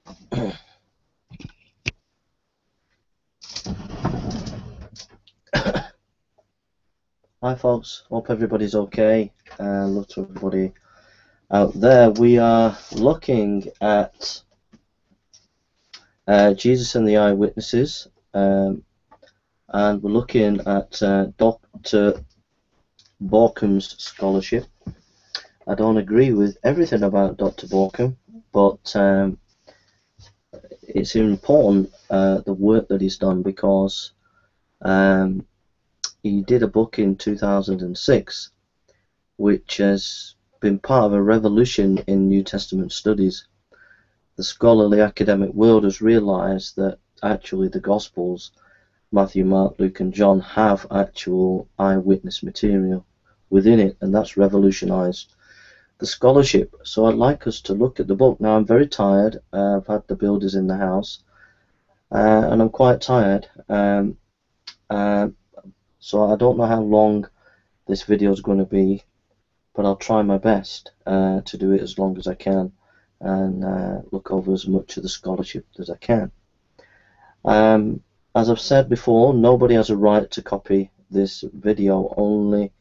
Hi folks, hope everybody's okay. Love to everybody out there. We are looking at Jesus and the Eyewitnesses, and we're looking at Dr. Borkham's scholarship. I don't agree with everything about Dr. Borkham, but it's important the work that he's done, because he did a book in 2006 which has been part of a revolution in New Testament studies. The scholarly academic world has realized that actually the Gospels, Matthew, Mark, Luke and John, have actual eyewitness material within it, and that's revolutionized the scholarship. So I'd like us to look at the book. Now I'm very tired. I've had the builders in the house, and I'm quite tired. So I don't know how long this video is going to be, but I'll try my best to do it as long as I can, and look over as much of the scholarship as I can. As I've said before, nobody has a right to copy this video. Only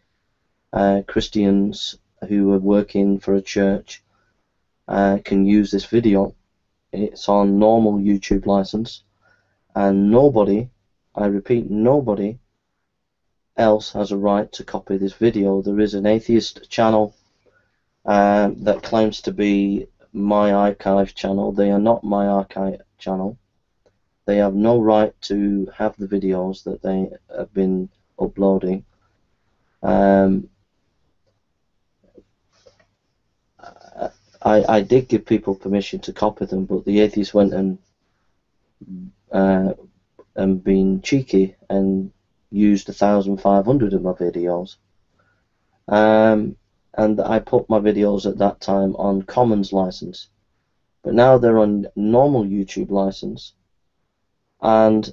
Christians who are working for a church can use this video. It's on normal YouTube license, and nobody, I repeat, nobody else has a right to copy this video. There is an atheist channel that claims to be my archive channel. They are not my archive channel. They have no right to have the videos that they have been uploading. I did give people permission to copy them, but the atheists went and been cheeky and used 1,500 of my videos, and I put my videos at that time on Commons license, but now they're on normal YouTube license, and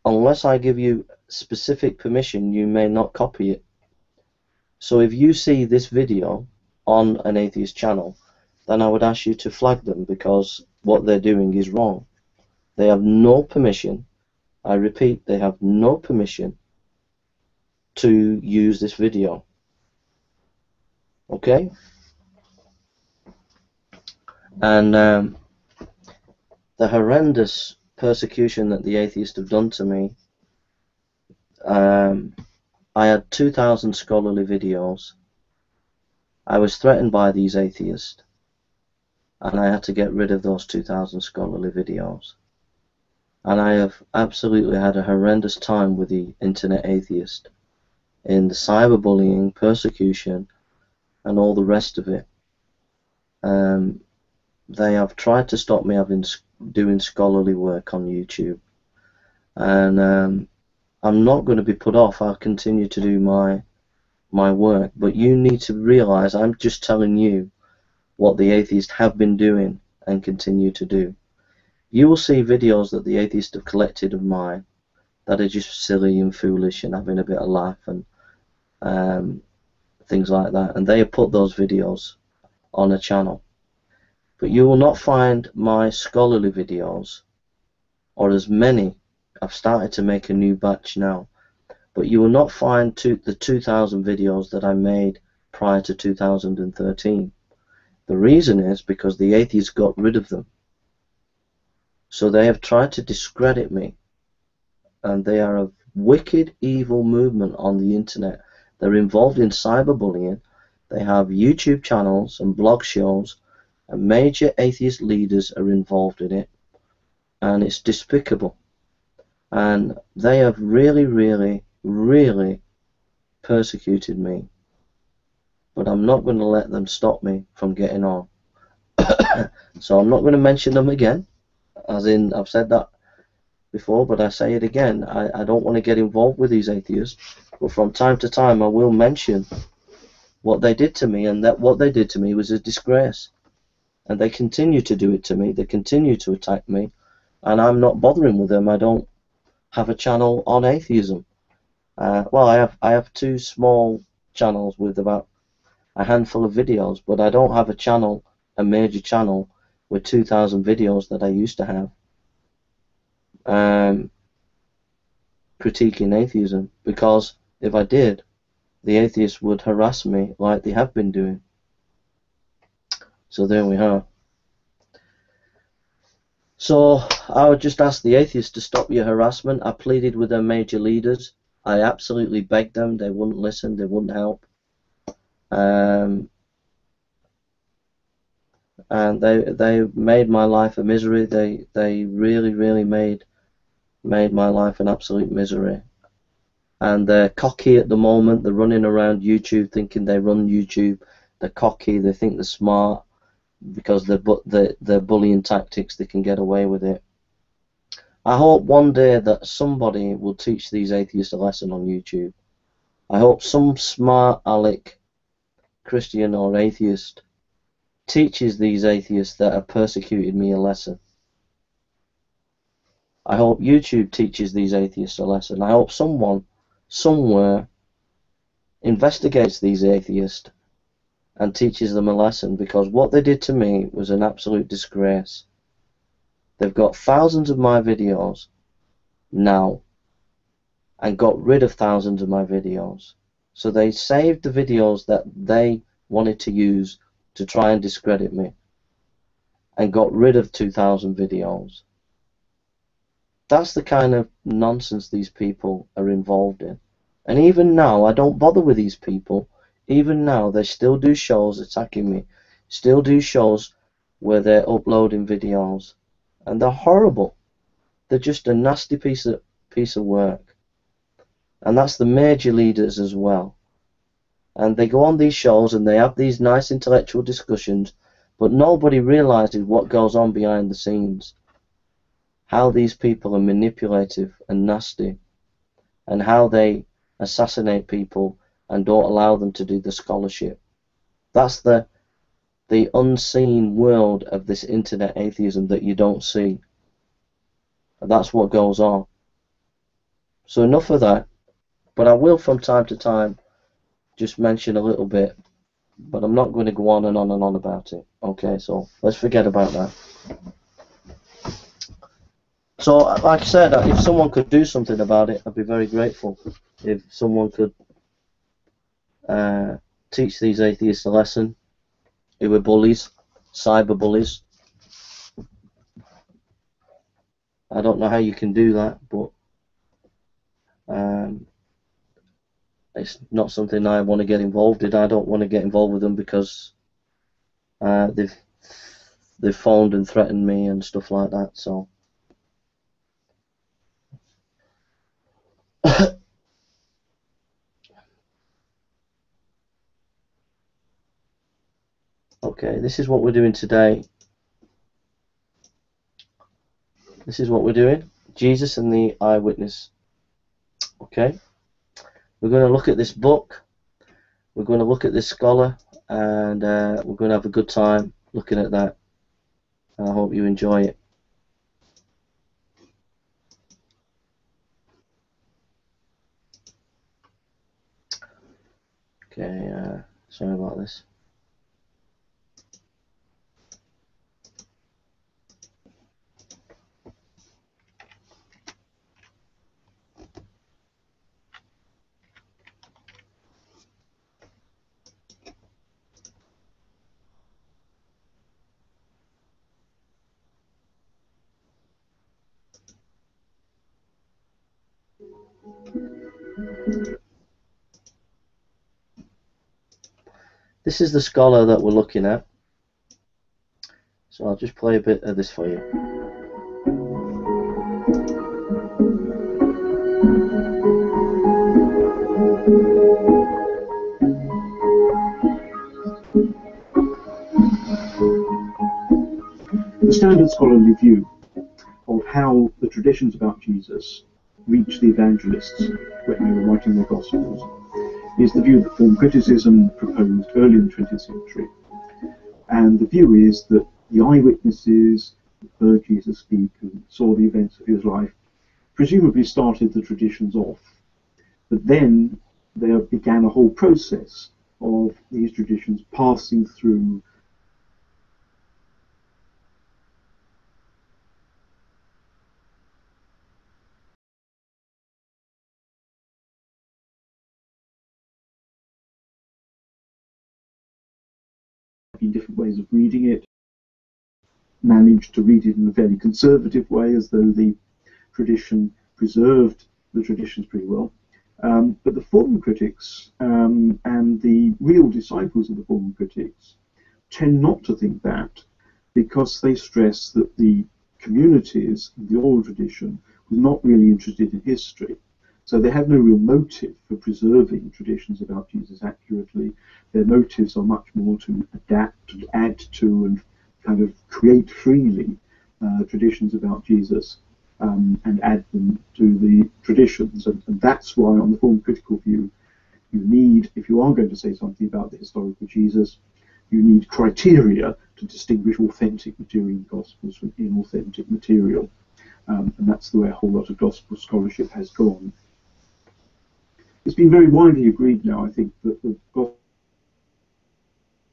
unless I give you specific permission, you may not copy it. So if you see this video on an atheist channel, then I would ask you to flag them, because what they're doing is wrong. They have no permission. I repeat, they have no permission to use this video. Okay? And the horrendous persecution that the atheists have done to me, I had 2,000 scholarly videos. I was threatened by these atheists, and I had to get rid of those 2,000 scholarly videos. And I have absolutely had a horrendous time with the internet atheist, in the cyberbullying, persecution, and all the rest of it. They have tried to stop me doing scholarly work on YouTube, and I'm not going to be put off. I'll continue to do my work, but you need to realize I'm just telling you what the atheists have been doing and continue to do. You will see videos that the atheists have collected of mine that are just silly and foolish and having a bit of laugh and things like that, and they have put those videos on a channel. But you will not find my scholarly videos, or as many. I've started to make a new batch now, but you will not find the 2,000 videos that I made prior to 2013. The reason is because the atheists got rid of them. So they have tried to discredit me, and they are a wicked, evil movement on the internet. They're involved in cyberbullying. They have YouTube channels and blog shows, and major atheist leaders are involved in it, and it's despicable. And they have really, really, really persecuted me, but I'm not going to let them stop me from getting on. So I'm not going to mention them again, as in I've said that before, but I say it again. I don't want to get involved with these atheists, but from time to time I will mention what they did to me, and that what they did to me was a disgrace, and they continue to do it to me. They continue to attack me, and I'm not bothering with them. I don't have a channel on atheism. Well, I have two small channels with about a handful of videos, but I don't have a channel, a major channel, with 2,000 videos that I used to have critiquing atheism, because if I did, the atheists would harass me like they have been doing. So there we are. So I would just ask the atheists to stop your harassment. I pleaded with their major leaders. I absolutely begged them. They wouldn't listen. They wouldn't help. And they made my life a misery. They really made my life an absolute misery. And they're cocky at the moment. They're running around YouTube thinking they run YouTube. They're cocky. They think they're smart because they're bullying tactics. They can get away with it. I hope one day that somebody will teach these atheists a lesson on YouTube. I hope some smart aleck Christian or atheist teaches these atheists that have persecuted me a lesson. I hope YouTube teaches these atheists a lesson. I hope someone, somewhere, investigates these atheists and teaches them a lesson, because what they did to me was an absolute disgrace. They've got thousands of my videos now and got rid of thousands of my videos. So they saved the videos that they wanted to use to try and discredit me and got rid of 2,000 videos. That's the kind of nonsense these people are involved in. And even now, I don't bother with these people. Even now, they still do shows attacking me, still do shows where they're uploading videos, and they're horrible. They're just a nasty piece of work. And that's the major leaders as well. And they go on these shows and they have these nice intellectual discussions, but nobody realizes what goes on behind the scenes. How these people are manipulative and nasty, and how they assassinate people and don't allow them to do the scholarship. That's the unseen world of this internet atheism that you don't see. And that's what goes on. So enough of that, but I will from time to time just mention a little bit, but I'm not going to go on and on and on about it. Okay, so let's forget about that. So, like I said, if someone could do something about it, I'd be very grateful. If someone could teach these atheists a lesson, who were bullies, cyber bullies. I don't know how you can do that, but it's not something I want to get involved in. I don't want to get involved with them because they've phoned and threatened me and stuff like that. So. Okay, this is what we're doing today. This is what we're doing. Jesus and the Eyewitness. Okay. We're going to look at this book. We're going to look at this scholar, and we're going to have a good time looking at that. I hope you enjoy it. Okay, sorry about this. This is the scholar that we're looking at. So I'll just play a bit of this for you. The standard scholarly view of how the traditions about Jesus reached the evangelists when they were writing their Gospels is the view that form criticism proposed early in the 20th century. And the view is that the eyewitnesses who heard Jesus speak and saw the events of his life presumably started the traditions off. But then there began a whole process of these traditions passing through been different ways of reading it, managed to read it in a fairly conservative way, as though the tradition preserved the traditions pretty well. But the form critics and the real disciples of the form critics tend not to think that, because they stress that the communities, the oral tradition, was not really interested in history. So they have no real motive for preserving traditions about Jesus accurately. Their motives are much more to adapt and add to and kind of create freely traditions about Jesus and add them to the traditions. And that's why, on the form critical view, you need, if you are going to say something about the historical Jesus, you need criteria to distinguish authentic material in the Gospels from inauthentic material. And that's the way a whole lot of Gospel scholarship has gone. It's been very widely agreed now, I think, that the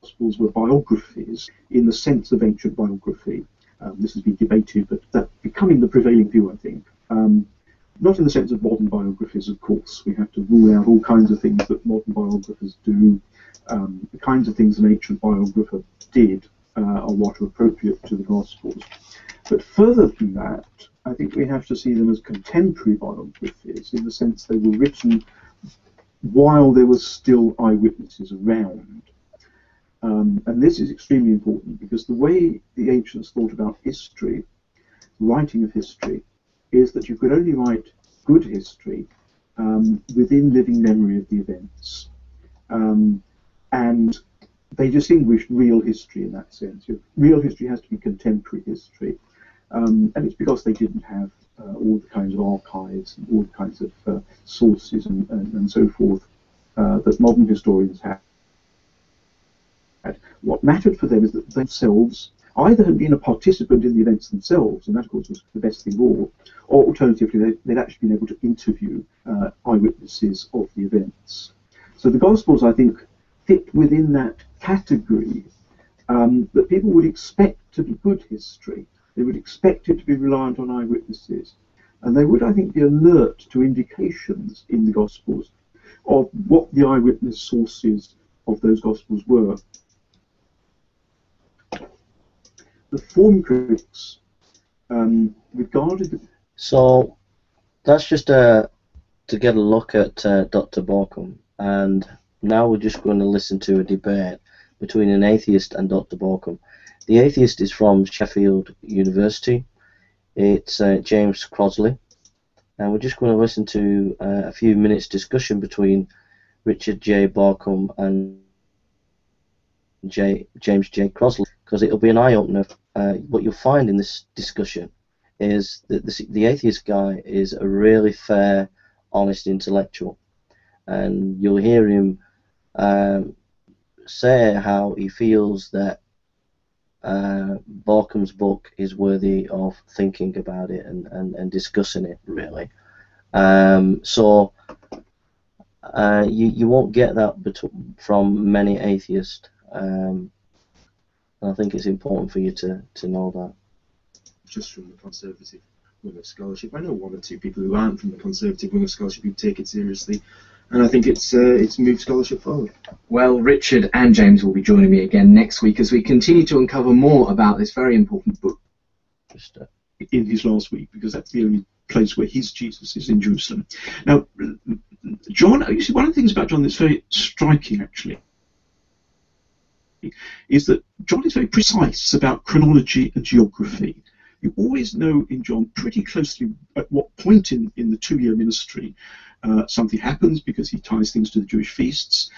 Gospels were biographies in the sense of ancient biography. This has been debated, but that's becoming the prevailing view, I think. Not in the sense of modern biographies, of course. We have to rule out all kinds of things that modern biographers do. The kinds of things an ancient biographer did are what are appropriate to the Gospels. But further than that, I think we have to see them as contemporary biographies, in the sense they were written while there were still eyewitnesses around. And this is extremely important, because the way the ancients thought about history, writing of history, is that you could only write good history within living memory of the events. And they distinguished real history in that sense. Real history has to be contemporary history. And it's because they didn't have all the kinds of archives and all the kinds of sources and so forth that modern historians have. What mattered for them is that themselves either had been a participant in the events themselves, and that of course was the best thing of all, or alternatively they'd actually been able to interview eyewitnesses of the events. So the Gospels, I think, fit within that category that people would expect to be good history. They would expect it to be reliant on eyewitnesses, and they would, I think, be alert to indications in the Gospels of what the eyewitness sources of those Gospels were. The form critics regarded... So that's just to get a look at Dr. Borkum, and now we're just going to listen to a debate between an atheist and Dr. Borkum. The atheist is from Sheffield University. It's James Crosley, and we're just going to listen to a few minutes discussion between Richard J. Borkum and James J. Crosley, because it'll be an eye-opener. What you'll find in this discussion is that the atheist guy is a really fair, honest intellectual, and you'll hear him say how he feels that Borkum's book is worthy of thinking about it and discussing it, really. So you won't get that from many atheists. I think it's important for you to know that. Just from the conservative wing of scholarship. I know one or two people who aren't from the conservative wing of scholarship who take it seriously, and I think it's moved scholarship forward. Well, Richard and James will be joining me again next week as we continue to uncover more about this very important book. Just in his last week, because that's the only place where his Jesus is, in Jerusalem. Now, John, you see, one of the things about John that's very striking, actually, is that John is very precise about chronology and geography. You always know in John pretty closely at what point in the 2-year ministry something happens, because he ties things to the Jewish feasts.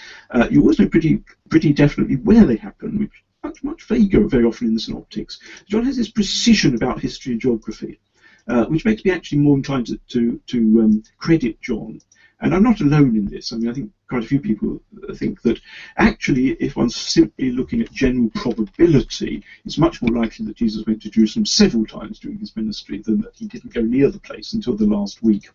You always know pretty definitely where they happen, which much vaguer very often in the synoptics. John has this precision about history and geography, which makes me actually more inclined to credit John. And I'm not alone in this. I mean, I think quite a few people think that actually, if one's simply looking at general probability, it's much more likely that Jesus went to Jerusalem several times during his ministry than that he didn't go near the place until the last week.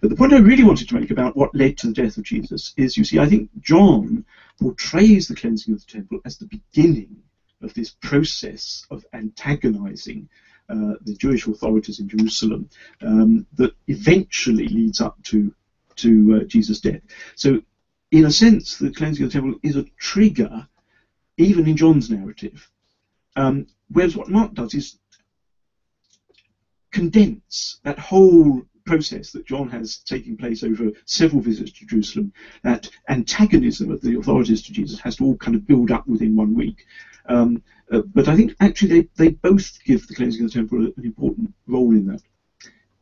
But the point I really wanted to make about what led to the death of Jesus is, you see, I think John portrays the cleansing of the temple as the beginning of this process of antagonizing the Jewish authorities in Jerusalem that eventually leads up to Jesus' death. So, in a sense, the cleansing of the temple is a trigger even in John's narrative. Whereas what Mark does is condense that whole process that John has taking place over several visits to Jerusalem, that antagonism of the authorities to Jesus has to all kind of build up within 1 week. But I think actually they both give the cleansing of the temple an important role in that.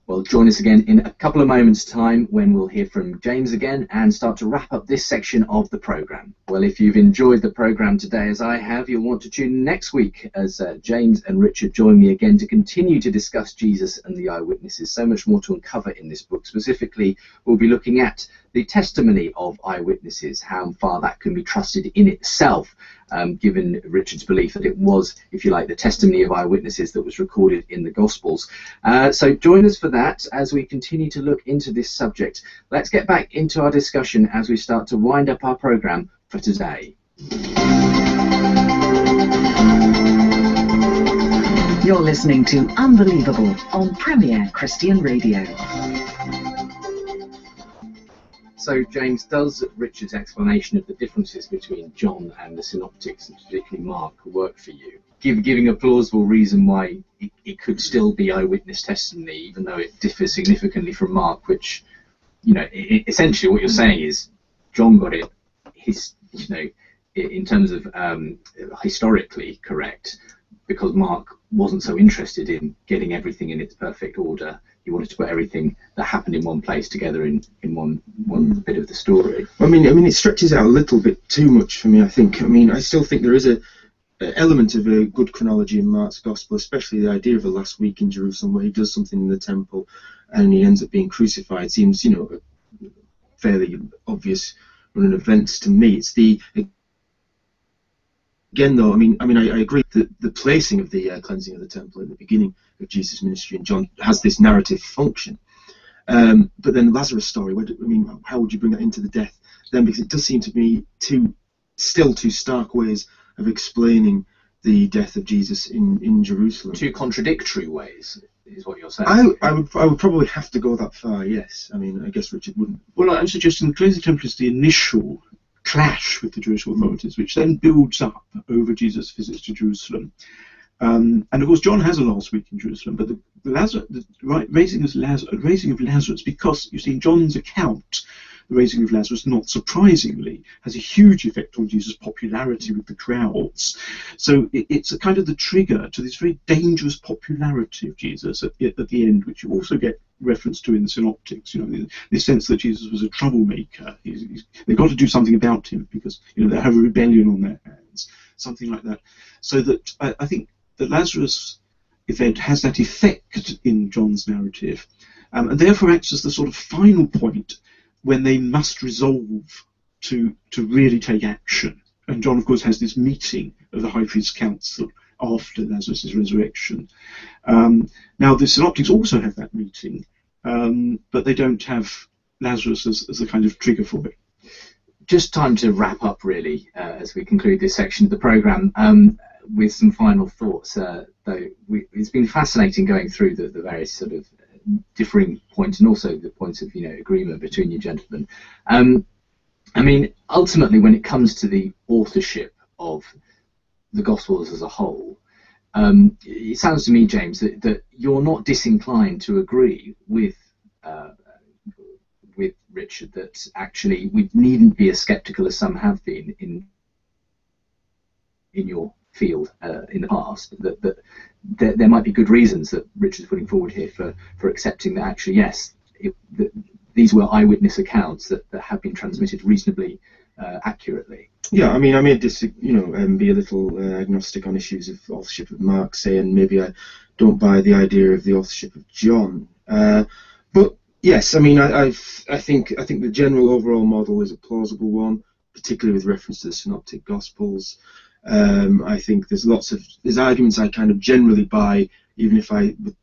Well, join us again in a couple of moments' time when we'll hear from James again and start to wrap up this section of the programme. Well, if you've enjoyed the programme today as I have, you'll want to tune in next week as James and Richard join me again to continue to discuss Jesus and the eyewitnesses. So much more to uncover in this book. Specifically, we'll be looking at the testimony of eyewitnesses, how far that can be trusted in itself, given Richard's belief that it was, if you like, the testimony of eyewitnesses that was recorded in the Gospels. So join us for that as we continue to look into this subject. Let's get back into our discussion as we start to wind up our programme for today. You're listening to Unbelievable on Premier Christian Radio. So, James, does Richard's explanation of the differences between John and the Synoptics, and particularly Mark, work for you? Giving a plausible reason why it could still be eyewitness testimony, even though it differs significantly from Mark, which, you know, essentially what you're saying is John got it, in terms of historically correct, because Mark wasn't so interested in getting everything in its perfect order. He wanted to put everything that happened in one place together in one bit of the story. I mean, it stretches out a little bit too much for me, I think. I mean, I still think there is a element of a good chronology in Mark's Gospel, especially the idea of the last week in Jerusalem where he does something in the temple and he ends up being crucified. Seems, you know, fairly obvious run of events to me. It's again, though, I mean, I agree that the placing of the cleansing of the temple at the beginning of Jesus' ministry in John has this narrative function. But then the Lazarus story, how would you bring that into the death then? Because it does seem to me still two stark ways of explaining the death of Jesus in Jerusalem. Two contradictory ways, is what you're saying. I would probably have to go that far, yes. I mean, I guess Richard wouldn't. Well, I'm suggesting the cleansing of the temple is the initial clash with the Jewish authorities, which then builds up over Jesus' visits to Jerusalem. And of course, John has a last week in Jerusalem, but the raising of Lazarus, because you see in John's account, the raising of Lazarus, not surprisingly, has a huge effect on Jesus' popularity with the crowds. So it's a kind of the trigger to this very dangerous popularity of Jesus at the end, which you also get reference to in the Synoptics. You know, the sense that Jesus was a troublemaker. They've got to do something about him because, you know, they have a rebellion on their hands, something like that. So that I think the Lazarus event has that effect in John's narrative, and therefore acts as the sort of final point when they must resolve to really take action. And John, of course, has this meeting of the High Priest's Council after Lazarus' resurrection. Now, the Synoptics also have that meeting, but they don't have Lazarus as a kind of trigger for it. Just time to wrap up, really, as we conclude this section of the programme, with some final thoughts. Though it's been fascinating going through the various sort of differing points and also the points of, you know, agreement between you gentlemen. I mean, ultimately, when it comes to the authorship of the Gospels as a whole, it sounds to me, James, that you're not disinclined to agree with Richard that actually we needn't be as sceptical as some have been in your field in the past, that there might be good reasons that Richard's putting forward here for accepting that actually, yes, these were eyewitness accounts that have been transmitted reasonably accurately. Yeah, I mean, I may be a little agnostic on issues of authorship of Mark, say, and maybe I don't buy the idea of the authorship of John. But yes, I mean, I think the general overall model is a plausible one, particularly with reference to the Synoptic Gospels. I think there's arguments I kind of generally buy, even if I would,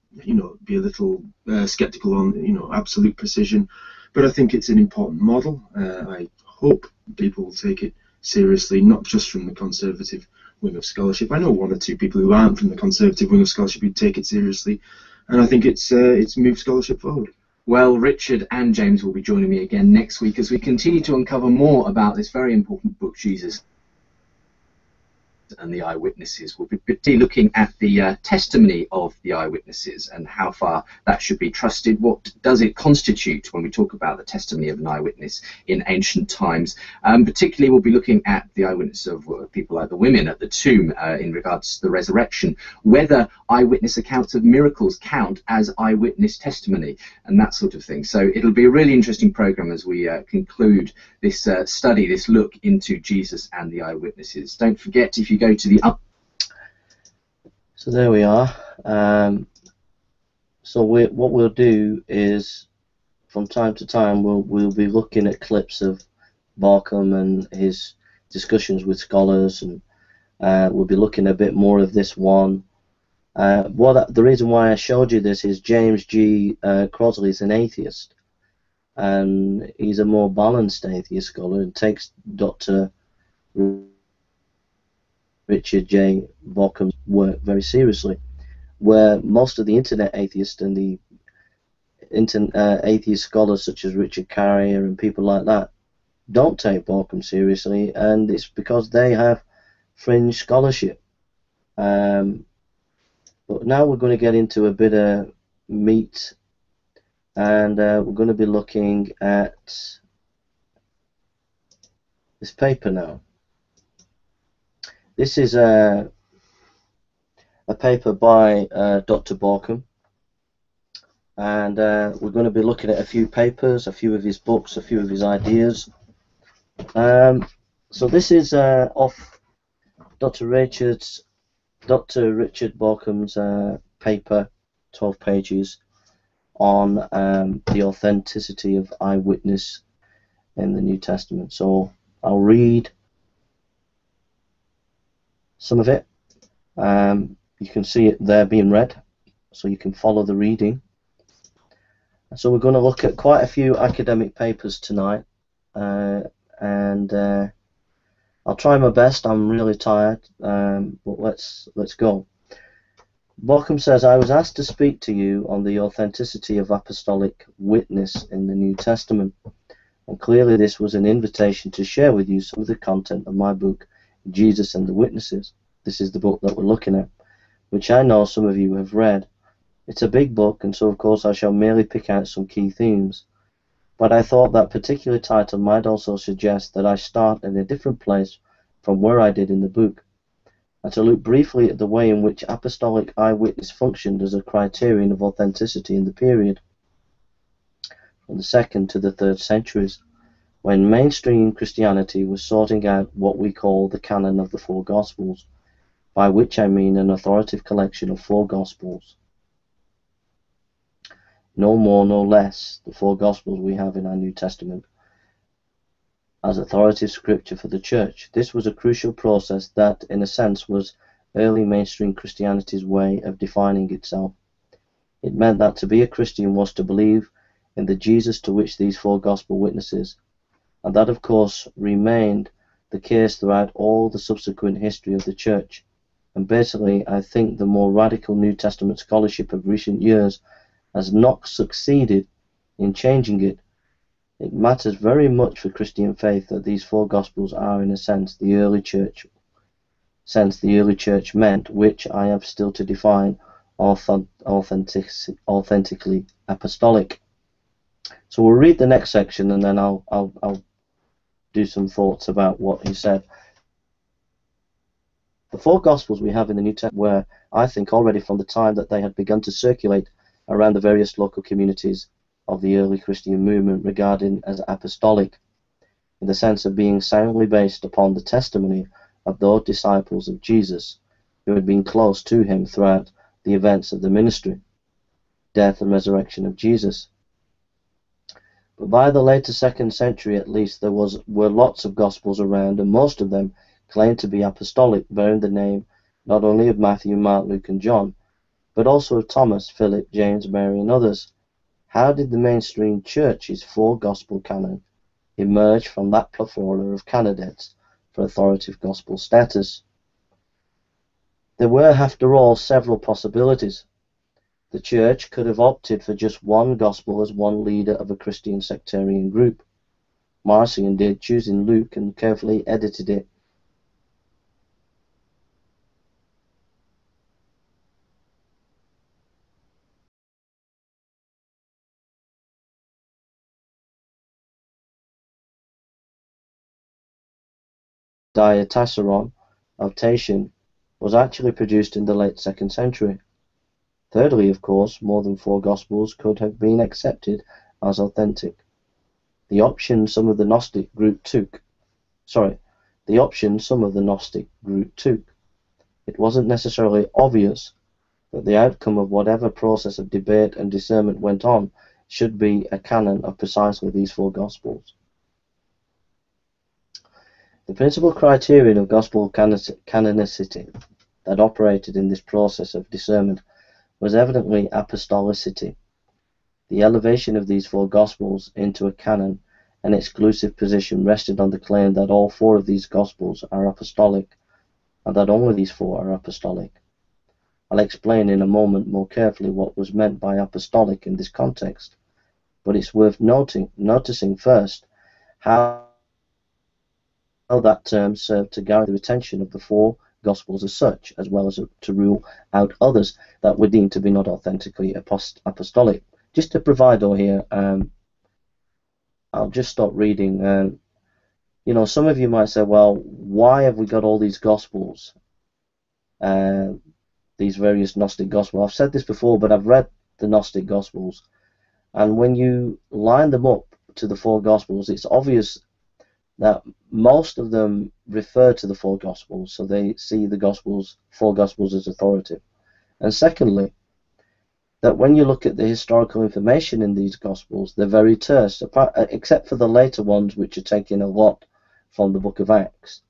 be a little skeptical on, absolute precision. But I think it's an important model. I hope people will take it seriously, not just from the conservative wing of scholarship. I know one or two people who aren't from the conservative wing of scholarship who take it seriously, and I think it's moved scholarship forward. Well, Richard and James will be joining me again next week as we continue to uncover more about this very important book, Jesus and the eyewitnesses. We'll be particularly looking at the testimony of the eyewitnesses and how far that should be trusted. What does it constitute when we talk about the testimony of an eyewitness in ancient times? Particularly, we'll be looking at the eyewitness of people like the women at the tomb in regards to the resurrection, whether eyewitness accounts of miracles count as eyewitness testimony, and that sort of thing. So it'll be a really interesting program as we conclude this study, this look into Jesus and the eyewitnesses. Don't forget, if you go to the So there we are. So what we'll do is, from time to time, we'll be looking at clips of Barkham and his discussions with scholars, and we'll be looking a bit more of this one. The reason why I showed you this is James G. Crosley is an atheist, and he's a more balanced atheist scholar and takes Dr. Richard J. Barkham's work very seriously, where most of the internet atheists and the atheist scholars such as Richard Carrier and people like that don't take Barkham seriously, and it's because they have fringe scholarship. But now we're going to get into a bit of meat, and we're going to be looking at this paper now. This is a paper by Dr. Barkham, and we're going to be looking at a few papers, a few of his books, a few of his ideas. So this is off Dr. Richard Barkham's paper, 12 pages, on the authenticity of eyewitness in the New Testament. So I'll read some of it. You can see it there being read, so you can follow the reading. So we're going to look at quite a few academic papers tonight, and I'll try my best. I'm really tired, but let's go. Barkham says, I was asked to speak to you on the authenticity of apostolic witness in the New Testament, and clearly this was an invitation to share with you some of the content of my book, Jesus and the Witnesses. This is the book that we're looking at, which I know some of you have read. It's a big book, and so of course I shall merely pick out some key themes. But I thought that particular title might also suggest that I start in a different place from where I did in the book, and to look briefly at the way in which apostolic eyewitness functioned as a criterion of authenticity in the period from the 2nd to the 3rd centuries, when mainstream Christianity was sorting out what we call the canon of the four Gospels, by which I mean an authoritative collection of four Gospels. No more, no less, the four Gospels we have in our New Testament as authoritative scripture for the Church. This was a crucial process that, in a sense, was early mainstream Christianity's way of defining itself. It meant that to be a Christian was to believe in the Jesus to which these four Gospel witnesses, and that of course remained the case throughout all the subsequent history of the Church. And basically, I think the more radical New Testament scholarship of recent years has not succeeded in changing it. It matters very much for Christian faith that these four Gospels are, in a sense, the early Church meant, which I have still to define, authentically apostolic. So we'll read the next section, and then I'll do some thoughts about what he said. The four Gospels we have in the New Testament were, I think, already from the time that they had begun to circulate around the various local communities of the early Christian movement, regarded as apostolic, in the sense of being soundly based upon the testimony of those disciples of Jesus who had been close to him throughout the events of the ministry, death and resurrection of Jesus. But by the later 2nd century at least, there were lots of Gospels around, and most of them claimed to be apostolic, bearing the name not only of Matthew, Mark, Luke and John, but also of Thomas, Philip, James, Mary and others. How did the mainstream Church's four Gospel canon emerge from that plethora of candidates for authoritative Gospel status? There were, after all, several possibilities. The Church could have opted for just one Gospel as one leader of a Christian sectarian group. Marcion did, choosing Luke, and carefully edited it diatessaron of Tatian was actually produced in the late 2nd century. Thirdly, of course, more than 4 Gospels could have been accepted as authentic. The option some of the Gnostic group took. It wasn't necessarily obvious that the outcome of whatever process of debate and discernment went on should be a canon of precisely these 4 Gospels. The principal criterion of Gospel canonicity that operated in this process of discernment was evidently apostolicity. The elevation of these 4 Gospels into a canon, an exclusive position, rested on the claim that all 4 of these Gospels are apostolic, and that only these 4 are apostolic. I'll explain in a moment more carefully what was meant by apostolic in this context, but it's worth noticing first how that term served to guarantee the retention of the 4 Gospels as such, as well as to rule out others that were deemed to be not authentically apostolic. Just a proviso here, I'll just stop reading. Some of you might say, well, why have we got all these Gospels, these various Gnostic Gospels? I've said this before, but I've read the Gnostic Gospels, and when you line them up to the 4 Gospels, it's obvious that most of them refer to the 4 Gospels, so they see the 4 Gospels as authoritative. And secondly, that when you look at the historical information in these Gospels, they're very terse, except for the later ones, which are taking a lot from the book of Acts.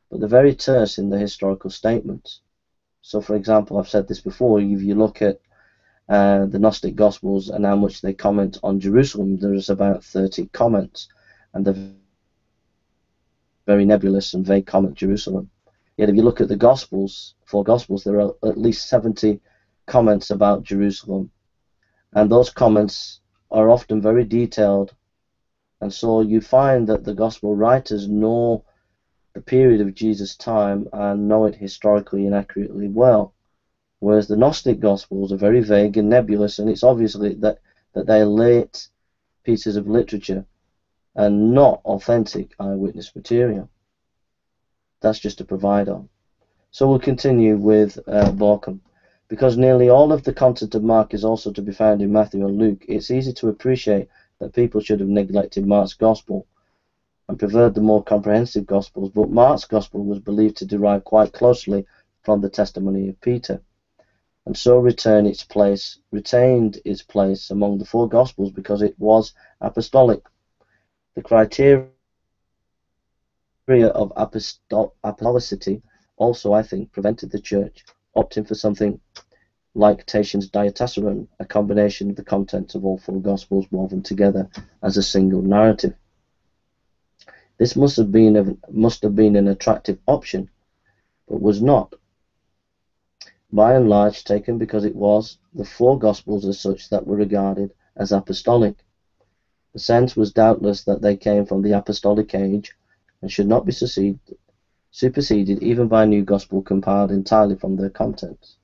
But they're very terse in the historical statements. So, for example, I've said this before, if you look at the Gnostic Gospels and how much they comment on Jerusalem, there's about 30 comments, and they're very nebulous and vague comment Jerusalem. Yet if you look at the Gospels, 4 Gospels, there are at least 70 comments about Jerusalem, and those comments are often very detailed, and so you find that the Gospel writers know the period of Jesus' time and know it historically and accurately well, whereas the Gnostic Gospels are very vague and nebulous, and it's obviously that they're late pieces of literature and not authentic eyewitness material. That's just a provider. So we'll continue with Borkham. Because nearly all of the content of Mark is also to be found in Matthew and Luke, it's easy to appreciate that people should have neglected Mark's Gospel and preferred the more comprehensive Gospels, but Mark's Gospel was believed to derive quite closely from the testimony of Peter, and so retained its place among the 4 Gospels because it was apostolic. The criteria of apostolicity also, I think, prevented the Church opting for something like Tatian's diatessaron, a combination of the contents of all 4 Gospels woven together as a single narrative. This must have been an attractive option, but was not, by and large, taken because it was the 4 Gospels as such that were regarded as apostolic. The sense was doubtless that they came from the apostolic age and should not be superseded even by a new Gospel compiled entirely from their contents.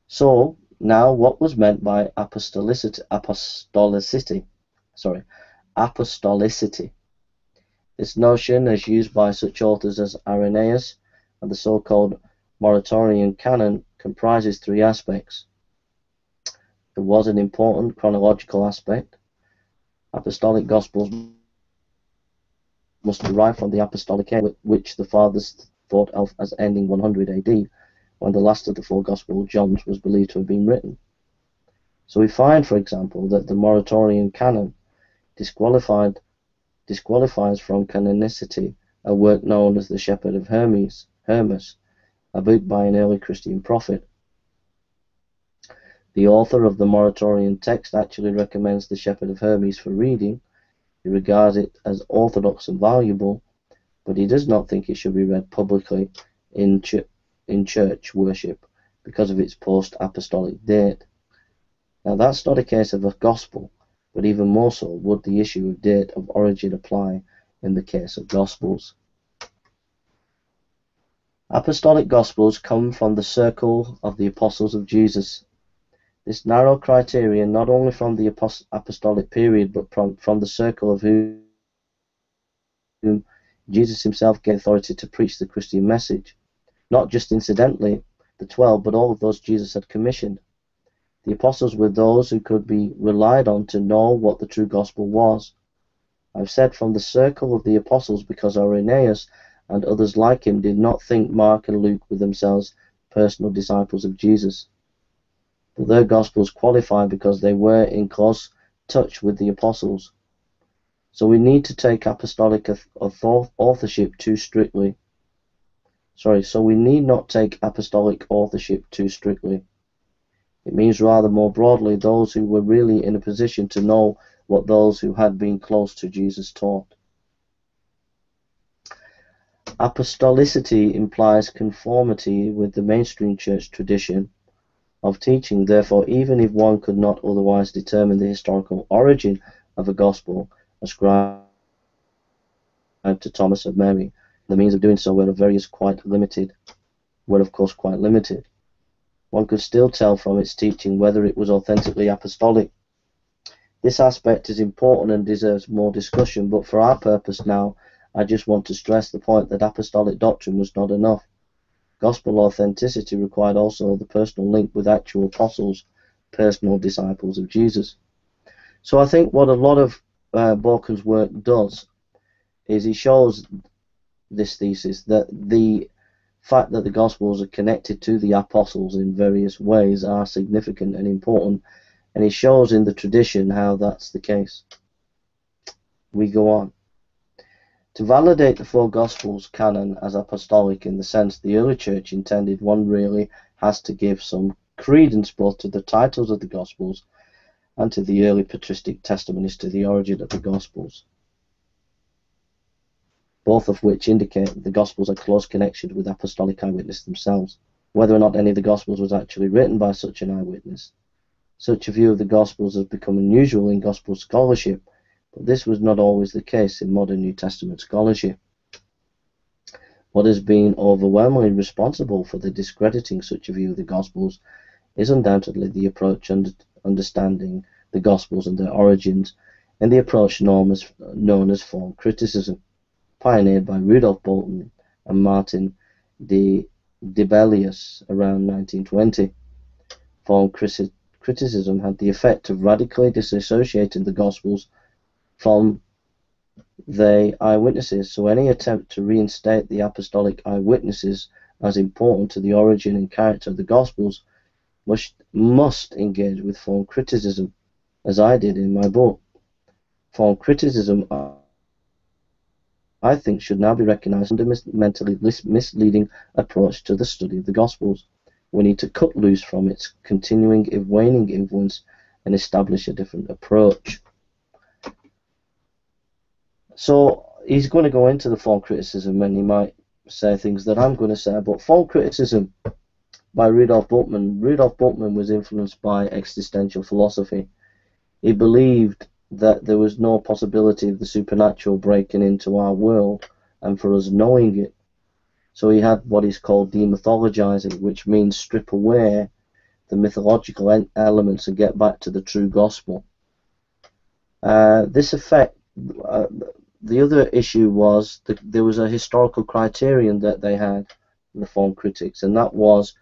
So, now what was meant by apostolicity? This notion, as used by such authors as Irenaeus and the so-called Muratorian canon, comprises 3 aspects. There was an important chronological aspect. Apostolic Gospels must derive from the apostolic age, which the fathers thought of as ending 100 AD, when the last of the 4 Gospel, John's, was believed to have been written. So we find, for example, that the Muratorian canon disqualifies from canonicity a work known as the Shepherd of Hermas, a book by an early Christian prophet. The author of the Muratorian text actually recommends the Shepherd of Hermas for reading. He regards it as orthodox and valuable, but he does not think it should be read publicly in church worship because of its post-apostolic date. Now that's not a case of a gospel, but even more so would the issue of date of origin apply in the case of gospels. Apostolic gospels come from the circle of the apostles of Jesus. This narrow criterion not only from the apostolic period, but from the circle of whom Jesus himself gave authority to preach the Christian message. Not just incidentally, the 12, but all of those Jesus had commissioned. The apostles were those who could be relied on to know what the true gospel was. I've said from the circle of the apostles because Irenaeus and others like him did not think Mark and Luke were themselves personal disciples of Jesus. But their gospels qualify because they were in close touch with the apostles. So we need to take apostolic authorship too strictly. So we need not take apostolic authorship too strictly. It means rather more broadly those who were really in a position to know what those who had been close to Jesus taught. Apostolicity implies conformity with the mainstream church tradition of teaching. Therefore, even if one could not otherwise determine the historical origin of a gospel ascribed to Thomas of Mary, the means of doing so were of course quite limited. One could still tell from its teaching whether it was authentically apostolic. This aspect is important and deserves more discussion, but for our purpose now, I just want to stress the point that apostolic doctrine was not enough. Gospel authenticity required also the personal link with actual apostles, personal disciples of Jesus. So I think what a lot of Borken's work does is he shows this thesis that the fact that the Gospels are connected to the apostles in various ways are significant and important, and he shows in the tradition how that's the case. We go on. To validate the four Gospels canon as apostolic in the sense the early church intended, one really has to give some credence both to the titles of the Gospels and to the early patristic testimonies to the origin of the Gospels, both of which indicate that the Gospels are close connection with apostolic eyewitnesses themselves. Whether or not any of the Gospels was actually written by such an eyewitness. Such a view of the Gospels has become unusual in Gospel scholarship, but this was not always the case in modern New Testament scholarship. What has been overwhelmingly responsible for the discrediting such a view of the Gospels is undoubtedly the approach understanding the Gospels and their origins, and the approach known as form criticism, pioneered by Rudolf Bolton and Martin de Dibelius around 1920. Form criticism had the effect of radically disassociating the Gospels from the eyewitnesses, so any attempt to reinstate the apostolic eyewitnesses as important to the origin and character of the Gospels must engage with form criticism, as I did in my book. Form criticism, I think, should now be recognized as a fundamentally misleading approach to the study of the Gospels. We need to cut loose from its continuing waning influence and establish a different approach. So he's going to go into the form criticism, and he might say things that I'm going to say, but form criticism by Rudolf Bultmann. Rudolf Bultmann was influenced by existential philosophy. He believed that there was no possibility of the supernatural breaking into our world and for us knowing it. So he had what is called demythologizing, which means strip away the mythological elements and get back to the true gospel. This effect, the other issue was that there was a historical criterion that they had, the form critics, and that was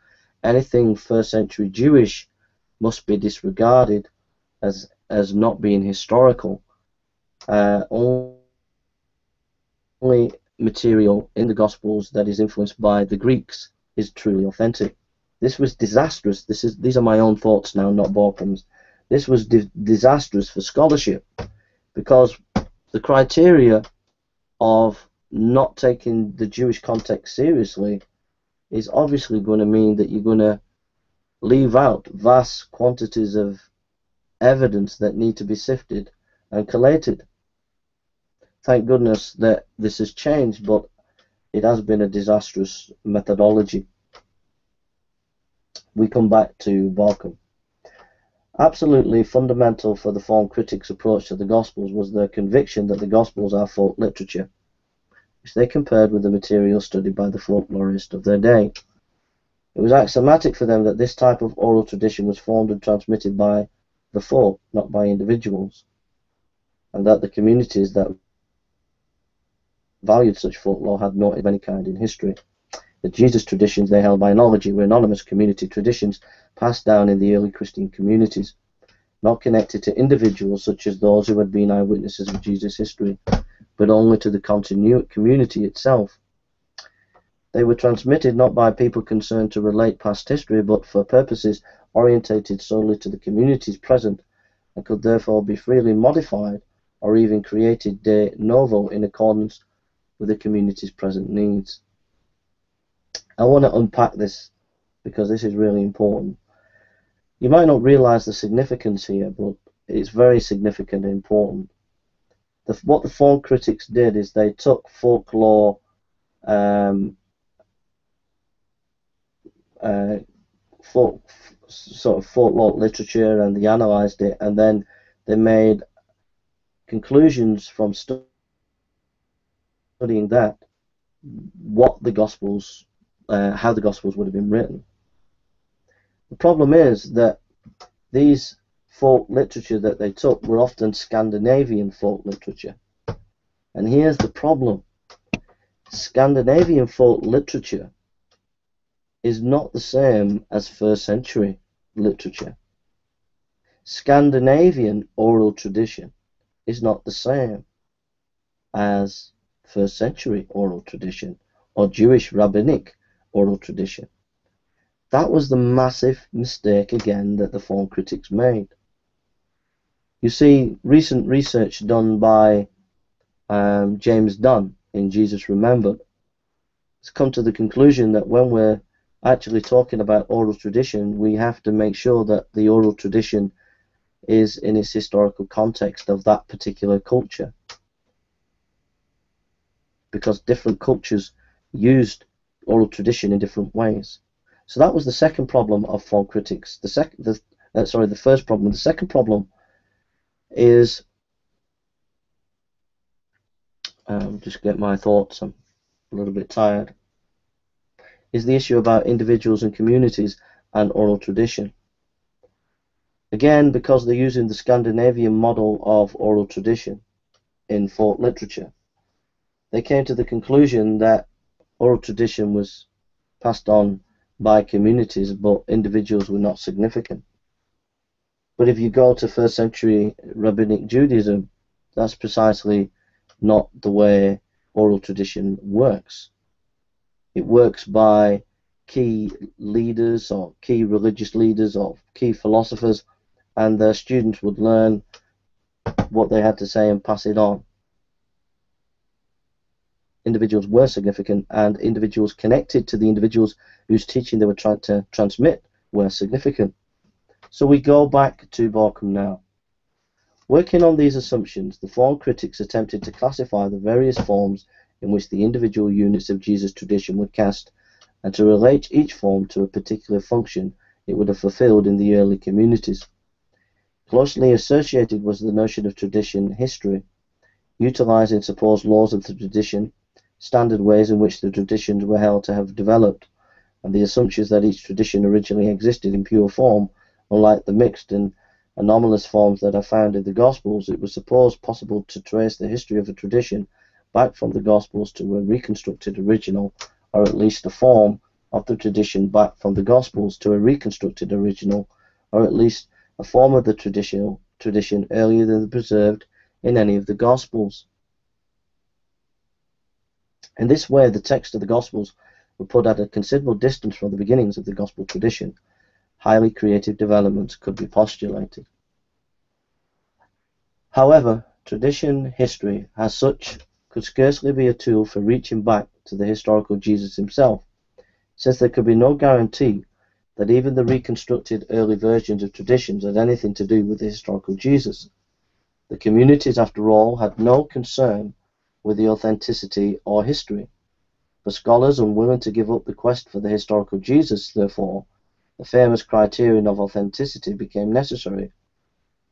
anything first century Jewish must be disregarded as not being historical. Only material in the Gospels that is influenced by the Greeks is truly authentic. This was disastrous. These are my own thoughts now, not Borken's. This was disastrous for scholarship, because the criteria of not taking the Jewish context seriously is obviously going to mean that you're going to leave out vast quantities of evidence that need to be sifted and collated. Thank goodness that this has changed, but it has been a disastrous methodology. We come back to Borken. Absolutely fundamental for the form critics' approach to the Gospels was their conviction that the Gospels are folk literature, which they compared with the material studied by the folklorists of their day. It was axiomatic for them that this type of oral tradition was formed and transmitted by the folk, not by individuals, and that the communities that valued such folklore had no of any kind in history. The Jesus traditions they held by analogy were anonymous community traditions passed down in the early Christian communities, not connected to individuals such as those who had been eyewitnesses of Jesus' history, but only to the community itself. They were transmitted not by people concerned to relate past history, but for purposes orientated solely to the communities present, and could therefore be freely modified or even created de novo in accordance with the community's present needs. I want to unpack this because this is really important. You might not realize the significance here, but it's very significant and important. What the form critics did is they took folklore sort of folklore literature, and they analyzed it, and then they made conclusions from studying that what the Gospels, how the Gospels would have been written. The problem is that these folk literature that they took were often Scandinavian folk literature, and here's the problem: Scandinavian folk literature is not the same as first century literature. Scandinavian oral tradition is not the same as first century oral tradition or Jewish rabbinic oral tradition. That was the massive mistake again that the form critics made. You see, recent research done by James Dunn in Jesus Remembered has come to the conclusion that when we're actually talking about oral tradition, we have to make sure that the oral tradition is in its historical context of that particular culture, because different cultures used oral tradition in different ways. So that was the second problem of form critics. The first problem. The second problem is, just get my thoughts, I'm a little bit tired, is the issue about individuals and communities and oral tradition. Again, because they're using the Scandinavian model of oral tradition in folk literature, they came to the conclusion that oral tradition was passed on by communities, but individuals were not significant. But if you go to first century rabbinic Judaism, that's precisely not the way oral tradition works. It works by key leaders or key religious leaders or key philosophers, and their students would learn what they had to say and pass it on. Individuals were significant, and individuals connected to the individuals whose teaching they were trying to transmit were significant. So we go back to Borkum now. Working on these assumptions, the form critics attempted to classify the various forms in which the individual units of Jesus' tradition were cast, and to relate each form to a particular function it would have fulfilled in the early communities. Closely associated was the notion of tradition history, utilizing supposed laws of the tradition, standard ways in which the traditions were held to have developed, and the assumptions that each tradition originally existed in pure form. Unlike the mixed and anomalous forms that are found in the Gospels, it was supposed possible to trace the history of a tradition back from the Gospels to a reconstructed original, or at least a form of the tradition back from the Gospels to a reconstructed original, or at least a form of the tradition earlier than preserved in any of the Gospels. In this way, the text of the Gospels were put at a considerable distance from the beginnings of the Gospel tradition. Highly creative developments could be postulated. However, tradition history as such could scarcely be a tool for reaching back to the historical Jesus himself, since there could be no guarantee that even the reconstructed early versions of traditions had anything to do with the historical Jesus. The communities, after all, had no concern with the authenticity or history. For scholars unwilling to give up the quest for the historical Jesus, therefore, the famous criterion of authenticity became necessary.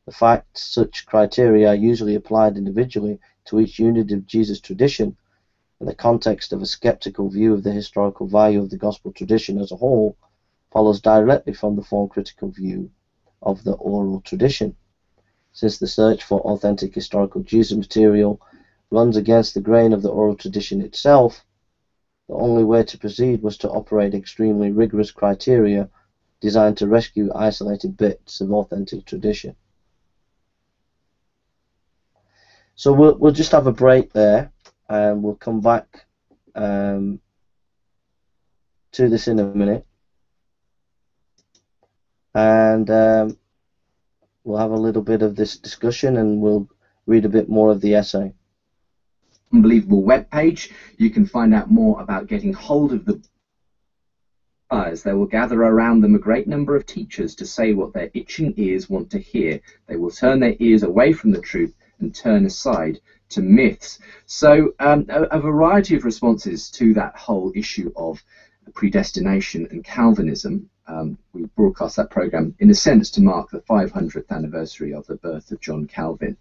The fact such criteria are usually applied individually to each unit of Jesus' tradition, in the context of a skeptical view of the historical value of the gospel tradition as a whole, follows directly from the form critical view of the oral tradition. Since the search for authentic historical Jesus material runs against the grain of the oral tradition itself, the only way to proceed was to operate extremely rigorous criteria designed to rescue isolated bits of authentic tradition. So we'll just have a break there, and we'll come back to this in a minute, and we'll have a little bit of this discussion, and we'll read a bit more of the essay. Unbelievable webpage. You can find out more about getting hold of the buyers. They will gather around them a great number of teachers to say what their itching ears want to hear. They will turn their ears away from the truth and turn aside to myths. So a variety of responses to that whole issue of predestination and Calvinism. We broadcast that program in a sense to mark the 500th anniversary of the birth of John Calvin.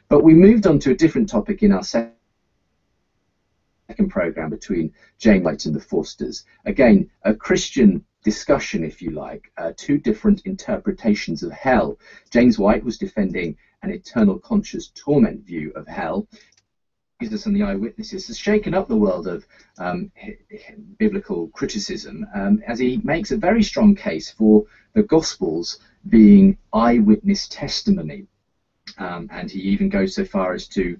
But we moved on to a different topic in our second program between James White and the Forsters. Again, a Christian discussion, if you like, two different interpretations of hell. James White was defending an eternal conscious torment view of hell. Jesus and the Eyewitnesses has shaken up the world of biblical criticism, as he makes a very strong case for the Gospels being eyewitness testimony. And he even goes so far as to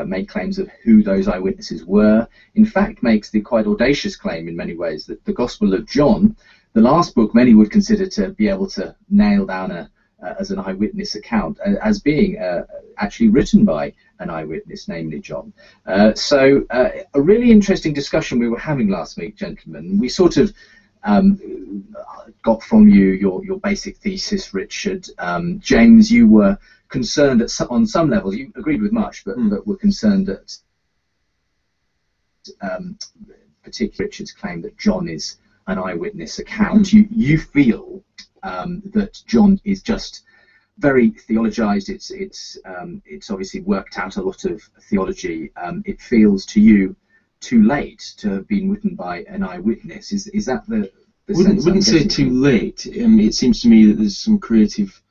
make claims of who those eyewitnesses were. In fact, makes the quite audacious claim in many ways that the Gospel of John, the last book many would consider to be able to nail down as an eyewitness account, as being actually written by an eyewitness, namely John. So a really interesting discussion we were having last week, gentlemen. We sort of got from you your basic thesis, Richard. James, you were concerned on some levels. You agreed with much, but were concerned at particularly Richard's claim that John is an eyewitness account. You feel that John is just very theologized. It's obviously worked out a lot of theology. It feels to you too late to have been written by an eyewitness. Is that the sense? Wouldn't say too late. It seems to me that there's some creative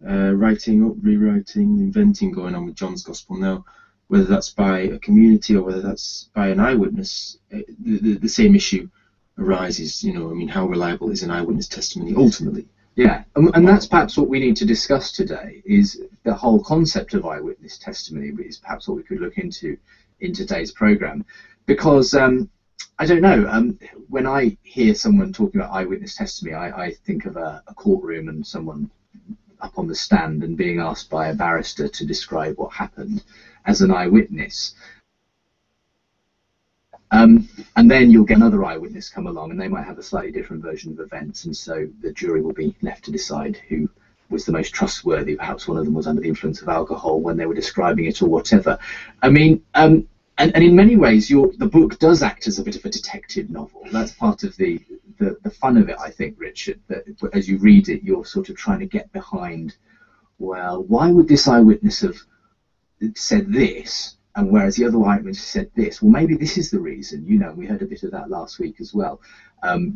writing up, rewriting, inventing going on with John's Gospel now. Whether that's by a community or whether that's by an eyewitness, the same issue arises. You know, I mean, how reliable is an eyewitness testimony ultimately? Yeah, and that's perhaps what we need to discuss today, is the whole concept of eyewitness testimony, which is perhaps what we could look into in today's program. Because, I don't know, when I hear someone talking about eyewitness testimony, I think of a courtroom and someone up on the stand and being asked by a barrister to describe what happened as an eyewitness. And then you'll get another eyewitness come along, and they might have a slightly different version of events, and so the jury will be left to decide who was the most trustworthy. Perhaps one of them was under the influence of alcohol when they were describing it, or whatever. I mean, and in many ways, the book does act as a bit of a detective novel. That's part of the fun of it, I think, Richard, that as you read it, you're sort of trying to get behind, well, why would this eyewitness have said this? And whereas the other eyewitness said this, well, maybe this is the reason. You know, we heard a bit of that last week as well.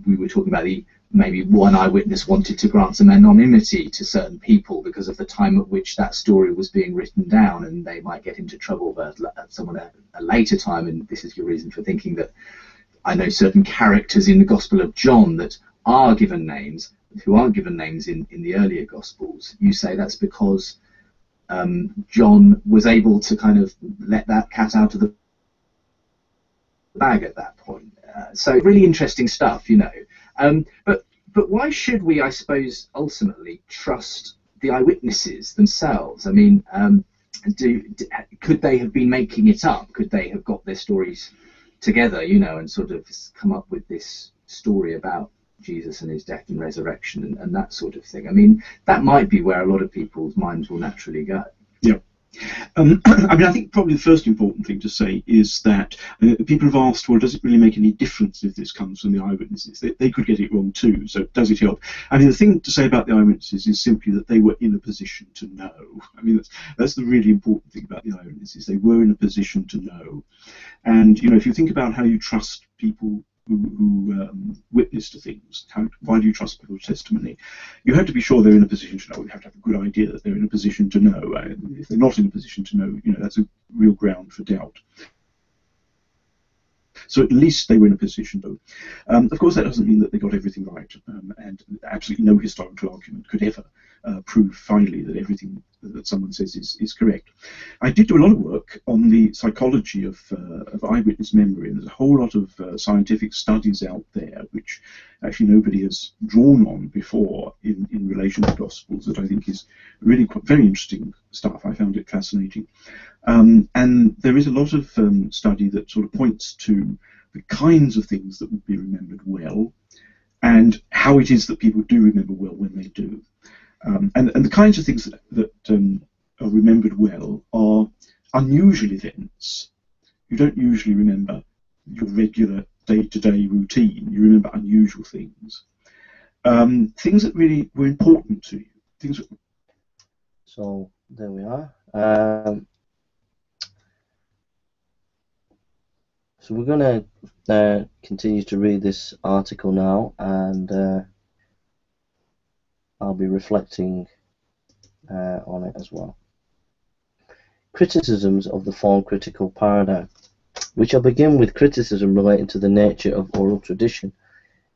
We were talking about maybe one eyewitness wanted to grant some anonymity to certain people because of the time at which that story was being written down, and they might get into trouble at someone at a later time. And this is your reason for thinking that I know certain characters in the Gospel of John that are given names, who aren't given names in the earlier Gospels. You say that's because John was able to kind of let that cat out of the bag at that point. So really interesting stuff, you know. But why should we, I suppose, ultimately trust the eyewitnesses themselves? I mean, could they have been making it up? Could they have got their stories together, you know, and sort of come up with this story about Jesus and his death and resurrection and that sort of thing? I mean, that might be where a lot of people's minds will naturally go. Yeah. I mean, I think probably the first important thing to say is that people have asked, well, does it really make any difference if this comes from the eyewitnesses? They could get it wrong too, so does it help? I mean, the thing to say about the eyewitnesses is simply that they were in a position to know. I mean, that's the really important thing about the eyewitnesses. They were in a position to know. And, you know, if you think about how you trust people who witness to things. Why do you trust people's testimony? You have to be sure they're in a position to know. You have to have a good idea that they're in a position to know. And if they're not in a position to know, that's a real ground for doubt. So at least they were in a position to. Of course, that doesn't mean that they got everything right, and absolutely no historical argument could ever prove finally that everything that someone says is correct. I did do a lot of work on the psychology of eyewitness memory, and there's a whole lot of scientific studies out there which actually nobody has drawn on before in relation to Gospels, that I think is really very interesting stuff. I found it fascinating. And there is a lot of study that sort of points to the kinds of things that would be remembered well, and how it is that people do remember well when they do. And the kinds of things that are remembered well are unusual events. You don't usually remember your regular day-to-day routine. You remember unusual things. Things that really were important to you. So there we are. So we're going to continue to read this article now, and I'll be reflecting on it as well. Criticisms of the form critical paradigm. We shall begin with criticism relating to the nature of oral tradition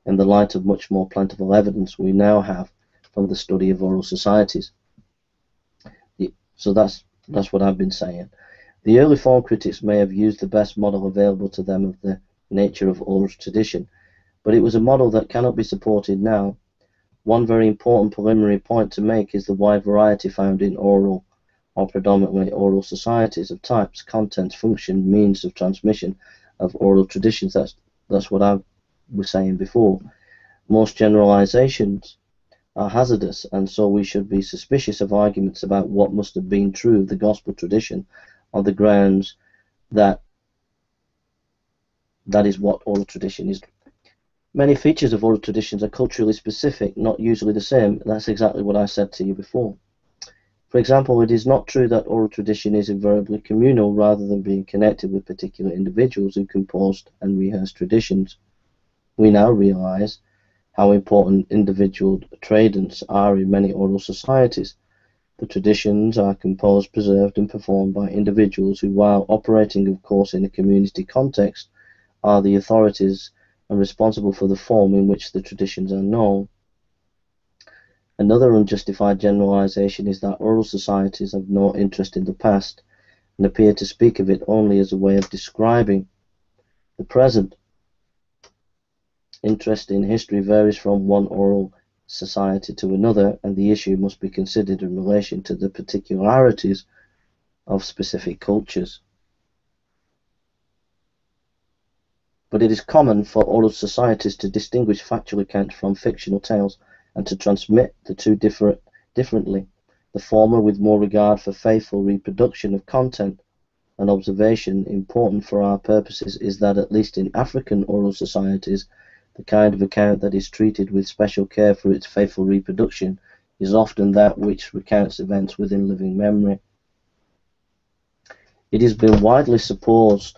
in the light of much more plentiful evidence we now have from the study of oral societies. So that's what I've been saying. The early form critics may have used the best model available to them of the nature of oral tradition, but it was a model that cannot be supported now. One very important preliminary point to make is the wide variety found in oral, or predominantly oral societies, of types, contents, function, means of transmission of oral traditions. That's what I was saying before. Most generalizations are hazardous, and so we should be suspicious of arguments about what must have been true of the gospel tradition on the grounds that is what oral tradition is. Many features of oral traditions are culturally specific, not usually the same. That's exactly what I said to you before. For example, it is not true that oral tradition is invariably communal rather than being connected with particular individuals who composed and rehearsed traditions. We now realize how important individual tradents are in many oral societies. The traditions are composed, preserved, and performed by individuals who, while operating, of course, in a community context, are the authorities and responsible for the form in which the traditions are known. Another unjustified generalization is that oral societies have no interest in the past and appear to speak of it only as a way of describing the present. Interest in history varies from one oral society to another, and the issue must be considered in relation to the particularities of specific cultures. But it is common for oral societies to distinguish factual accounts from fictional tales and to transmit the two differently. The former with more regard for faithful reproduction of content. An observation important for our purposes is that at least in African oral societies, the kind of account that is treated with special care for its faithful reproduction is often that which recounts events within living memory. It has been widely supposed,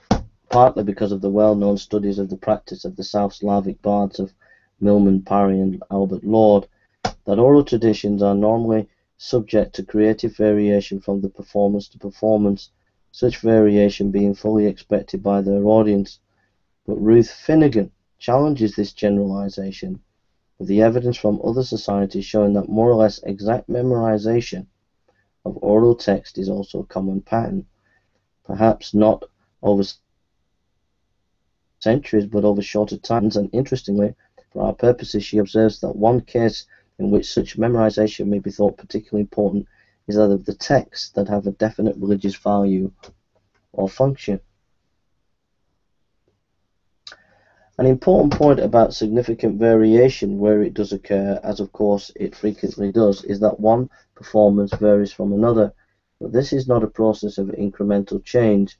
partly because of the well-known studies of the practice of the South Slavic bards of Milman Parry and Albert Lord, that oral traditions are normally subject to creative variation from the performance to performance, such variation being fully expected by their audience. But Ruth Finnegan challenges this generalization with the evidence from other societies showing that more or less exact memorization of oral text is also a common pattern, perhaps not over centuries but over shorter times. And interestingly, for our purposes, she observes that one case in which such memorization may be thought particularly important is that of the texts that have a definite religious value or function. An important point about significant variation where it does occur, as of course it frequently does, is that one performance varies from another, but this is not a process of incremental change,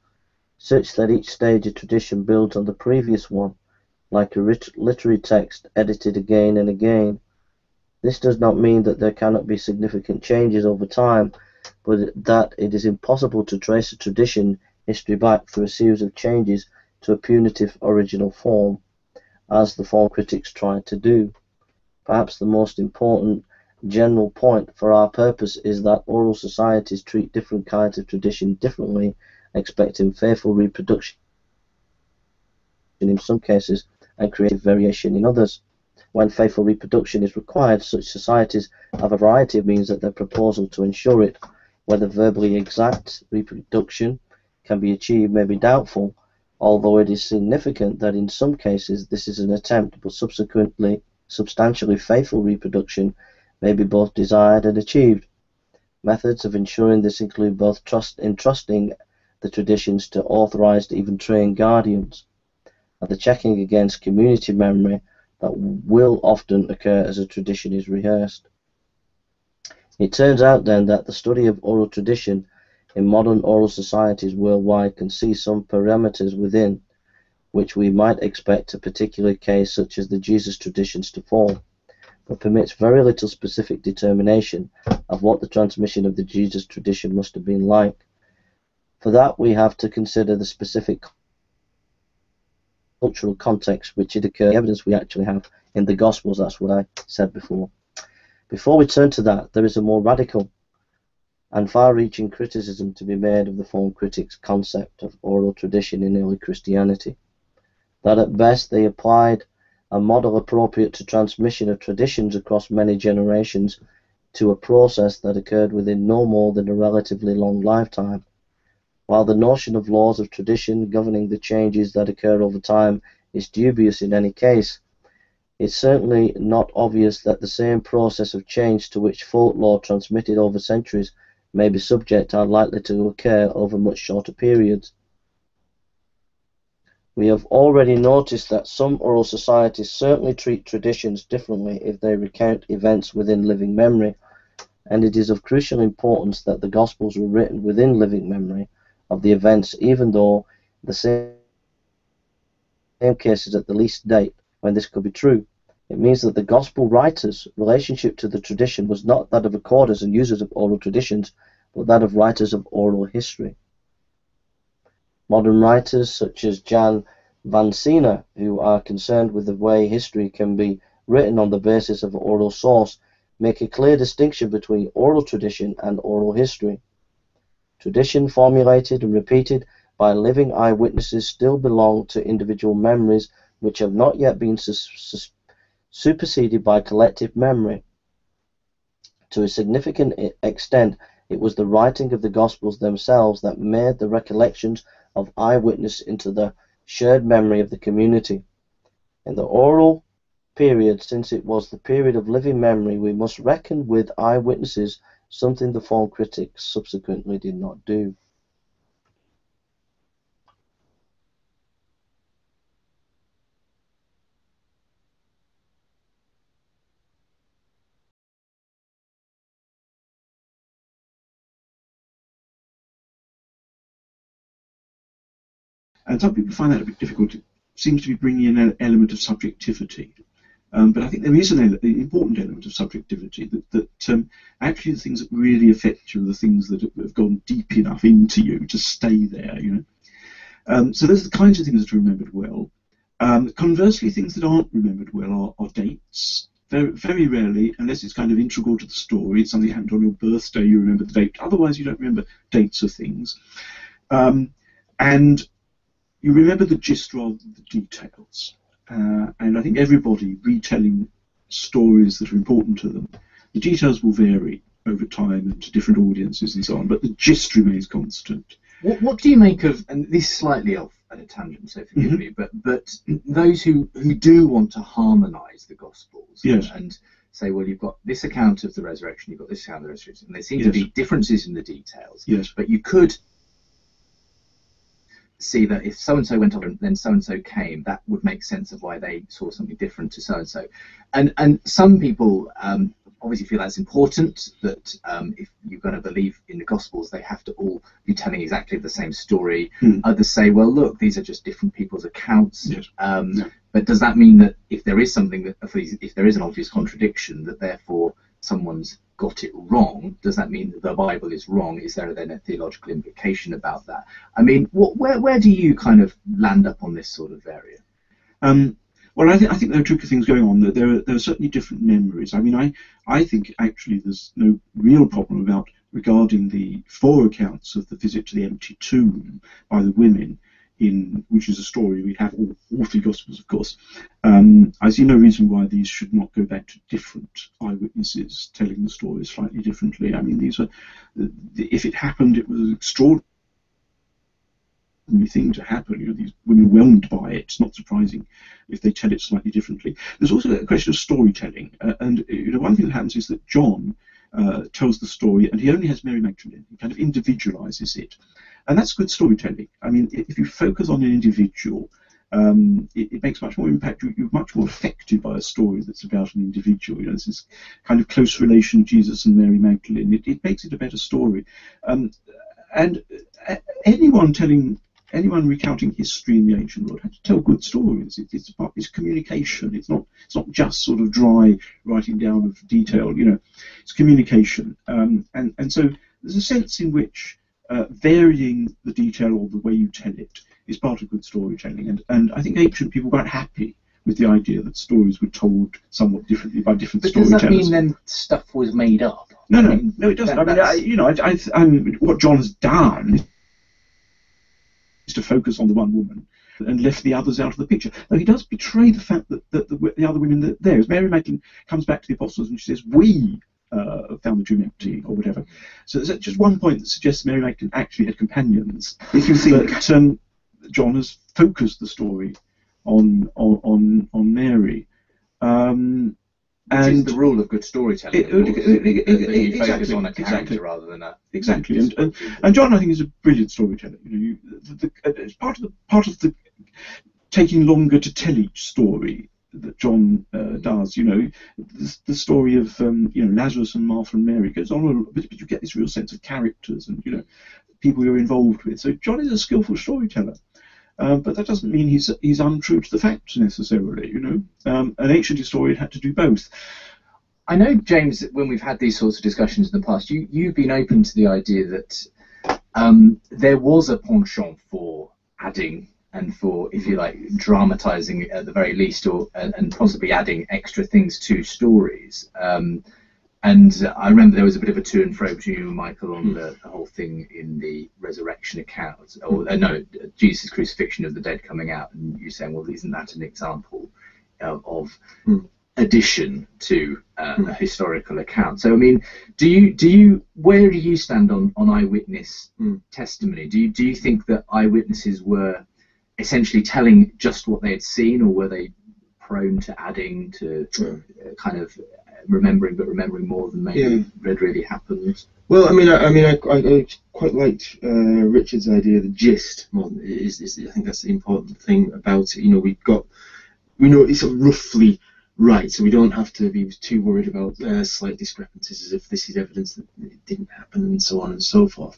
such that each stage of tradition builds on the previous one, like a literary text edited again and again. This does not mean that there cannot be significant changes over time, but that it is impossible to trace a tradition history back through a series of changes to a punitive original form. as the form critics tried to do. Perhaps the most important general point for our purpose is that oral societies treat different kinds of tradition differently, expecting faithful reproduction in some cases and creative variation in others. When faithful reproduction is required, such societies have a variety of means at their proposal to ensure it. Whether verbally exact reproduction can be achieved may be doubtful, although it is significant that in some cases this is an attempt, but subsequently substantially faithful reproduction may be both desired and achieved. Methods of ensuring this include both entrusting the traditions to authorized, even trained guardians, and the checking against community memory that will often occur as a tradition is rehearsed. It turns out then that the study of oral tradition in modern oral societies worldwide can see some parameters within which we might expect a particular case such as the Jesus traditions to fall, but permits very little specific determination of what the transmission of the Jesus tradition must have been like. For that we have to consider the specific cultural context which it occurred, the evidence we actually have in the Gospels. That's what I said before. Before we turn to that, there is a more radical and far-reaching criticism to be made of the form critics' concept of oral tradition in early Christianity. That at best they applied a model appropriate to transmission of traditions across many generations to a process that occurred within no more than a relatively long lifetime. While the notion of laws of tradition governing the changes that occur over time is dubious in any case, it's certainly not obvious that the same process of change to which folklore transmitted over centuries may be subject are likely to occur over much shorter periods. We have already noticed that some oral societies certainly treat traditions differently if they recount events within living memory, and it is of crucial importance that the Gospels were written within living memory of the events, even though the same cases at the least date when this could be true. It means that the Gospel writers' relationship to the tradition was not that of recorders and users of oral traditions, but that of writers of oral history. Modern writers such as Jan van Sina, who are concerned with the way history can be written on the basis of oral source, make a clear distinction between oral tradition and oral history. Tradition formulated and repeated by living eyewitnesses still belong to individual memories which have not yet been superseded by collective memory. To a significant extent, it was the writing of the Gospels themselves that made the recollections of eyewitness into the shared memory of the community. In the oral period, since it was the period of living memory, we must reckon with eyewitnesses, something the form critics subsequently did not do. And some people find that a bit difficult. It seems to be bringing in an element of subjectivity. But I think there is an important element of subjectivity that actually the things that really affect you are the things that have gone deep enough into you to stay there, you know. So those are the kinds of things that are remembered well. Conversely, things that aren't remembered well are dates. Very, very rarely, unless it's kind of integral to the story, it's something that happened on your birthday, you remember the date. Otherwise, you don't remember dates of things. And you remember the gist rather than the details. And I think everybody retelling stories that are important to them, the details will vary over time and to different audiences and so on, but the gist remains constant. What do you make of, and this is slightly off at a tangent, so forgive me, but those who do want to harmonise the Gospels and say, well, you've got this account of the resurrection, you've got this account of the resurrection, and there seem to be differences in the details, but you could see that if so-and-so went on and then so-and-so came, that would make sense of why they saw something different to so-and-so. And some people obviously feel that's important, that if you're going to believe in the Gospels, they have to all be telling exactly the same story. Others say, well, look, these are just different people's accounts. But does that mean that if there is something, if there is an obvious contradiction, that therefore someone's got it wrong? Does that mean that the Bible is wrong? Is there then a theological implication about that? I mean, where do you kind of land up on this sort of area? Well, I think there are tricky things going on. That there are certainly different memories. I mean, I think actually there's no real problem regarding the 4 accounts of the visit to the empty tomb by the women, which is a story we have all 3 Gospels, of course. I see no reason why these should not go back to different eyewitnesses telling the story slightly differently. I mean, if it happened, it was an extraordinary thing to happen. You know, these women whelmed by it. It's not surprising if they tell it slightly differently. There's also a question of storytelling, and you know, one thing that happens is that John tells the story, and he only has Mary Magdalene. He kind of individualizes it, and that's good storytelling. I mean, if you focus on an individual, it makes much more impact. You're much more affected by a story that's about an individual. You know, this kind of close relation, Jesus and Mary Magdalene. It makes it a better story, and anyone recounting history in the ancient world had to tell good stories. It's communication. It's not just sort of dry writing down of detail. You know, it's communication. And so there's a sense in which varying the detail or the way you tell it is part of good storytelling. And I think ancient people were quite happy with the idea that stories were told somewhat differently by different storytellers. Does that mean then stuff was made up? No, it doesn't. I mean, what John has done is to focus on the one woman and left the others out of the picture. Though he does betray the fact that the other women that there is. Mary Magdalene comes back to the apostles and she says, "We found the tomb empty," or whatever. So there's just one point that suggests Mary Magdalene actually had companions. If you think that John has focused the story on Mary. Which is the rule of good storytelling. You focus exactly, on a character exactly. rather than a... Exactly, and John, I think, is a brilliant storyteller. You know, it's part of the taking longer to tell each story that John does. You know, the story of you know, Lazarus and Martha and Mary goes on a little bit, but you get this real sense of characters and, you know, people you're involved with. So John is a skillful storyteller. But that doesn't mean he's untrue to the facts necessarily, you know. An ancient historian had to do both. I know, James, when we've had these sorts of discussions in the past, you've been open to the idea that there was a penchant for adding and for, if you like, dramatising at the very least, and possibly adding extra things to stories. And I remember there was a bit of a to and fro between you and Michael on the whole thing in the resurrection account, or no, Jesus' crucifixion of the dead coming out, and you saying, well, isn't that an example of addition to a historical account? So, I mean, where do you stand on eyewitness testimony? Do you think that eyewitnesses were essentially telling just what they had seen, or were they prone to adding to kind of remembering more than maybe had really happened? Well, I quite liked Richard's idea. The gist is I think that's the important thing about it. You know, we know it's roughly right, so we don't have to be too worried about slight discrepancies as if this is evidence that it didn't happen and so on and so forth.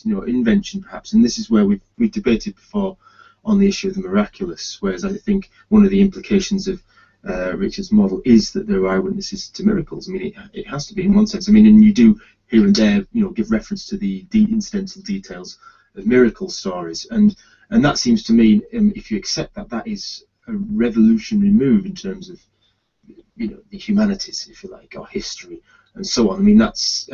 You know, invention perhaps, and this is where we've debated before on the issue of the miraculous, whereas I think one of the implications of Richard's model is that there are eyewitnesses to miracles. I mean, it has to be in one sense. I mean, and you do here and there, you know, give reference to the incidental details of miracle stories, and that seems to me, if you accept that is a revolutionary move in terms of, you know, the humanities, if you like, or history and so on. I mean, that's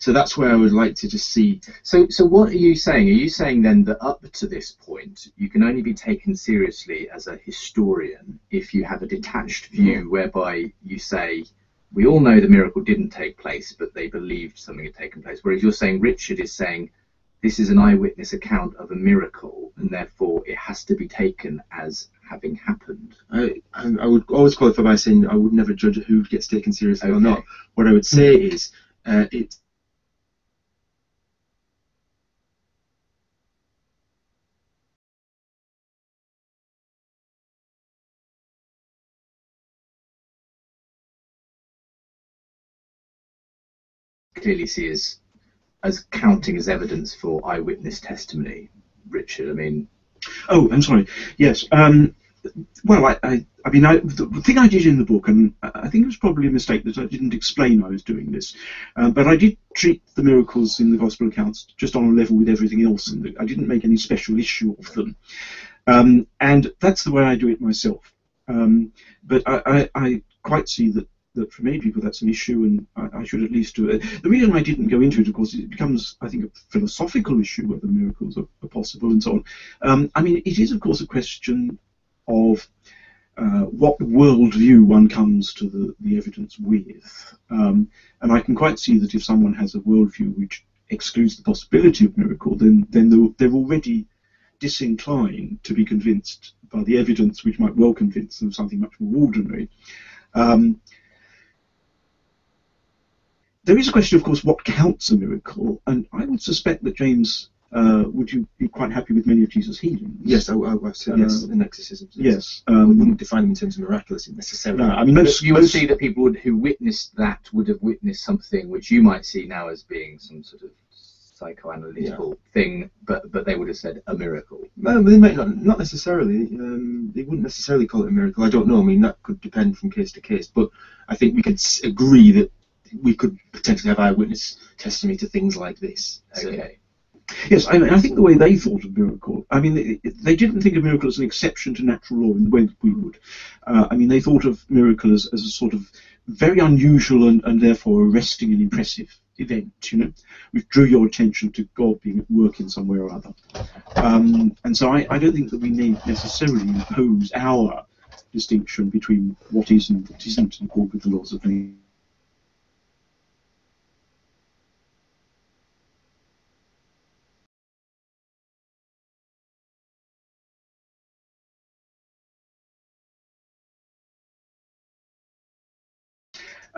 so that's where I would like to just see. So what are you saying? Are you saying then that up to this point you can only be taken seriously as a historian if you have a detached view whereby you say, we all know the miracle didn't take place, but they believed something had taken place? Whereas you're saying, Richard is saying, this is an eyewitness account of a miracle, and therefore it has to be taken as having happened. I would always qualify by saying I would never judge who gets taken seriously or not. What I would say is it clearly see as counting as evidence for eyewitness testimony, Richard. I mean... Oh, I'm sorry. Yes. well, the thing I did in the book, and I think it was probably a mistake that I didn't explain I was doing this, but I did treat the miracles in the Gospel accounts just on a level with everything else, and I didn't make any special issue of them. And that's the way I do it myself. But I quite see that for many people that's an issue, and I should at least do it. The reason I didn't go into it, of course, it becomes, I think, a philosophical issue whether miracles are possible and so on. I mean, it is, of course, a question of what worldview one comes to the evidence with. And I can quite see that if someone has a worldview which excludes the possibility of miracle, then they're already disinclined to be convinced by the evidence which might well convince them of something much more ordinary. There is a question, of course, what counts a miracle, and I would suspect that James, would you be quite happy with many of Jesus' healings? Yes, I've said yes, in exorcisms. Yes. I wouldn't define them in terms of miraculous necessarily. No, I mean, you would see that people who witnessed that would have witnessed something which you might see now as being some sort of psychoanalytical thing, but they would have said a miracle. Well, they might not necessarily. They wouldn't necessarily call it a miracle. I don't know. I mean, that could depend from case to case. But I think we could agree that we could potentially have eyewitness testimony to things like this. Okay. Yes, I mean, I think the way they thought of miracle, I mean, they didn't think of miracle as an exception to natural law in the way that we would. I mean, they thought of miracle as a sort of very unusual and therefore arresting and impressive event, you know, which drew your attention to God being at work in some way or other. And so I don't think that we need necessarily impose our distinction between what is and what isn't in accord with the laws of nature.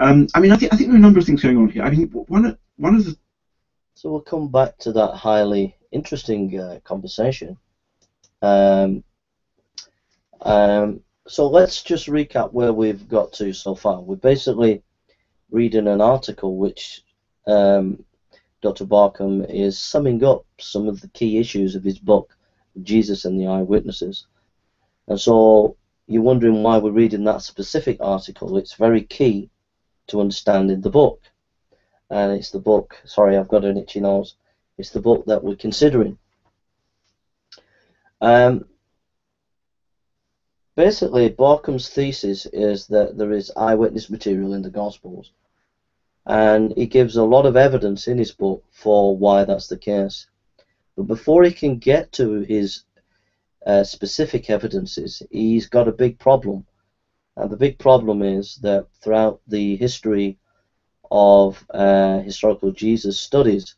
I mean, I think there are a number of things going on here. I mean, one of the... So we'll come back to that highly interesting conversation. So let's just recap where we've got to so far. We're basically reading an article which Dr. Barkham is summing up some of the key issues of his book, Jesus and the Eyewitnesses. And so you're wondering why we're reading that specific article. It's very key to understanding the book. And it's the book, sorry, I've got an itchy nose, it's the book that we're considering. Basically, Barkham's thesis is that there is eyewitness material in the Gospels, and he gives a lot of evidence in his book for why that's the case. But before he can get to his specific evidences, he's got a big problem. And the big problem is that throughout the history of historical Jesus studies,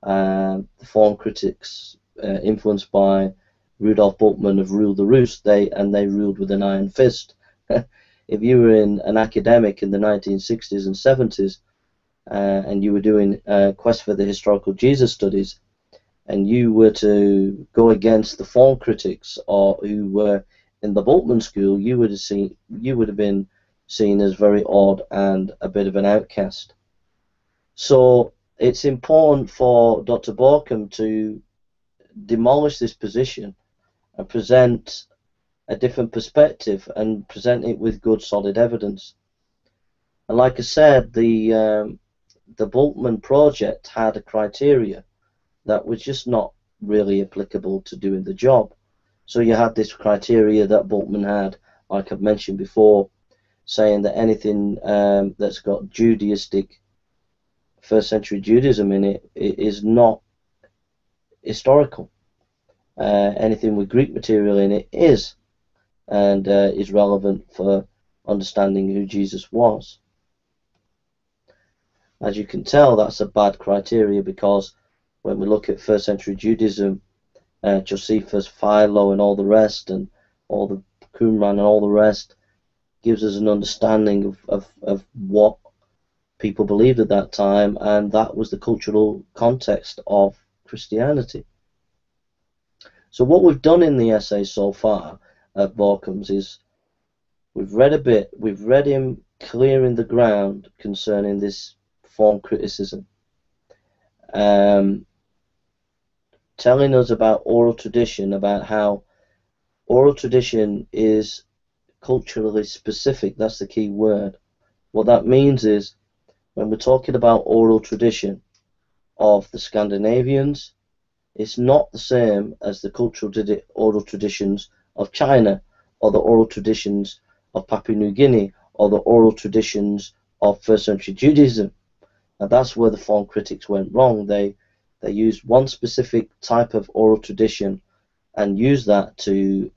the form critics influenced by Rudolf Bultmann have ruled the roost, they ruled with an iron fist. If you were an academic in the 1960s and 70s and you were doing Quest for the Historical Jesus studies, and you were to go against the form critics or who were in the Bultmann school, you would have been seen as very odd and a bit of an outcast. So it's important for Dr. Barkham to demolish this position and present a different perspective and present it with good solid evidence. And like I said, the Bultmann project had a criteria that was just not really applicable to doing the job. So you had this criteria that Bultmann had, like I've mentioned before, saying that anything that's got Judaistic, first century Judaism in it is not historical. Anything with Greek material in it is, and is relevant for understanding who Jesus was. As you can tell, that's a bad criteria, because when we look at first century Judaism, Josephus, Philo and all the rest, and all the Qumran and all the rest, gives us an understanding of what people believed at that time, and that was the cultural context of Christianity. So what we've done in the essay so far at Barkham's is we've read a bit, we've read him clearing the ground concerning this form criticism, telling us about oral tradition, about how oral tradition is culturally specific. That's the key word. What that means is, when we're talking about oral tradition of the Scandinavians, it's not the same as the oral traditions of China, or the oral traditions of Papua New Guinea, or the oral traditions of first century Judaism. And that's where the form critics went wrong. They used one specific type of oral tradition and used that to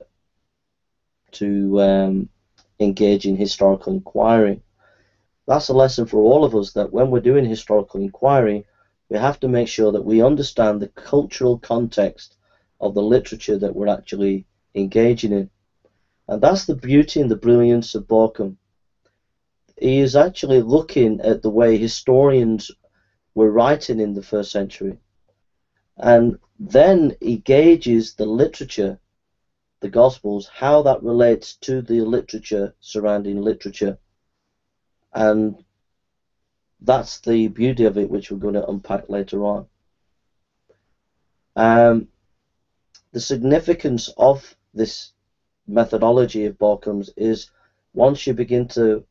engage in historical inquiry. That's a lesson for all of us, that when we're doing historical inquiry, we have to make sure that we understand the cultural context of the literature that we're actually engaging in. And that's the beauty and the brilliance of Borkum. He is actually looking at the way historians were writing in the first century, and then he gauges the literature, the Gospels, how that relates to the literature surrounding literature. And that's the beauty of it, which we're going to unpack later on. The significance of this methodology of Borkum's is, once you begin to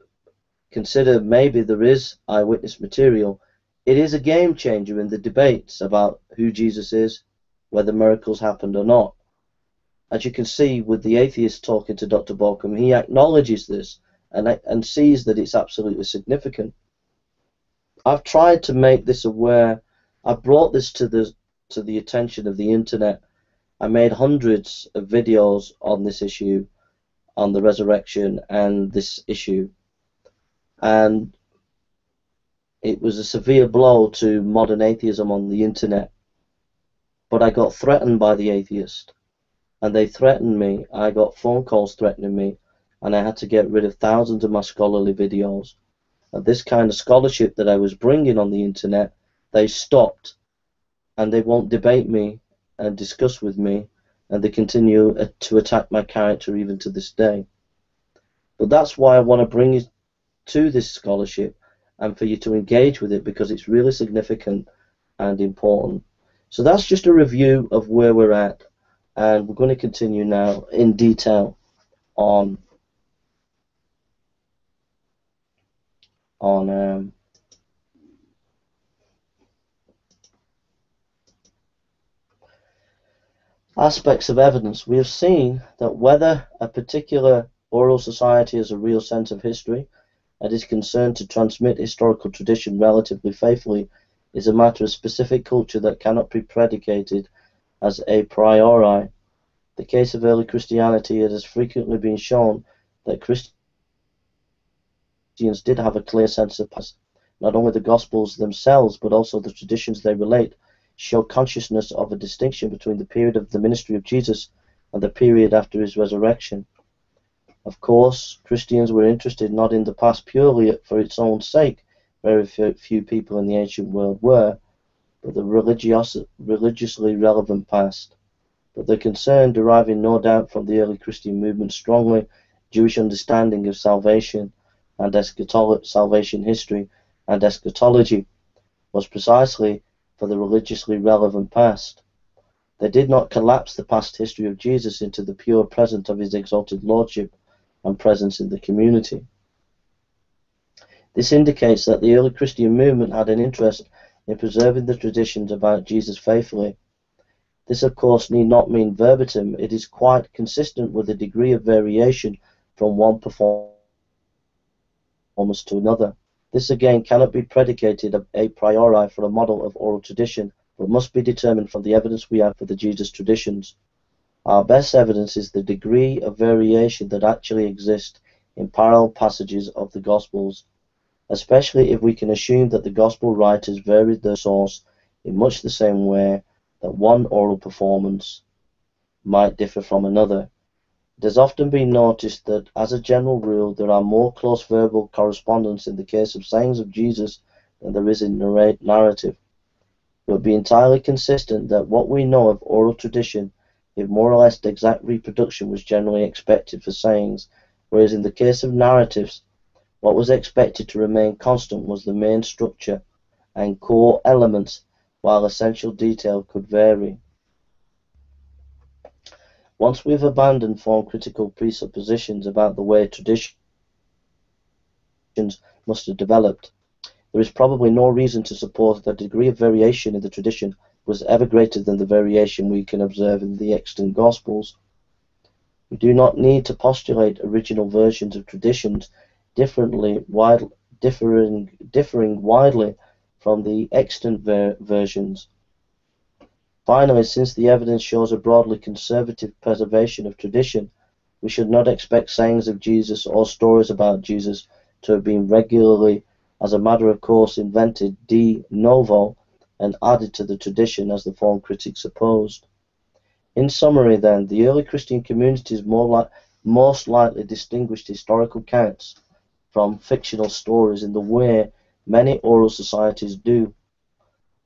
consider maybe there is eyewitness material, it is a game changer in the debates about who Jesus is, whether miracles happened or not. As you can see with the atheist talking to Dr. Borkum, he acknowledges this and sees that it's absolutely significant. I've tried to make this aware. I brought this to the attention of the internet. I made hundreds of videos on this issue, on the resurrection and this issue, and it was a severe blow to modern atheism on the internet. But I got threatened by the atheist, and they threatened me. I got phone calls threatening me, and I had to get rid of thousands of my scholarly videos. And this kind of scholarship that I was bringing on the internet, they stopped, and they won't debate me and discuss with me, and they continue to attack my character even to this day. But that's why I want to bring you to this scholarship, and for you to engage with it, because it's really significant and important. So that's just a review of where we're at, and we're going to continue now in detail on aspects of evidence. We have seen that whether a particular oral society has a real sense of history and is concerned to transmit historical tradition relatively faithfully is a matter of specific culture that cannot be predicated as a priori. The case of early Christianity, it has frequently been shown that Christians did have a clear sense of past. Not only the Gospels themselves, but also the traditions they relate, show consciousness of a distinction between the period of the ministry of Jesus and the period after his resurrection. Of course, Christians were interested not in the past purely for its own sake, very few people in the ancient world were, but the religiously relevant past. But their concern, deriving no doubt from the early Christian movement, strongly Jewish understanding of salvation and salvation history and eschatology, was precisely for the religiously relevant past. They did not collapse the past history of Jesus into the pure present of his exalted lordship and presence in the community. This indicates that the early Christian movement had an interest in preserving the traditions about Jesus faithfully. This, of course, need not mean verbatim. It is quite consistent with a degree of variation from one performance to another. This again cannot be predicated a priori for a model of oral tradition, but must be determined from the evidence we have for the Jesus traditions. Our best evidence is the degree of variation that actually exists in parallel passages of the Gospels, especially if we can assume that the Gospel writers varied their source in much the same way that one oral performance might differ from another. It has often been noticed that, as a general rule, there are more close verbal correspondence in the case of sayings of Jesus than there is in narrative. It would be entirely consistent that what we know of oral tradition, if more or less exact reproduction was generally expected for sayings, whereas in the case of narratives, what was expected to remain constant was the main structure and core elements, while essential detail could vary. Once we've abandoned form-critical presuppositions about the way traditions must have developed, there is probably no reason to suppose that the degree of variation in the tradition was ever greater than the variation we can observe in the extant Gospels. We do not need to postulate original versions of traditions differing widely from the extant versions. Finally, since the evidence shows a broadly conservative preservation of tradition, we should not expect sayings of Jesus or stories about Jesus to have been regularly, as a matter of course, invented de novo and added to the tradition as the form critics supposed. In summary, then, the early Christian communities most likely distinguished historical accounts from fictional stories in the way many oral societies do.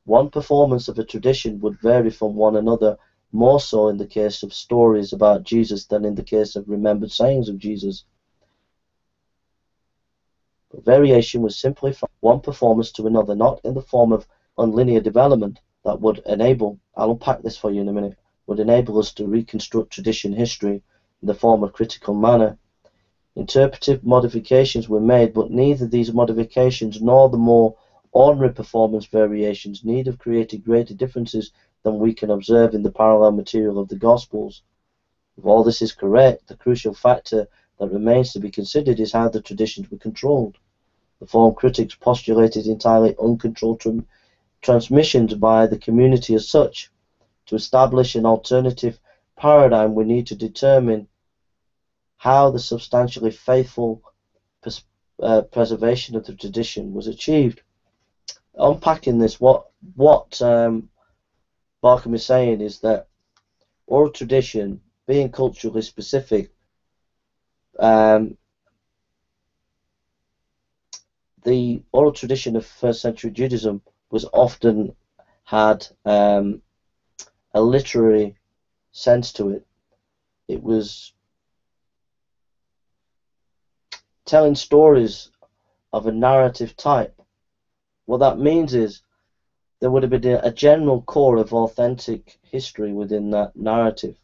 One performance of a tradition would vary from one another, more so in the case of stories about Jesus than in the case of remembered sayings of Jesus. But variation was simply from one performance to another, not in the form of unlinear development that would enable, I'll unpack this for you in a minute, would enable us to reconstruct tradition history in the form of critical manner. Interpretive modifications were made, but neither these modifications nor the more ordinary performance variations need have created greater differences than we can observe in the parallel material of the Gospels. If all this is correct, the crucial factor that remains to be considered is how the traditions were controlled. The form critics postulated entirely uncontrolled transmissions by the community as such. To establish an alternative paradigm, we need to determine how the substantially faithful preservation of the tradition was achieved. Unpacking this, what Barkham is saying is that oral tradition, being culturally specific, the oral tradition of first century Judaism was often had a literary sense to it. It was telling stories of a narrative type. What that means is there would have been a general core of authentic history within that narrative,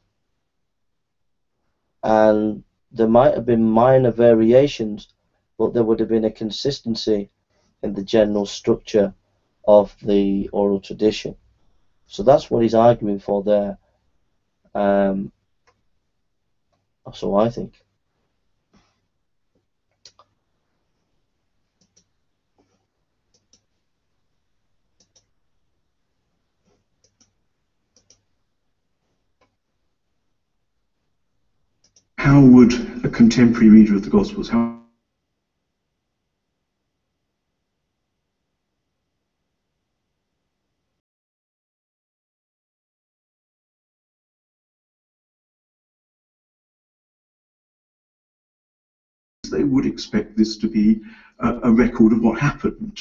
and there might have been minor variations, but there would have been a consistency in the general structure of the oral tradition. So that's what he's arguing for there. So I think. How would a contemporary reader of the Gospels, how they would expect this to be a record of what happened.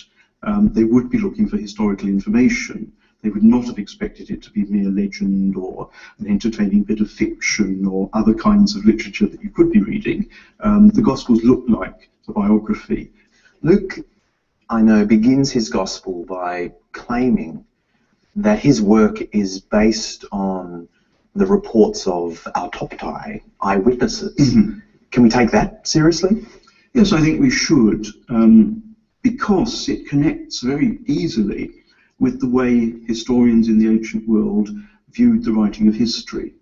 They would be looking for historical information. They would not have expected it to be mere legend or an entertaining bit of fiction or other kinds of literature that you could be reading. The Gospels look like a biography. Luke, I know, begins his Gospel by claiming that his work is based on the reports of autoptai, eyewitnesses. Mm-hmm. Can we take that seriously? Yes, I think we should, because it connects very easily with the way historians in the ancient world viewed the writing of history.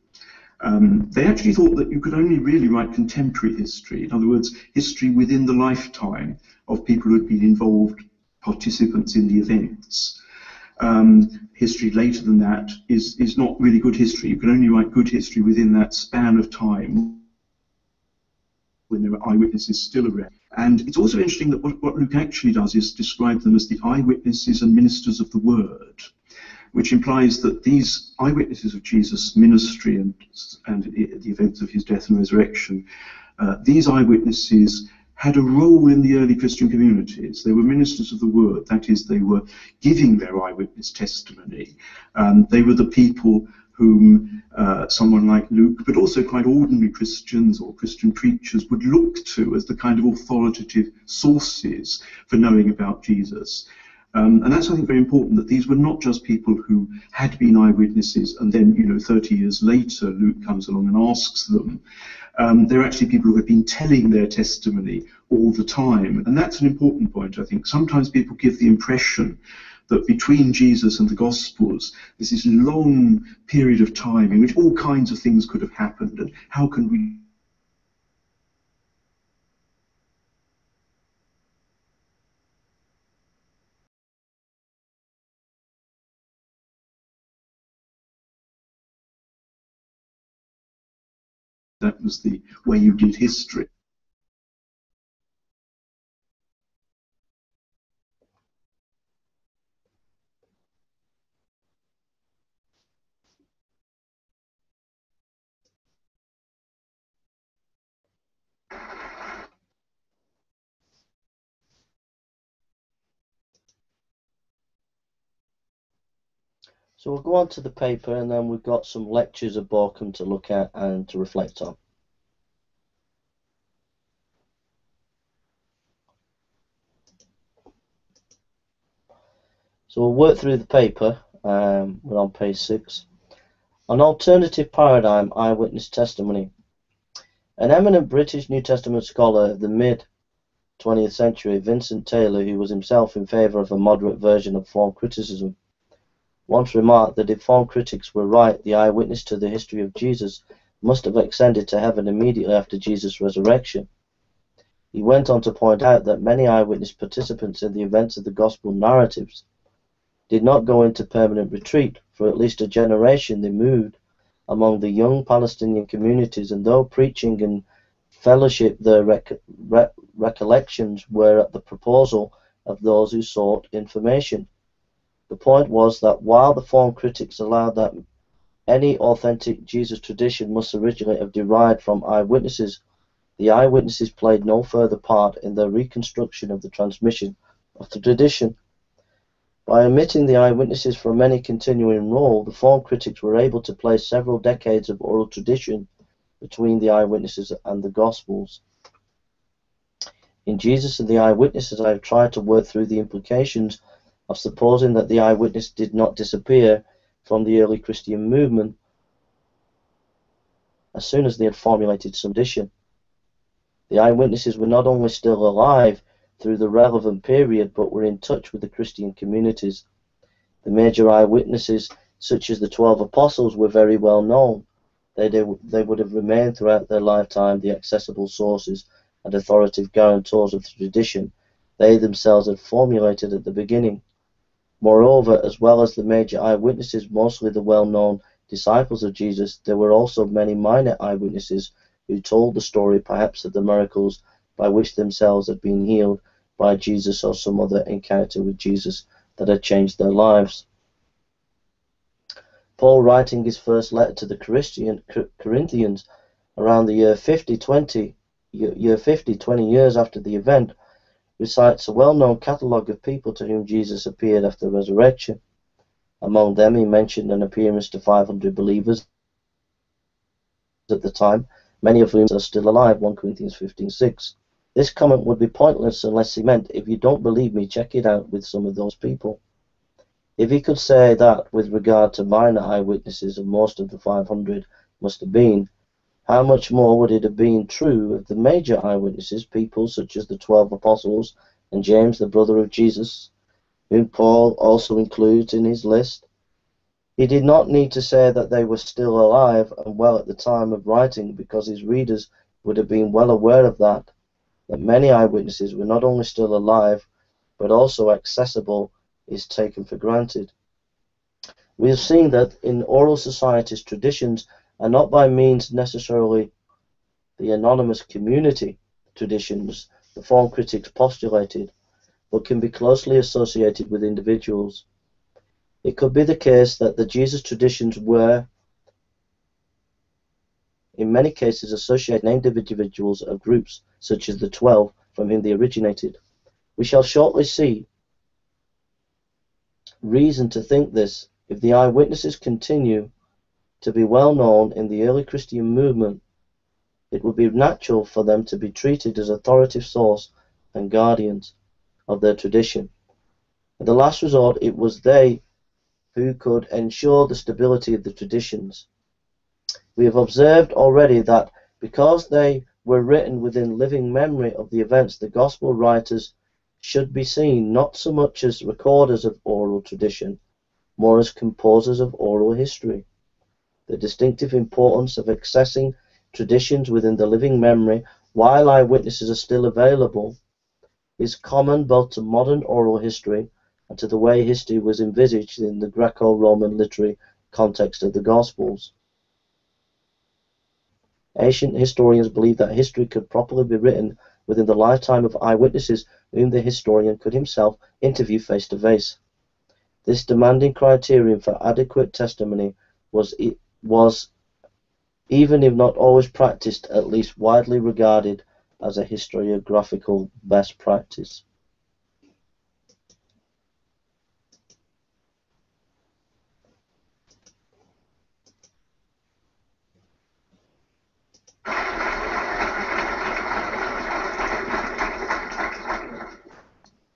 They actually thought that you could only really write contemporary history, in other words, history within the lifetime of people who had been involved, participants in the events. History later than that is not really good history. You can only write good history within that span of time when there are eyewitnesses still around. And it's also interesting that what Luke actually does is describe them as the eyewitnesses and ministers of the word, which implies that these eyewitnesses of Jesus' ministry and the events of his death and resurrection, these eyewitnesses had a role in the early Christian communities. They were ministers of the word, that is, they were giving their eyewitness testimony. They were the people whom someone like Luke, but also quite ordinary Christians or Christian preachers would look to as the kind of authoritative sources for knowing about Jesus. And that's, I think, very important, that these were not just people who had been eyewitnesses and then, 30 years later, Luke comes along and asks them. They're actually people who had been telling their testimony all the time. And that's an important point, I think. Sometimes people give the impression that between Jesus and the Gospels, there's this long period of time in which all kinds of things could have happened, and how can we that was the way you did history. So we'll go on to the paper, and then we've got some lectures of Borkham to look at and to reflect on. So we'll work through the paper. We're on page 6. An alternative paradigm, eyewitness testimony. An eminent British New Testament scholar of the mid-20th century, Vincent Taylor, who was himself in favour of a moderate version of form criticism, once remarked that if form critics were right, the eyewitness to the history of Jesus must have ascended to heaven immediately after Jesus' resurrection. He went on to point out that many eyewitness participants in the events of the gospel narratives did not go into permanent retreat. For at least a generation they moved among the young Palestinian communities, and though preaching and fellowship, their recollections were at the proposal of those who sought information. The point was that while the form critics allowed that any authentic Jesus tradition must originally have derived from eyewitnesses, the eyewitnesses played no further part in the reconstruction of the transmission of the tradition. By omitting the eyewitnesses from any continuing role, the form critics were able to place several decades of oral tradition between the eyewitnesses and the Gospels. In Jesus and the Eyewitnesses, I have tried to work through the implications of supposing that the eyewitness did not disappear from the early Christian movement as soon as they had formulated some tradition. The eyewitnesses were not only still alive through the relevant period, but were in touch with the Christian communities. The major eyewitnesses, such as the 12 apostles, were very well known. They would have remained throughout their lifetime the accessible sources and authoritative guarantors of the tradition they themselves had formulated at the beginning. Moreover, as well as the major eyewitnesses, mostly the well-known disciples of Jesus, there were also many minor eyewitnesses who told the story, perhaps of the miracles by which themselves had been healed by Jesus or some other encounter with Jesus that had changed their lives. Paul, writing his first letter to the Corinthians around the year 50, 20 years after the event, recites a well-known catalogue of people to whom Jesus appeared after the resurrection. Among them, he mentioned an appearance to 500 believers at the time, many of whom are still alive, 1 Corinthians 15:6. This comment would be pointless unless he meant, if you don't believe me, check it out with some of those people. If he could say that with regard to minor eyewitnesses, and most of the 500 must have been, how much more would it have been true of the major eyewitnesses, people such as the 12 apostles and James, the brother of Jesus, whom Paul also includes in his list? He did not need to say that they were still alive and well at the time of writing, because his readers would have been well aware of that many eyewitnesses were not only still alive, but also accessible is taken for granted. We have seen that in oral societies, traditions are not by means necessarily the anonymous community traditions the form critics postulated, but can be closely associated with individuals. It could be the case that the Jesus traditions were, in many cases, associated named individuals or groups, such as the 12 from whom they originated. We shall shortly see reason to think this. If the eyewitnesses continue to be well known in the early Christian movement, it would be natural for them to be treated as authoritative source and guardians of their tradition. In the last resort, it was they who could ensure the stability of the traditions. We have observed already that because they were written within living memory of the events, the Gospel writers should be seen not so much as recorders of oral tradition, more as composers of oral history. The distinctive importance of accessing traditions within the living memory while eyewitnesses are still available is common both to modern oral history and to the way history was envisaged in the Greco-Roman literary context of the Gospels. Ancient historians believed that history could properly be written within the lifetime of eyewitnesses whom the historian could himself interview face to face. This demanding criterion for adequate testimony was, even if not always practiced, at least widely regarded as a historiographical best practice.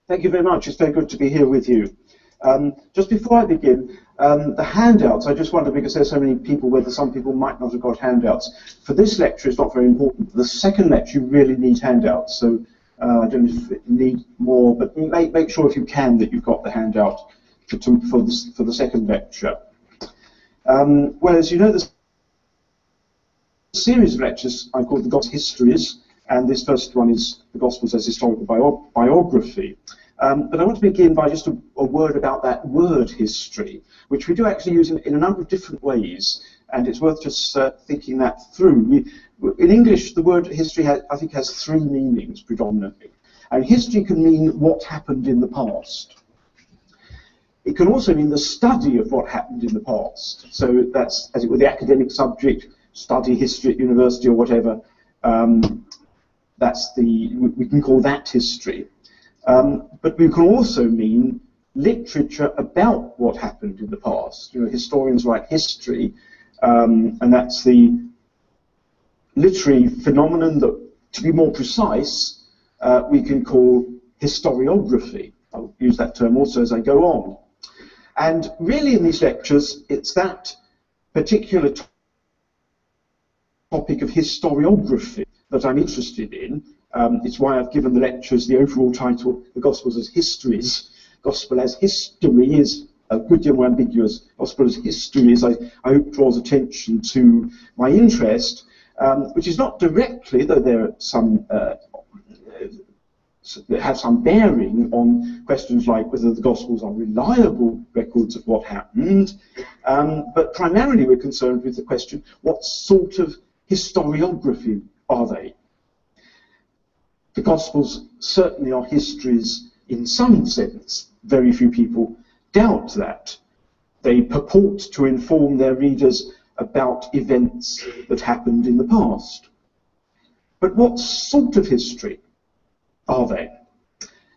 Thank you very much. It's very good to be here with you. Just before I begin, the handouts, I just wonder, because there's so many people, whether some people might not have got handouts. For this lecture, it's not very important. For the second lecture, you really need handouts. So I don't know if you need more, but make sure if you can that you've got the handout for the second lecture. Well, as you know, there's a series of lectures I've called the Gospel Histories, and this first one is the Gospels as Historical Biography. But I want to begin by just a word about that word history, which we do actually use in a number of different ways, and it's worth just thinking that through. In English, the word history, I think, has three meanings predominantly. And history can mean what happened in the past. It can also mean the study of what happened in the past. So that's, as it were, the academic subject, study history at university or whatever. We can call that history. But we can also mean literature about what happened in the past. You know, historians write history, and that's the literary phenomenon that, to be more precise, we can call historiography. I'll use that term also as I go on. And really in these lectures, it's that particular topic of historiography that I'm interested in. It's why I've given the lectures the overall title, The Gospels as Histories. Gospel as history is a good deal more ambiguous. Gospel as histories, I hope, draws attention to my interest, which is not directly, though there are some that have some bearing on questions like whether the Gospels are reliable records of what happened, but primarily we're concerned with the question, what sort of historiography are they? The Gospels certainly are histories in some sense. Very few people doubt that. They purport to inform their readers about events that happened in the past. But what sort of history are they?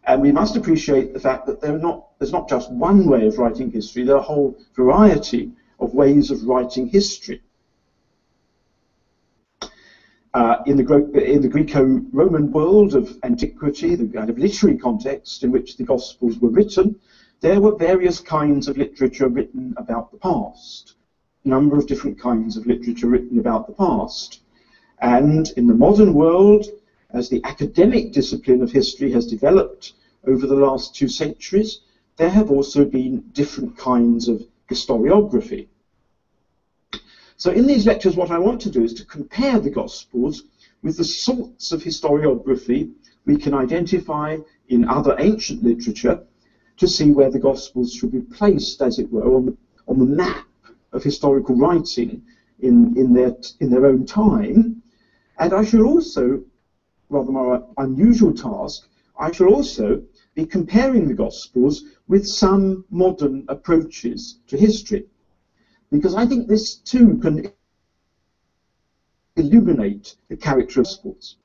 And we must appreciate the fact that there's not just one way of writing history, there are a whole variety of ways of writing history. In the Greco-Roman world of antiquity, the kind of literary context in which the Gospels were written, there were various kinds of literature written about the past. A number of different kinds of literature written about the past. And in the modern world, as the academic discipline of history has developed over the last 2 centuries, there have also been different kinds of historiography. So in these lectures, what I want to do is to compare the Gospels with the sorts of historiography we can identify in other ancient literature to see where the Gospels should be placed, as it were, on the map of historical writing in their own time. And I shall also, rather more unusual task, I shall also be comparing the Gospels with some modern approaches to history. Because I think this too can illuminate the character of Gospels.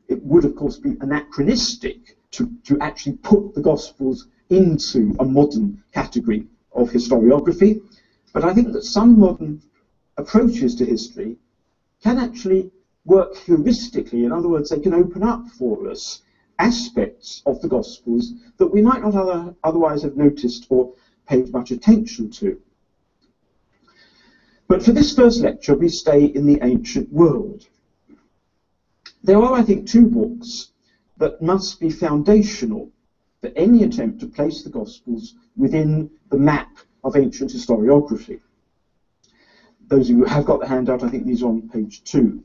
It would, of course, be anachronistic to actually put the Gospels into a modern category of historiography, but I think that some modern approaches to history can actually work heuristically. In other words, they can open up for us aspects of the Gospels that we might not otherwise have noticed or paid much attention to. But for this first lecture, we stay in the ancient world. There are, I think, two books that must be foundational for any attempt to place the Gospels within the map of ancient historiography. Those of you who have got the handout, I think these are on page 2.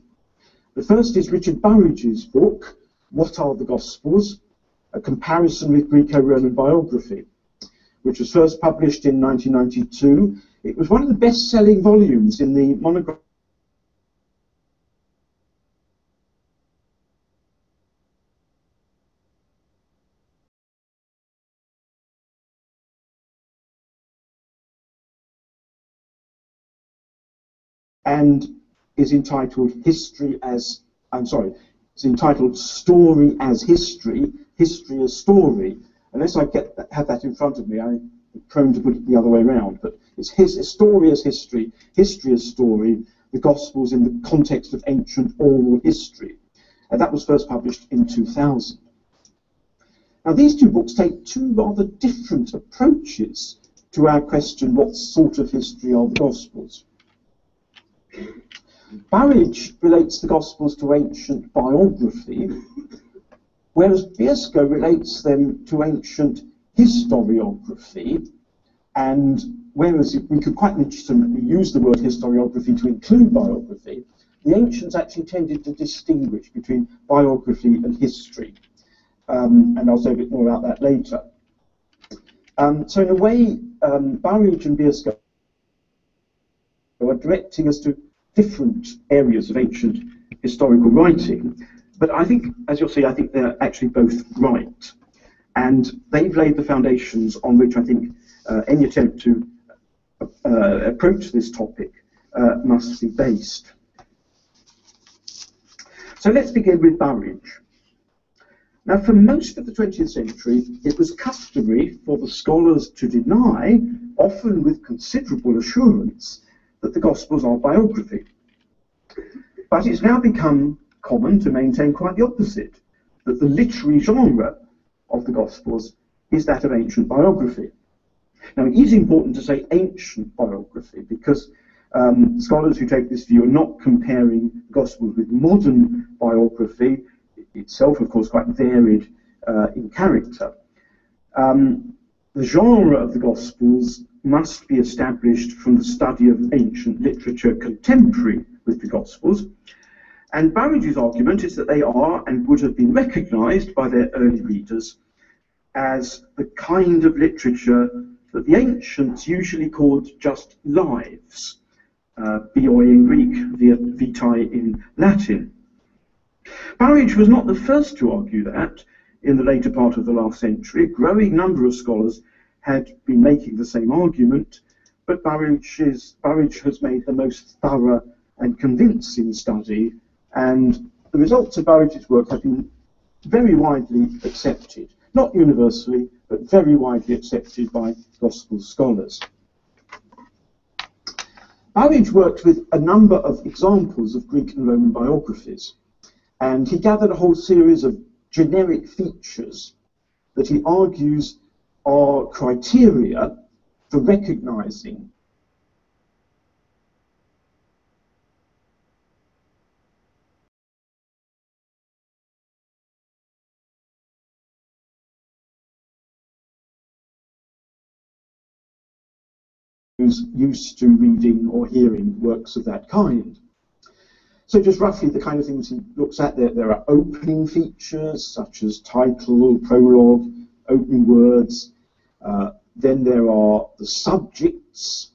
The first is Richard Burridge's book, What Are the Gospels? A Comparison with Greco-Roman Biography, which was first published in 1992. It was one of the best-selling volumes in the monograph and is entitled it's entitled Story as History, History as Story. Unless I have that in front of me, I'm prone to put it the other way around, but it's Story as History, History as Story, the Gospels in the context of ancient oral history. And that was first published in 2000. Now, these two books take two rather different approaches to our question, what sort of history are the Gospels? Burridge relates the Gospels to ancient biography, whereas Biersko relates them to ancient historiography, and whereas we could quite legitimately use the word historiography to include biography, the ancients actually tended to distinguish between biography and history. And I'll say a bit more about that later. So in a way, Burridge and Biersko are directing us to different areas of ancient historical writing, but I think, as you'll see, I think they're actually both right. And they've laid the foundations on which I think any attempt to approach this topic must be based. So let's begin with Burridge. Now, for most of the 20th century, it was customary for the scholars to deny, often with considerable assurance, that the Gospels are biography. But it's now become common to maintain quite the opposite, that the literary genre of the Gospels is that of ancient biography. Now, it is important to say ancient biography because scholars who take this view are not comparing the Gospels with modern biography, itself, of course, quite varied in character. The genre of the Gospels must be established from the study of ancient literature contemporary with the Gospels, and Burridge's argument is that they are and would have been recognised by their early readers as the kind of literature that the ancients usually called just lives, bioi in Greek, vitae in Latin. Burridge was not the first to argue that. In the later part of the last century, a growing number of scholars had been making the same argument, but Burridge has made the most thorough and convincing study, and the results of Burridge's work have been very widely accepted. Not universally, but very widely accepted by Gospel scholars. Burridge worked with a number of examples of Greek and Roman biographies, and he gathered a whole series of generic features that he argues are criteria for recognizing who's used to reading or hearing works of that kind. So just roughly the kind of things he looks at, there are opening features such as title, prologue, opening words. Then there are the subjects.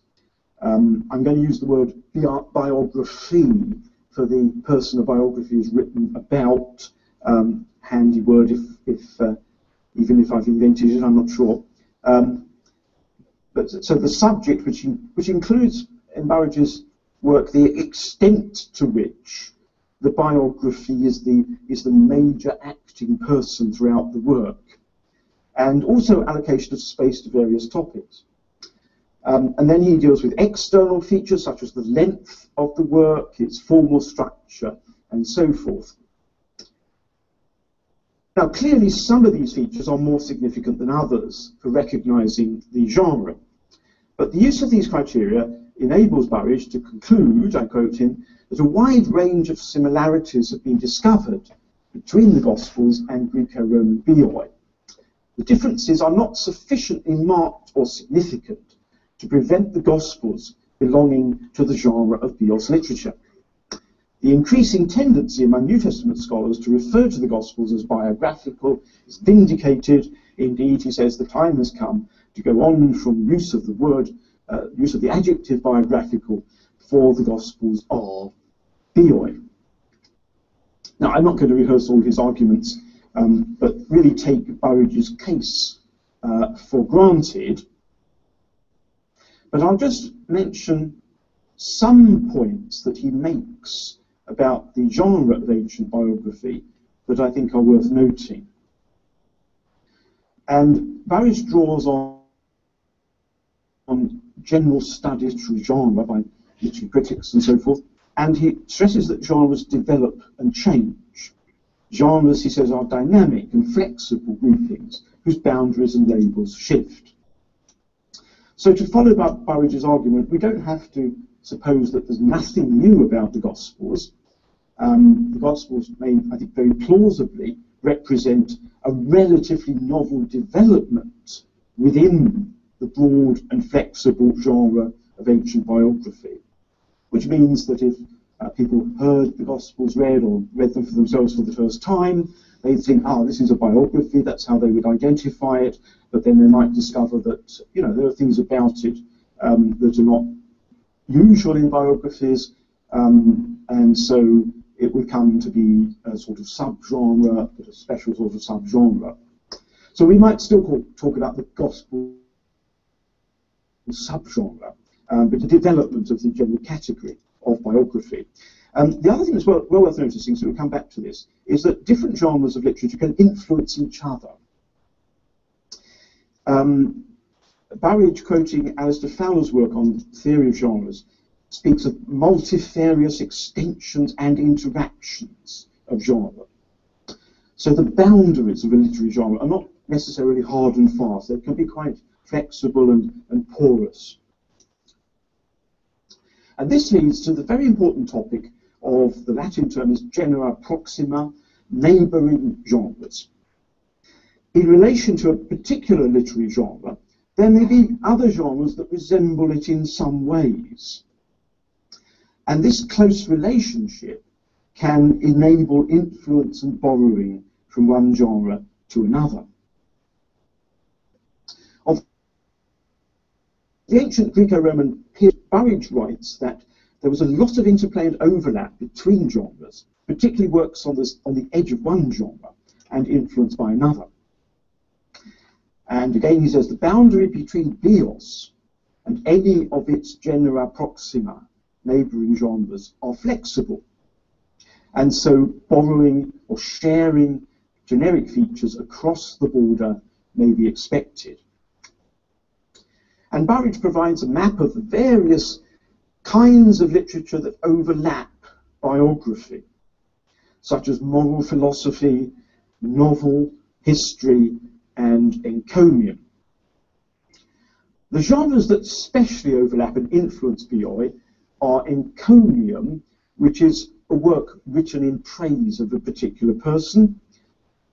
I'm going to use the word biography for the person a biography is written about. Handy word even if I've invented it, I'm not sure. So the subject, which includes in Burridge's work the extent to which the biography is the major acting person throughout the work, and also allocation of space to various topics. And then he deals with external features such as the length of the work, its formal structure, and so forth. Now, clearly, some of these features are more significant than others for recognizing the genre. But the use of these criteria enables Burridge to conclude, I quote him, that a wide range of similarities have been discovered between the Gospels and Greco-Roman bioi. The differences are not sufficiently marked or significant to prevent the Gospels belonging to the genre of bios literature. The increasing tendency among New Testament scholars to refer to the Gospels as biographical is vindicated. Indeed, he says the time has come to go on from use of the word, use of the adjective biographical, for the Gospels are bioi. Now, I'm not going to rehearse all his arguments, but really take Burridge's case for granted. But I'll just mention some points that he makes about the genre of ancient biography that I think are worth noting. And Burridge draws on general studies through genre by literary critics and so forth, and he stresses that genres develop and change. Genres, he says, are dynamic and flexible groupings whose boundaries and labels shift. So to follow Burridge's argument, we don't have to suppose that there's nothing new about the Gospels. The Gospels may, I think, very plausibly represent a relatively novel development within the broad and flexible genre of ancient biography, which means that if people heard the Gospels read or read them for themselves for the first time, they'd think, this is a biography, that's how they would identify it, but then they might discover that, there are things about it that are not usual in biographies, and so it would come to be a sort of subgenre, but a special sort of subgenre. So we might still talk about the Gospel subgenre, but the development of the general category of biography. The other thing that's well worth noticing, so we'll come back to this, is that different genres of literature can influence each other. Burridge, quoting Alistair Fowler's work on theory of genres, speaks of multifarious extensions and interactions of genre. So the boundaries of a literary genre are not necessarily hard and fast. They can be quite flexible and porous. And this leads to the very important topic of the Latin term is genera proxima, neighbouring genres. In relation to a particular literary genre, there may be other genres that resemble it in some ways. And this close relationship can enable influence and borrowing from one genre to another. Of the ancient Greco-Roman period, Burridge writes that there was a lot of interplay and overlap between genres, particularly works on the edge of one genre and influenced by another. And again, he says the boundary between bios and any of its genera proxima, neighbouring genres, are flexible. And so borrowing or sharing generic features across the border may be expected. And Burridge provides a map of the various kinds of literature that overlap biography, such as moral philosophy, novel, history, and encomium. The genres that specially overlap and influence bioi are encomium, which is a work written in praise of a particular person,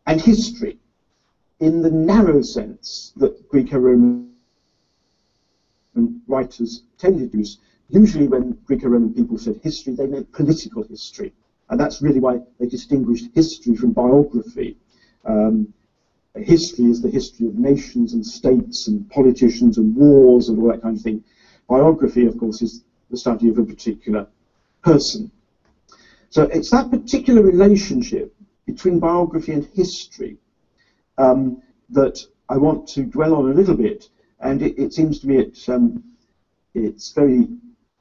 and history, in the narrow sense that Greco-Roman writers tended to use. Usually when Greco-Roman people said history, they meant political history. And that's really why they distinguished history from biography. History is the history of nations and states and politicians and wars and all that kind of thing. Biography, of course, is the study of a particular person. So it's that particular relationship between biography and history that I want to dwell on a little bit. And it seems to me it's very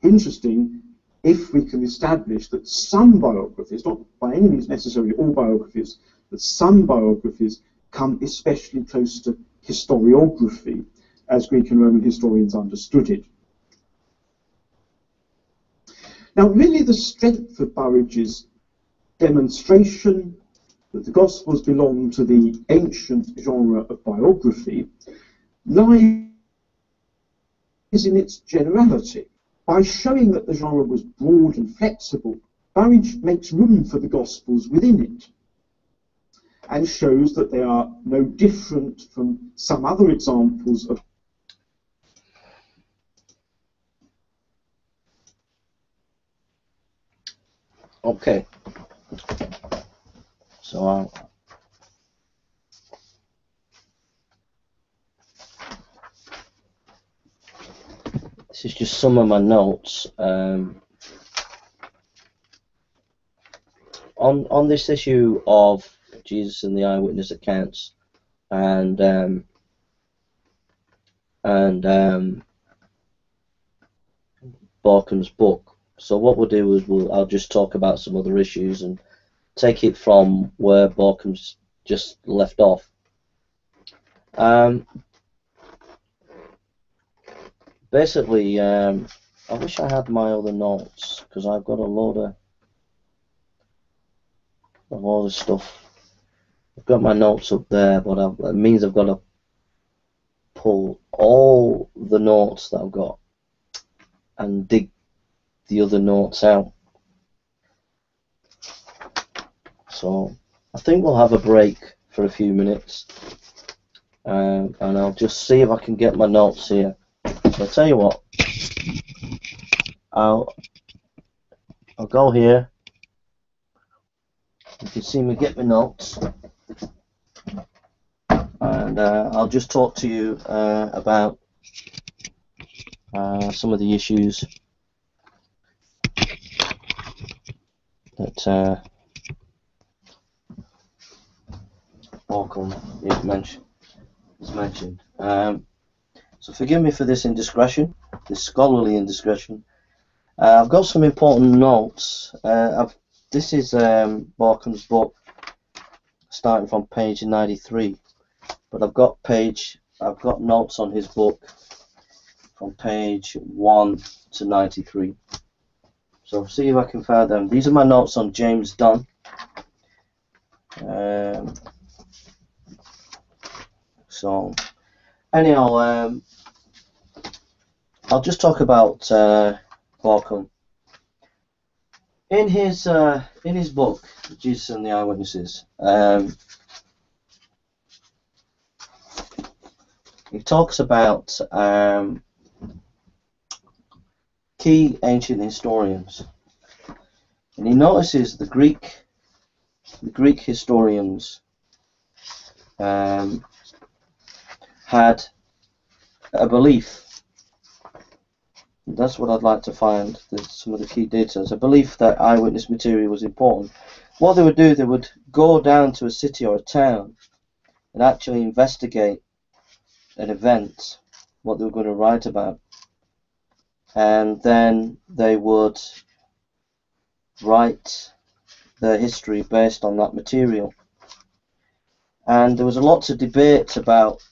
interesting if we can establish that some biographies, not by any means necessarily all biographies, but some biographies come especially close to historiography, as Greek and Roman historians understood it. Now, really the strength of Burridge's demonstration that the Gospels belong to the ancient genre of biography lies in its generality. By showing that the genre was broad and flexible, Burridge makes room for the Gospels within it, and shows that they are no different from some other examples of Okay, so this is just some of my notes on this issue of Jesus and the eyewitness accounts, and Barkham's book. So what we'll do is I'll just talk about some other issues and take it from where Barkham's just left off. Basically, I wish I had my other notes, because I've got a load of all this stuff. I've got my notes up there, but it means I've got to pull all the notes that I've got and dig the other notes out. So I think we'll have a break for a few minutes, and I'll just see if I can get my notes here. So I'll tell you what, I'll go here. You can see me get my notes, and I'll just talk to you about some of the issues that Barkham is mentioned. So forgive me for this indiscretion, this scholarly indiscretion. I've got some important notes. This is Barkham's book, starting from page 93, but I've got notes on his book from page 1 to 93. So see if I can find them. These are my notes on James Dunn. So anyhow, I'll just talk about Barkham. In his book, Jesus and the Eyewitnesses, he talks about key ancient historians, and he notices the Greek historians had a belief. That's what I'd like to find, some of the key details. A belief that eyewitness material was important. What they would do, they would go down to a city or a town and actually investigate an event, what they were going to write about, and then they would write their history based on that material. And there was a lot of debate about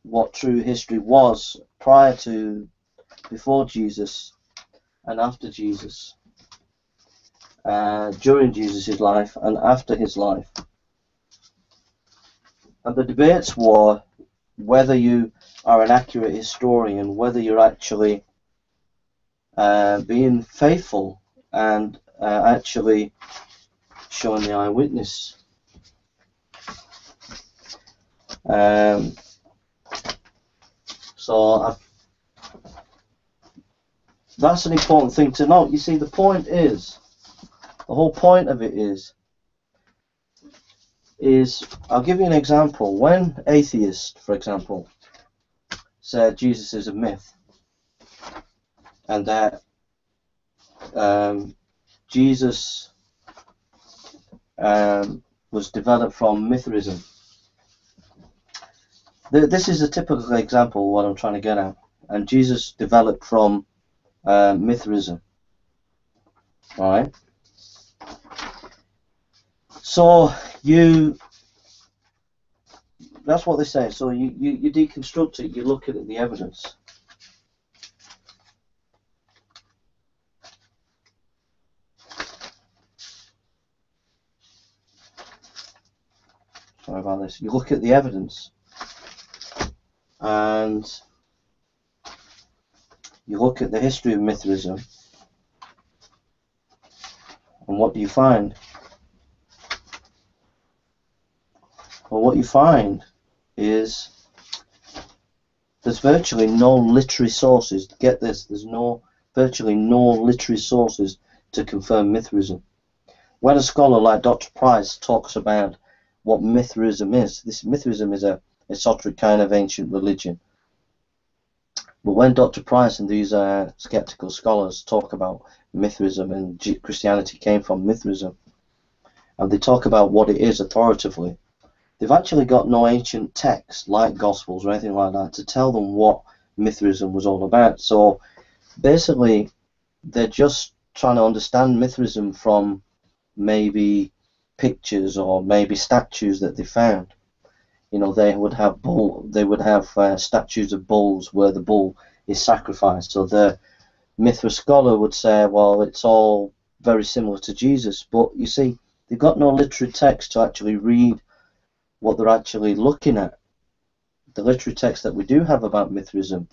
what true history was before Jesus and after Jesus, during Jesus' life and after his life. And the debates were whether you are an accurate historian, whether you're actually being faithful and actually showing the eyewitness. So that's an important thing to note. You see, the whole point of it is I'll give you an example. When atheists, for example, said Jesus is a myth, and that Jesus was developed from Mithraism. This is a typical example of what I'm trying to get at. And Jesus developed from Mithraism. Alright? So that's what they say. So you deconstruct it, you look at the evidence. sorry about this. You look at the evidence, and you look at the history of Mithraism, and what do you find? Well, what you find is there's virtually no literary sources. Get this, there's virtually no literary sources to confirm Mithraism. When a scholar like Dr. Price talks about what Mithraism is, Mithraism is a esoteric kind of ancient religion. But when Dr. Price and these skeptical scholars talk about Mithraism and Christianity came from Mithraism, and they talk about what it is authoritatively, they've actually got no ancient text like Gospels or anything like that to tell them what Mithraism was all about. So basically, they're just trying to understand Mithraism from maybe pictures or maybe statues that they found. You know, they would have statues of bulls where the bull is sacrificed. So the Mithra scholar would say, well, it's all very similar to Jesus. But you see, they've got no literary text to actually read what they're actually looking at. The literary text that we do have about Mithraism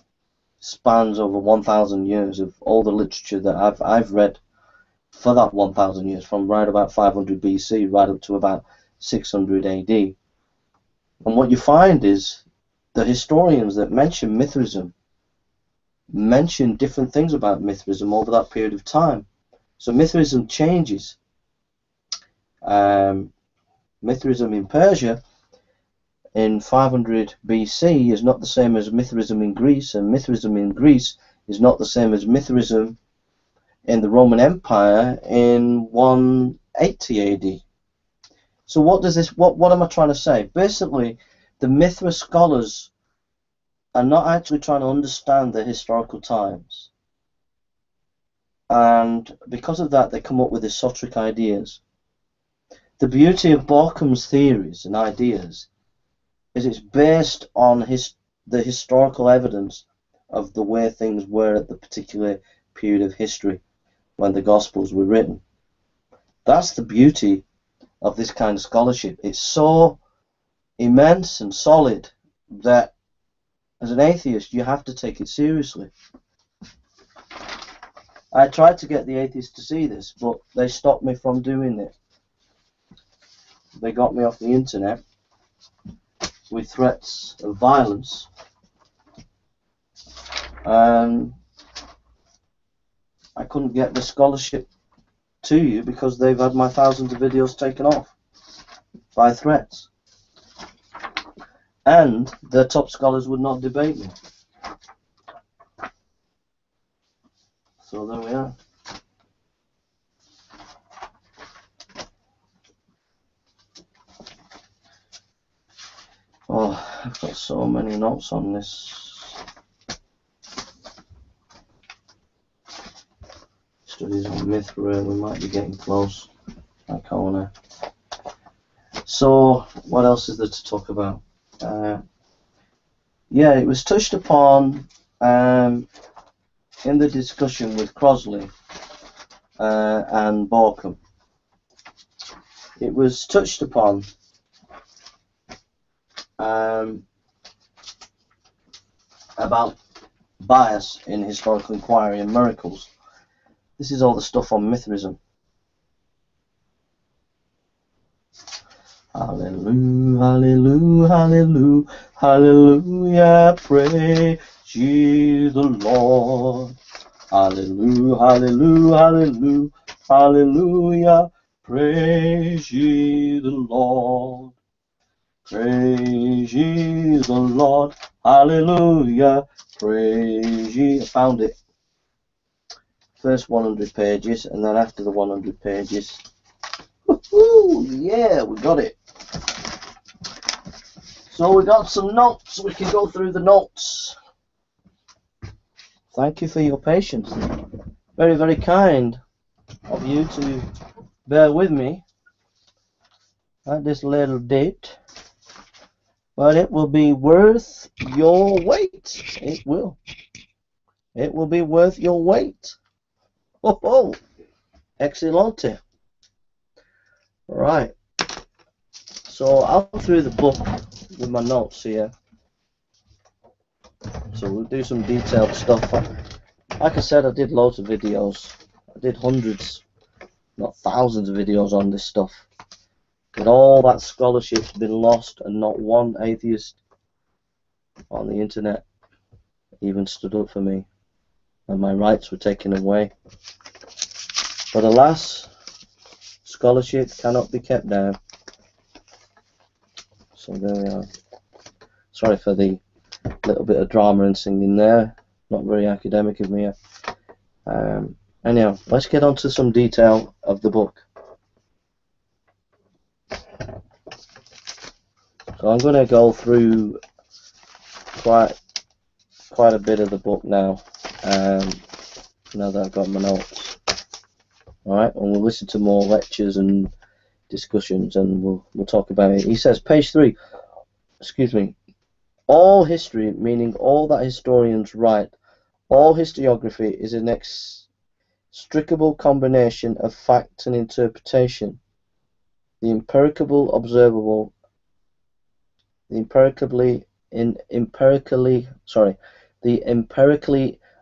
spans over 1,000 years of all the literature that I've read for that 1,000 years, from right about 500 BC right up to about 600 AD. And what you find is the historians that mention Mithraism mention different things about Mithraism over that period of time. So Mithraism changes. Mithraism in Persia in 500 BC is not the same as Mithraism in Greece, and Mithraism in Greece is not the same as Mithraism in the Roman Empire in 180 AD. So what am I trying to say? Basically, the Mithra scholars are not actually trying to understand the historical times. And because of that, they come up with esoteric ideas. The beauty of Borkham's theories and ideas is it's based on the historical evidence of the way things were at the particular period of history when the Gospels were written. That's the beauty of this kind of scholarship. It's so immense and solid that as an atheist you have to take it seriously. I tried to get the atheists to see this, but they stopped me from doing it. They got me off the internet with threats of violence, and I couldn't get the scholarship to you because they've had my thousands of videos taken off by threats, and the top scholars would not debate me. So there we are. Oh, I've got so many notes on this. Studies on Mithra, we might be getting close. That corner. So, what else is there to talk about? Yeah, it was touched upon in the discussion with Crosley and Borkham. It was touched upon about bias in historical inquiry and miracles. This is all the stuff on Mithraism. Hallelujah, hallelujah, hallelujah, hallelujah, praise ye the Lord. Hallelujah, hallelujah, hallelujah, hallelujah, praise ye the Lord. Praise ye the Lord, hallelujah, praise ye. I found it. First 100 pages, and then after the 100 pages. Woohoo! Yeah, we got it. So we got some notes. We can go through the notes. Thank you for your patience. Very, very kind of you to bear with me at this little date. But it will be worth your wait. It will. It will be worth your wait. Oh, oh. Excellente. Right. So I'll go through the book with my notes here. So we'll do some detailed stuff. Like I said, I did loads of videos. I did hundreds, not thousands of videos on this stuff. And all that scholarship's been lost, and not one atheist on the internet even stood up for me, and my rights were taken away. But alas, scholarship cannot be kept down. So there we are. Sorry for the little bit of drama and singing there. Not very academic of me. Anyhow, let's get on to some detail of the book. So I'm going to go through quite a bit of the book now. Now that I've got my notes. Alright, and we'll listen to more lectures and discussions, and we'll talk about it. He says, page 3, excuse me, all history, meaning all that historians write, all historiography is an inextricable combination of fact and interpretation. The empirically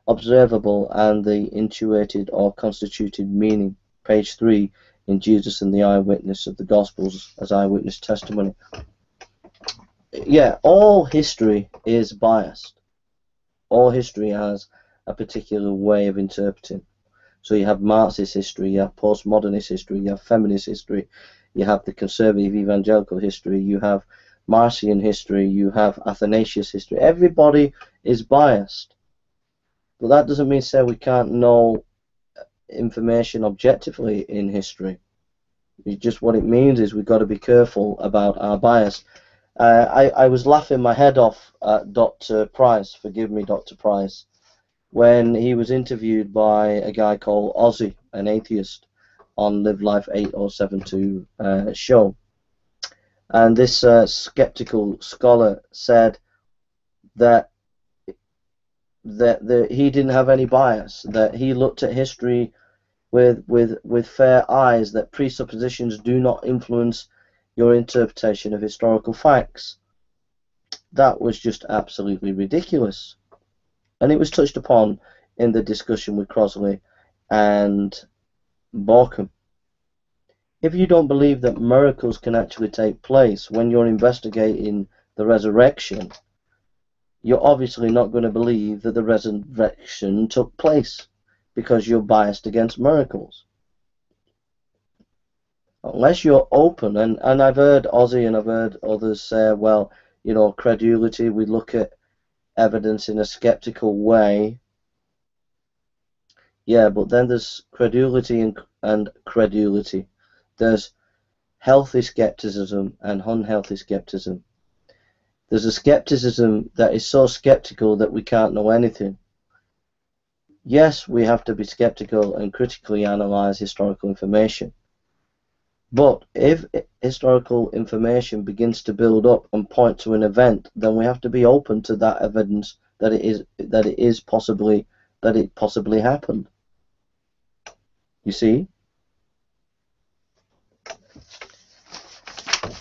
observable and the intuited or constituted meaning. Page 3, in Jesus and the Eyewitness of the Gospels as eyewitness testimony. Yeah, all history is biased. All history has a particular way of interpreting. So you have Marxist history, you have postmodernist history, you have feminist history, you have the conservative evangelical history, you have Marcion history, you have Athanasius history. Everybody is biased. But that doesn't mean to say we can't know information objectively in history. Just what it means is we've got to be careful about our bias. I was laughing my head off at Dr. Price, forgive me Dr. Price, when he was interviewed by a guy called Ozzy, an atheist, on Live Life 8072 show. And this skeptical scholar said that he didn't have any bias, that he looked at history with fair eyes, that presuppositions do not influence your interpretation of historical facts. That was just absolutely ridiculous. And it was touched upon in the discussion with Crosley and Borkham. If you don't believe that miracles can actually take place when you're investigating the resurrection, you're obviously not going to believe that the resurrection took place, because you're biased against miracles. Unless you're open, and I've heard Ozzy and I've heard others say, well, you know, credulity, we look at evidence in a skeptical way. Yeah, but then there's credulity and credulity. There's healthy skepticism and unhealthy skepticism. There's a skepticism that is so skeptical that we can't know anything. Yes, we have to be skeptical and critically analyze historical information. But if historical information begins to build up and point to an event, then we have to be open to that evidence that it possibly happened. You see?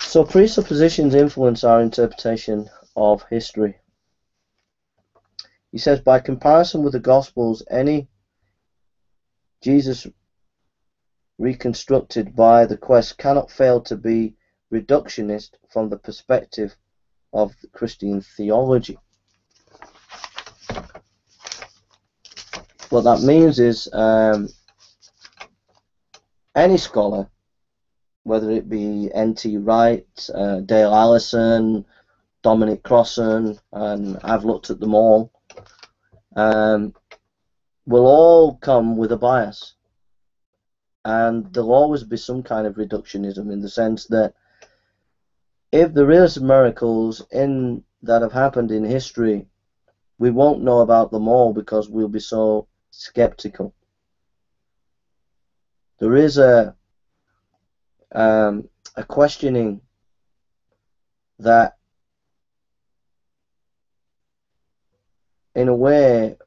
So presuppositions influence our interpretation of history. He says, by comparison with the Gospels, any Jesus reconstructed by the quest cannot fail to be reductionist from the perspective of Christian theology. What that means is any scholar, whether it be N.T. Wright, Dale Allison, Dominic Crossan, and I've looked at them all, will all come with a bias. And there'll always be some kind of reductionism, in the sense that if there is miracles that have happened in history, we won't know about them all because we'll be so skeptical. There is a questioning that, in a way,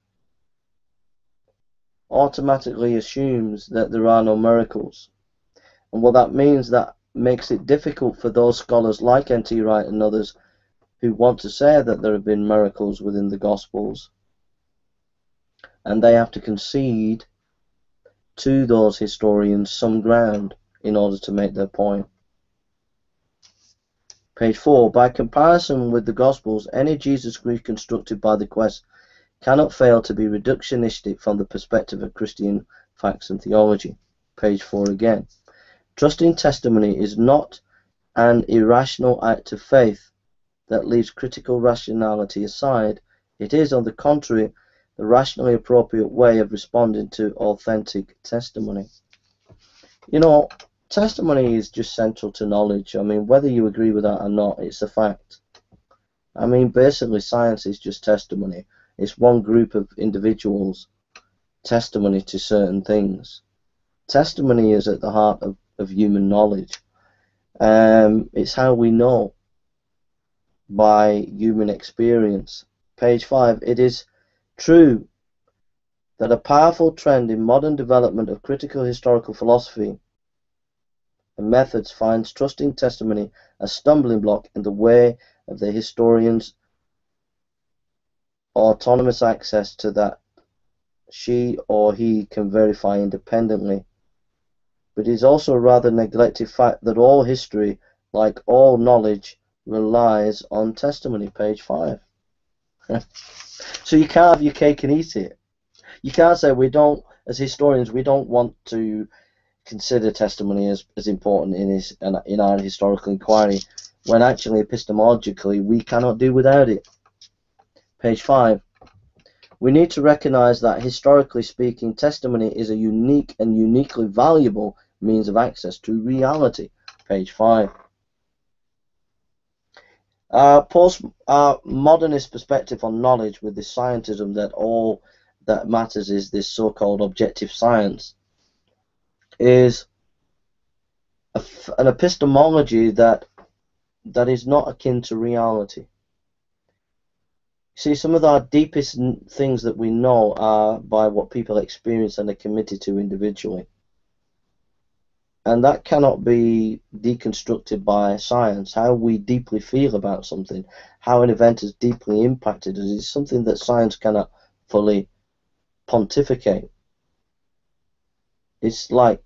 automatically assumes that there are no miracles. And what that means, that makes it difficult for those scholars like N.T. Wright and others who want to say that there have been miracles within the Gospels, and they have to concede to those historians some ground in order to make their point. Page 4. By comparison with the Gospels, any Jesus reconstructed by the Quest cannot fail to be reductionistic from the perspective of Christian facts and theology. Page 4 again. Trusting testimony is not an irrational act of faith that leaves critical rationality aside. It is, on the contrary, the rationally appropriate way of responding to authentic testimony. You know, testimony is just central to knowledge. I mean, whether you agree with that or not, it's a fact. I mean, basically, science is just testimony. It's one group of individuals' testimony to certain things. Testimony is at the heart of human knowledge. It's how we know, by human experience. Page 5. It is true that a powerful trend in modern development of critical historical philosophy and methods finds trusting testimony a stumbling block in the way of the historian's autonomous access to that she or he can verify independently. But it is also a rather neglected fact that all history, like all knowledge, relies on testimony. Page 5. So you can't have your cake and eat it. You can't say we don't, as historians, we don't want to consider testimony as important in our historical inquiry, when actually epistemologically we cannot do without it. Page 5. We need to recognize that, historically speaking, testimony is a unique and uniquely valuable means of access to reality. Page 5. Modernist perspective on knowledge, with the scientism that all that matters is this so-called objective science, is an epistemology that is not akin to reality. See, some of our deepest things that we know are by what people experience and are committed to individually. And that cannot be deconstructed by science. How we deeply feel about something, how an event has deeply impacted us, is something that science cannot fully pontificate. It's like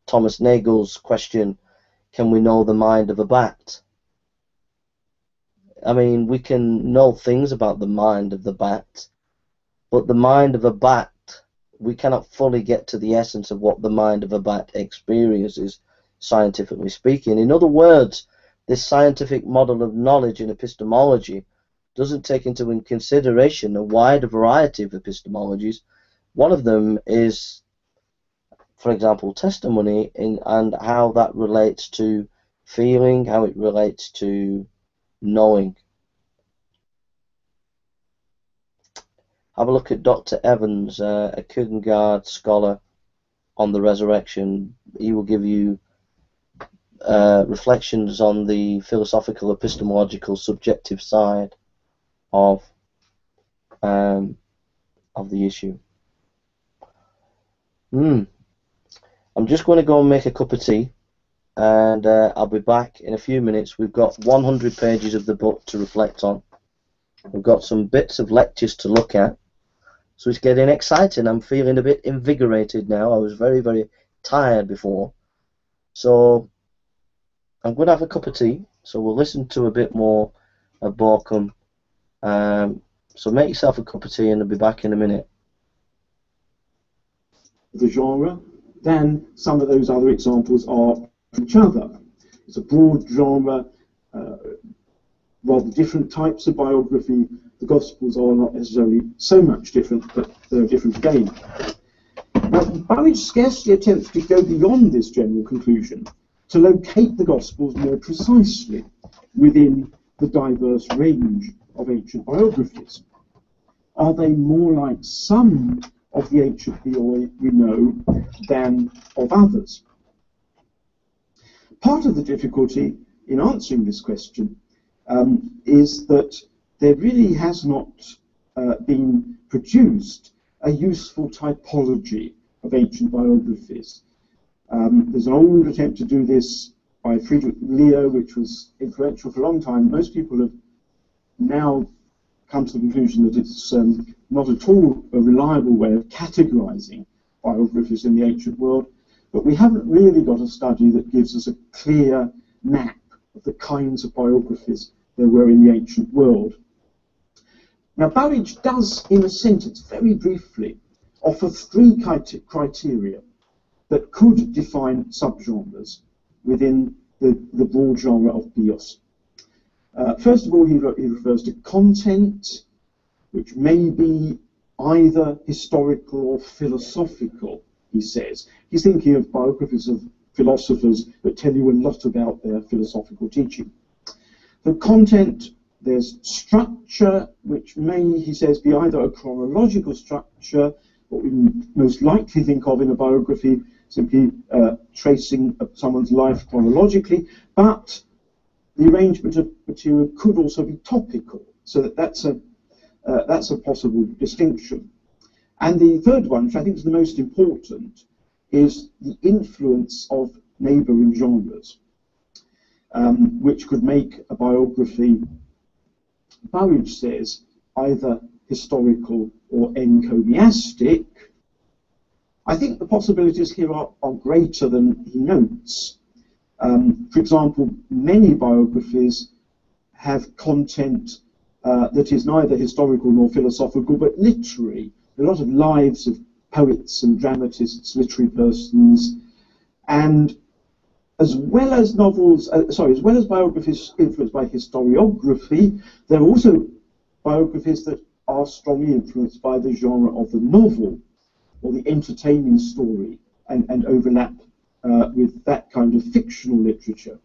Thomas Nagel's question, can we know the mind of a bat? I mean, we can know things about the mind of the bat, but the mind of a bat, we cannot fully get to the essence of what the mind of a bat experiences, scientifically speaking. In other words, this scientific model of knowledge in epistemology doesn't take into consideration a wide variety of epistemologies. One of them is, for example, testimony, and how that relates to feeling, how it relates to knowing. Have a look at Dr. Evans, a Kierkegaard scholar on the resurrection. He will give you reflections on the philosophical, epistemological, subjective side of the issue. I'm just going to go and make a cup of tea, and I'll be back in a few minutes. We've got 100 pages of the book to reflect on. We've got some bits of lectures to look at. So it's getting exciting. I'm feeling a bit invigorated now. I was very, very tired before. So I'm going to have a cup of tea. So we'll listen to a bit more of Borkum. So make yourself a cup of tea and I'll be back in a minute. The genre, then some of those other examples are from each other. It's a broad genre, rather different types of biography. The Gospels are not necessarily so much different, but they're different again. Now, Burridge scarcely attempts to go beyond this general conclusion to locate the Gospels more precisely within the diverse range of ancient biographies. Are they more like some of the ancient we know than of others? Part of the difficulty in answering this question is that there really has not been produced a useful typology of ancient biographies. There's an old attempt to do this by Friedrich Leo, which was influential for a long time, most people have now come to the conclusion that it's not at all a reliable way of categorizing biographies in the ancient world, but we haven't really got a study that gives us a clear map of the kinds of biographies there were in the ancient world. Now, Burridge does, in a sentence, very briefly, offer three criteria that could define subgenres within the broad genre of bios. First of all, he refers to content, which may be either historical or philosophical, he says. He's thinking of biographies of philosophers that tell you a lot about their philosophical teaching. For content, there's structure, which may, he says, be either a chronological structure, what we most likely think of in a biography, simply tracing someone's life chronologically, but the arrangement of material could also be topical, so that's a possible distinction. And the third one, which I think is the most important, is the influence of neighbouring genres, which could make a biography, Burridge says, either historical or encomiastic. I think the possibilities here are greater than he notes. For example, many biographies have content that is neither historical nor philosophical, but literary. A lot of lives of poets and dramatists, literary persons, and as well as novels, as well as biographies influenced by historiography, there are also biographies that are strongly influenced by the genre of the novel or the entertaining story, and overlap with that kind of fictional literature.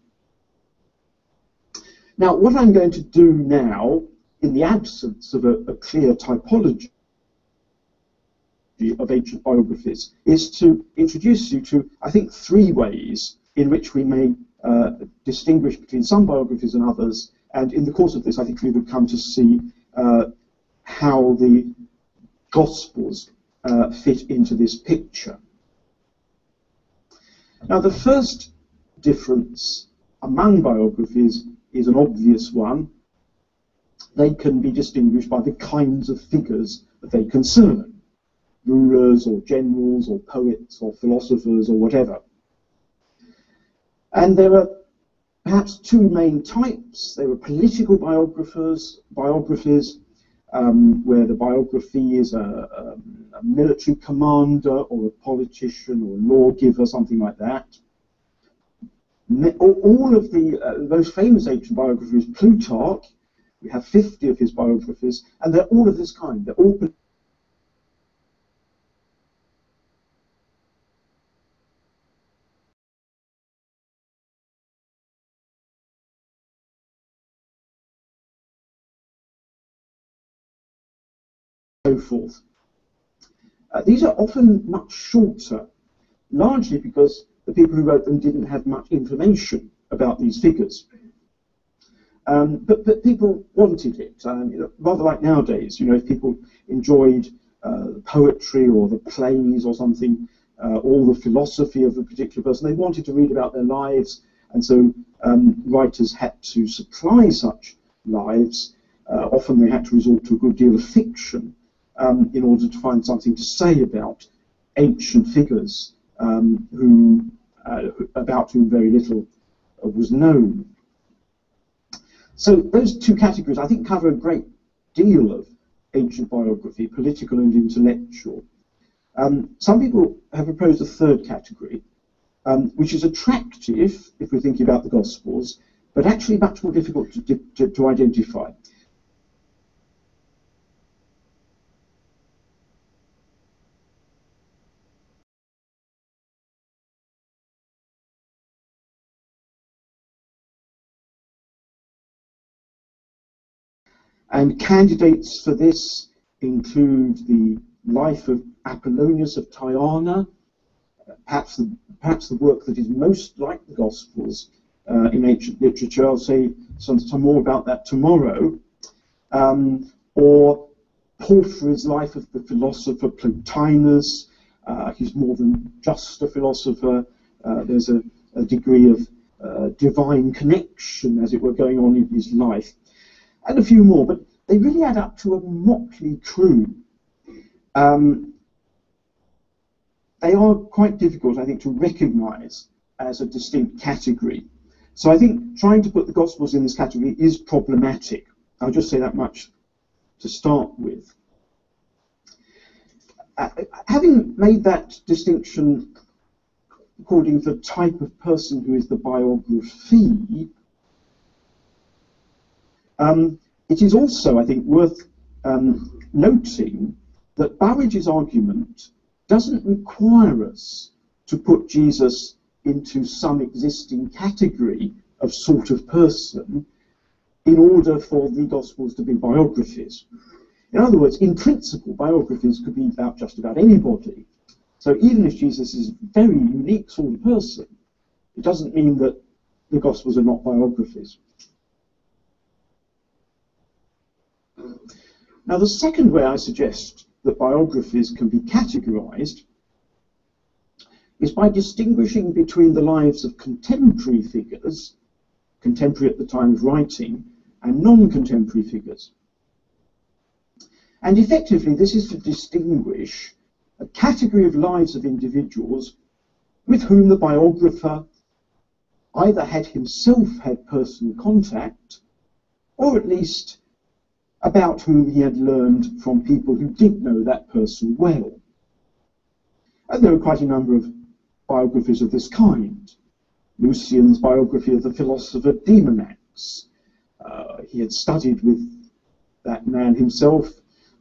Now, what I'm going to do now, in the absence of a clear typology of ancient biographies, is to introduce you to, I think, three ways in which we may distinguish between some biographies and others, and in the course of this I think we would come to see how the Gospels fit into this picture. Now, the first difference among biographies is an obvious one. They can be distinguished by the kinds of figures that they concern, rulers or generals or poets or philosophers or whatever. And there are perhaps two main types. There are political biographies, where the biography is a military commander or a politician or a lawgiver, something like that. All of the most famous ancient biographies, Plutarch, we have 50 of his biographies, and they're all of this kind. They're all so forth. These are often much shorter, largely because the people who wrote them didn't have much information about these figures. But people wanted it, rather like nowadays. You know, if people enjoyed poetry or the plays or something, or the philosophy of a particular person, they wanted to read about their lives, and so writers had to supply such lives. Often they had to resort to a good deal of fiction in order to find something to say about ancient figures about whom very little was known. So those two categories, I think, cover a great deal of ancient biography, political and intellectual. Some people have proposed a third category, which is attractive if we're thinking about the Gospels, but actually much more difficult to identify. And candidates for this include the life of Apollonius of Tyana, perhaps the work that is most like the Gospels in ancient literature. I'll say some more about that tomorrow. Or Porphyry's life of the philosopher Plotinus. He's more than just a philosopher. There's a degree of divine connection, as it were, going on in his life, and a few more, but they really add up to a motley crew. They are quite difficult, I think, to recognise as a distinct category. So I think trying to put the Gospels in this category is problematic. I'll just say that much to start with. Having made that distinction according to the type of person who is the biography, it is also, I think, worth noting that Burridge's argument doesn't require us to put Jesus into some existing category of sort of person in order for the Gospels to be biographies. In other words, in principle, biographies could be about just about anybody. So even if Jesus is a very unique sort of person, it doesn't mean that the Gospels are not biographies. Now, the second way I suggest that biographies can be categorized is by distinguishing between the lives of contemporary figures, contemporary at the time of writing, and non-contemporary figures. And effectively, this is to distinguish a category of lives of individuals with whom the biographer either had himself had personal contact, or at least about whom he had learned from people who did know that person well. And there are quite a number of biographies of this kind. Lucian's biography of the philosopher Demonax. He had studied with that man himself,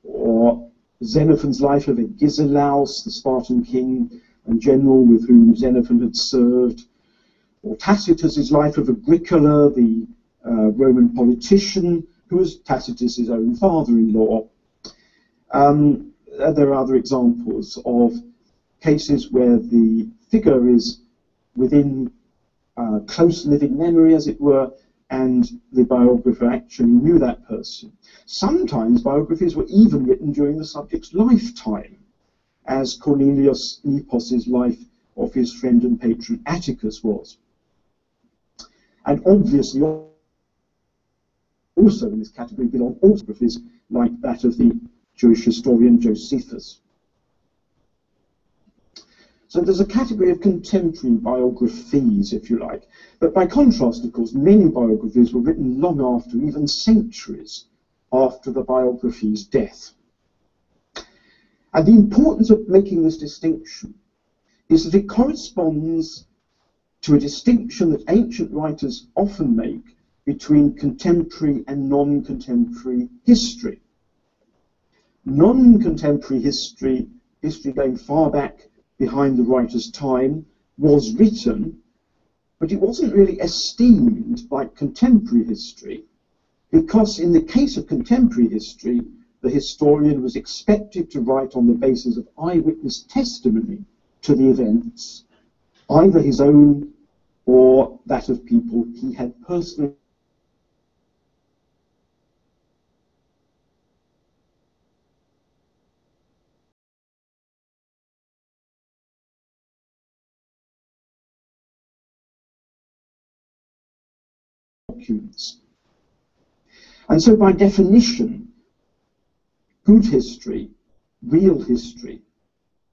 or Xenophon's life of Agesilaus, the Spartan king and general with whom Xenophon had served, or Tacitus's life of Agricola, the Roman politician, who was Tacitus's own father-in-law. There are other examples of cases where the figure is within close living memory, as it were, and the biographer actually knew that person. Sometimes biographies were even written during the subject's lifetime, as Cornelius Nepos' life of his friend and patron Atticus was. And obviously, also in this category belong autobiographies like that of the Jewish historian Josephus. So there's a category of contemporary biographies, if you like. But by contrast, of course, many biographies were written long after, even centuries after the biography's death. And the importance of making this distinction is that it corresponds to a distinction that ancient writers often make between contemporary and non-contemporary history. Non-contemporary history, history going far back behind the writer's time, was written, but it wasn't really esteemed like contemporary history, because in the case of contemporary history, the historian was expected to write on the basis of eyewitness testimony to the events, either his own or that of people he had personally documents. And so by definition, good history, real history,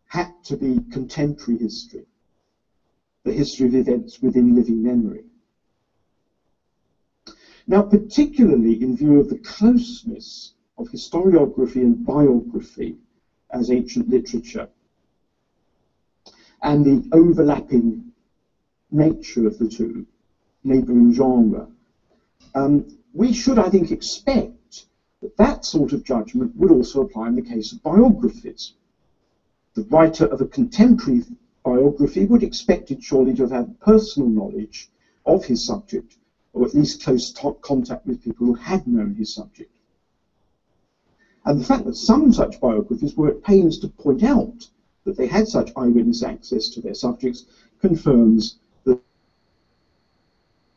had to be contemporary history, the history of events within living memory. Now, particularly in view of the closeness of historiography and biography as ancient literature, and the overlapping nature of the two, neighbouring genre, we should, I think, expect that that sort of judgment would also apply in the case of biographies. The writer of a contemporary biography would expect it surely to have had personal knowledge of his subject, or at least close contact with people who had known his subject. And the fact that some such biographies were at pains to point out that they had such eyewitness access to their subjects confirms that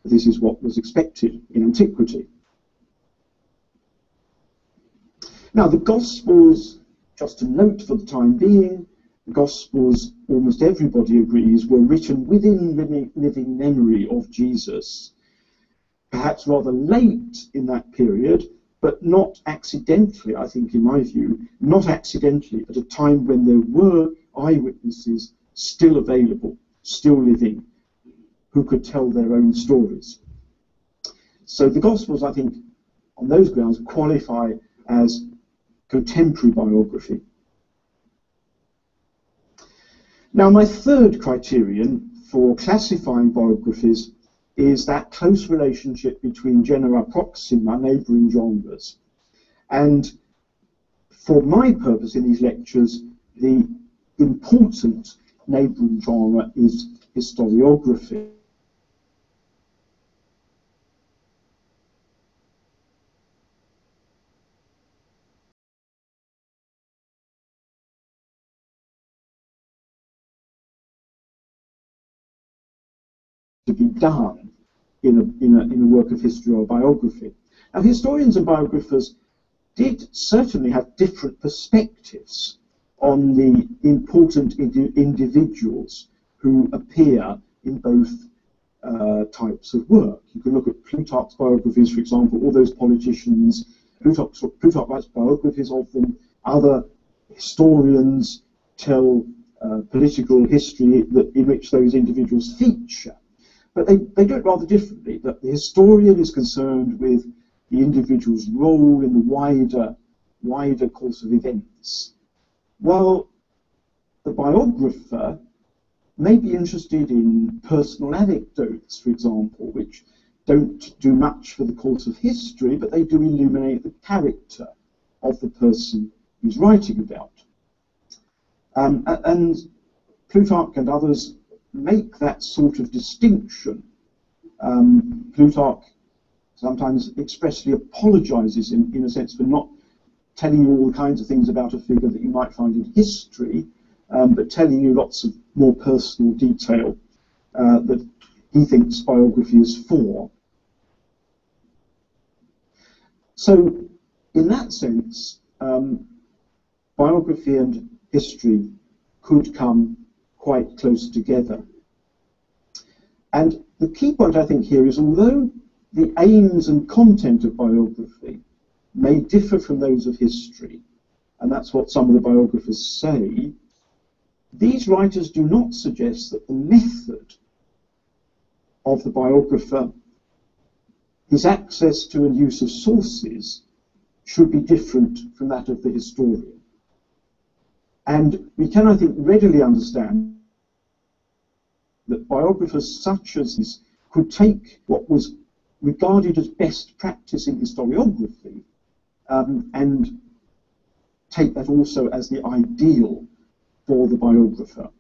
this is what was expected in antiquity. Now, the Gospels, just to note for the time being, the Gospels, almost everybody agrees, were written within living memory of Jesus, perhaps rather late in that period, but not accidentally, I think, in my view, not accidentally, at a time when there were eyewitnesses still available, still living, who could tell their own stories. So the Gospels, I think, on those grounds, qualify as contemporary biography. Now, my third criterion for classifying biographies is that close relationship between genera proxima, neighbouring genres. And for my purpose in these lectures, the important neighbouring genre is historiography. To be done in a work of history or biography. Now, historians and biographers did certainly have different perspectives on the important individuals who appear in both types of work. You can look at Plutarch's biographies, for example, all those politicians. Plutarch writes biographies of them. Other historians tell political history in which those individuals feature. But they do it rather differently. That the historian is concerned with the individual's role in the wider course of events, while the biographer may be interested in personal anecdotes, for example, which don't do much for the course of history, but they do illuminate the character of the person he's writing about. And Plutarch and others make that sort of distinction. Plutarch sometimes expressly apologizes, in a sense, for not telling you all the kinds of things about a figure that you might find in history, but telling you lots of more personal detail that he thinks biography is for. So, in that sense, biography and history could come quite close together. And the key point, I think, here is although the aims and content of biography may differ from those of history, and that's what some of the biographers say, these writers do not suggest that the method of the biographer, his access to and use of sources, should be different from that of the historian. And we can, I think, readily understand that biographers such as this could take what was regarded as best practice in historiography and take that also as the ideal for the biographer.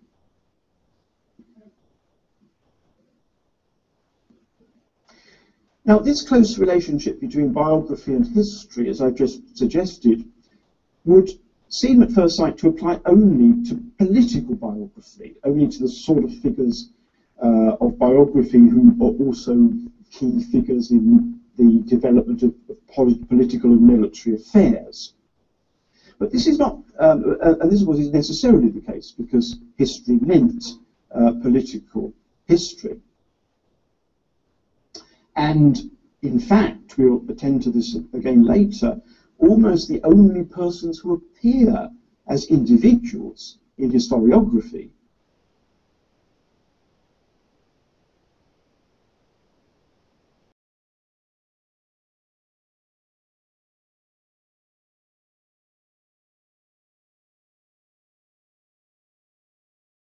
Now, this close relationship between biography and history, as I've just suggested, would seem at first sight to apply only to political biography, only to the sort of figures of biography who are also key figures in the development of political and military affairs. But this is not, and this was necessarily the case, because history meant political history. And in fact, we'll attend to this again later, almost the only persons who appear as individuals in historiography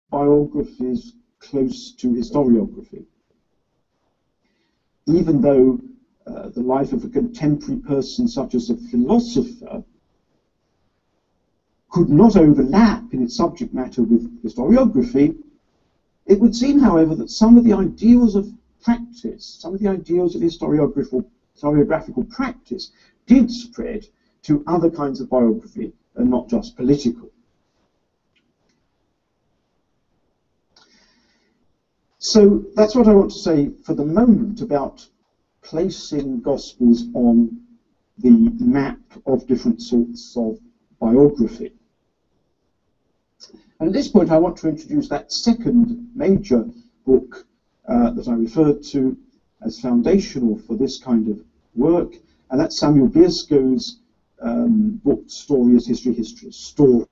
biographies close to historiography. Even though the life of a contemporary person such as a philosopher could not overlap in its subject matter with historiography, it would seem, however, that some of the ideals of practice, some of the ideals of historiographical practice did spread to other kinds of biography and not just political. So that's what I want to say for the moment about placing Gospels on the map of different sorts of biography. And at this point, I want to introduce that second major book that I referred to as foundational for this kind of work, and that's Samuel Biersko's book, Story as History, History as Story.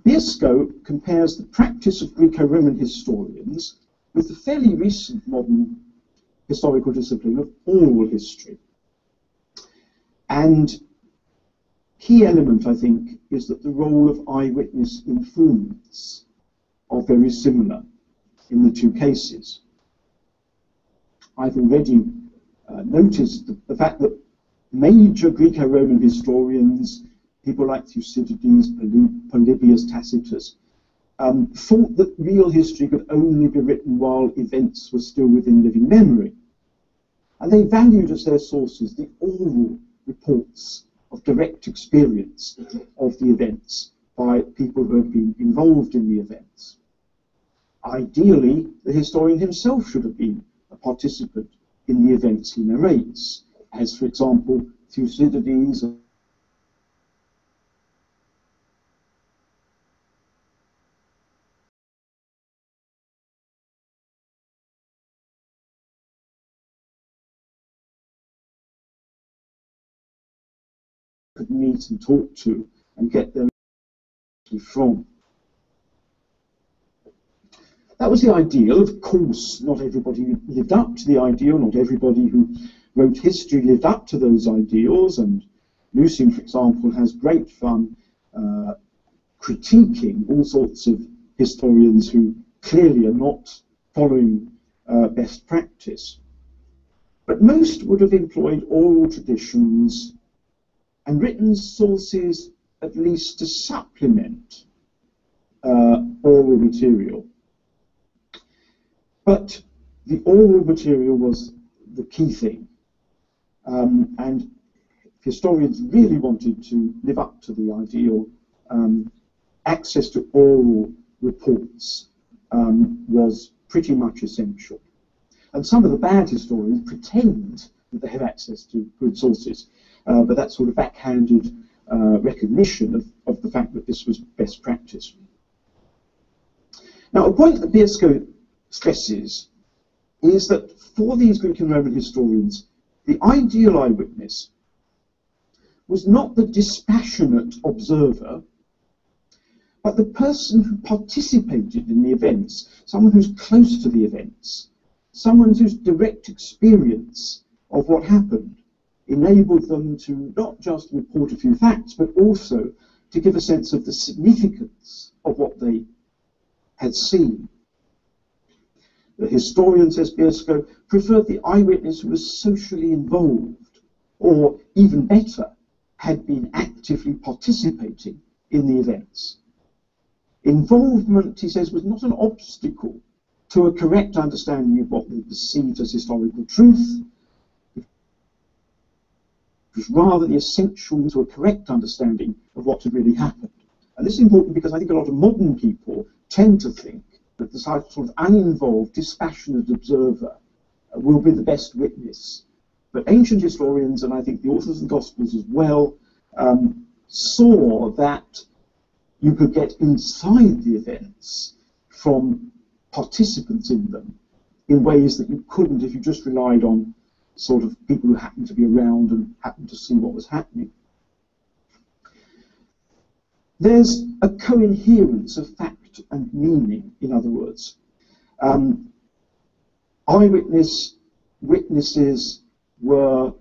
Biersko compares the practice of Greco-Roman historians with the fairly recent modern historical discipline of oral history. And key element, I think, is that the role of eyewitness informants are very similar in the two cases. I've already noticed the fact that major Greco-Roman historians, people like Thucydides, Polybius, Tacitus, thought that real history could only be written while events were still within living memory. And they valued as their sources the oral reports of direct experience of the events by people who had been involved in the events. Ideally, the historian himself should have been a participant in the events he narrates, as, for example, Thucydides could meet and talk to and get them from. That was the ideal. Of course, not everybody lived up to the ideal. Not everybody who wrote history lived up to those ideals. And Lucian, for example, has great fun critiquing all sorts of historians who clearly are not following best practice. But most would have employed oral traditions and written sources at least to supplement oral material. But the oral material was the key thing. And historians really wanted to live up to the ideal. Access to oral reports was pretty much essential. And some of the bad historians pretend that they have access to good sources, but that's sort of backhanded recognition of the fact that this was best practice. Now, a point that Biersko stresses is that for these Greek and Roman historians, the ideal eyewitness was not the dispassionate observer, but the person who participated in the events, someone who's close to the events, someone whose direct experience of what happened enabled them to not just report a few facts, but also to give a sense of the significance of what they had seen. The historian, says Biersko, preferred the eyewitness who was socially involved, or even better, had been actively participating in the events. Involvement, he says, was not an obstacle to a correct understanding of what they perceived as historical truth. It was rather the essential to a correct understanding of what had really happened. And this is important because I think a lot of modern people tend to think that the sort of uninvolved, dispassionate observer will be the best witness. But ancient historians, and I think the authors of the Gospels as well, saw that you could get inside the events from participants in them in ways that you couldn't if you just relied on sort of people who happened to be around and happened to see what was happening. There's a coherence of fact and meaning, in other words. Witnesses were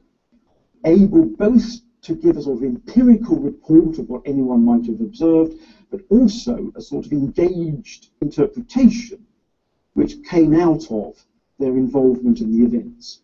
able both to give a sort of empirical report of what anyone might have observed, but also a sort of engaged interpretation which came out of their involvement in the events.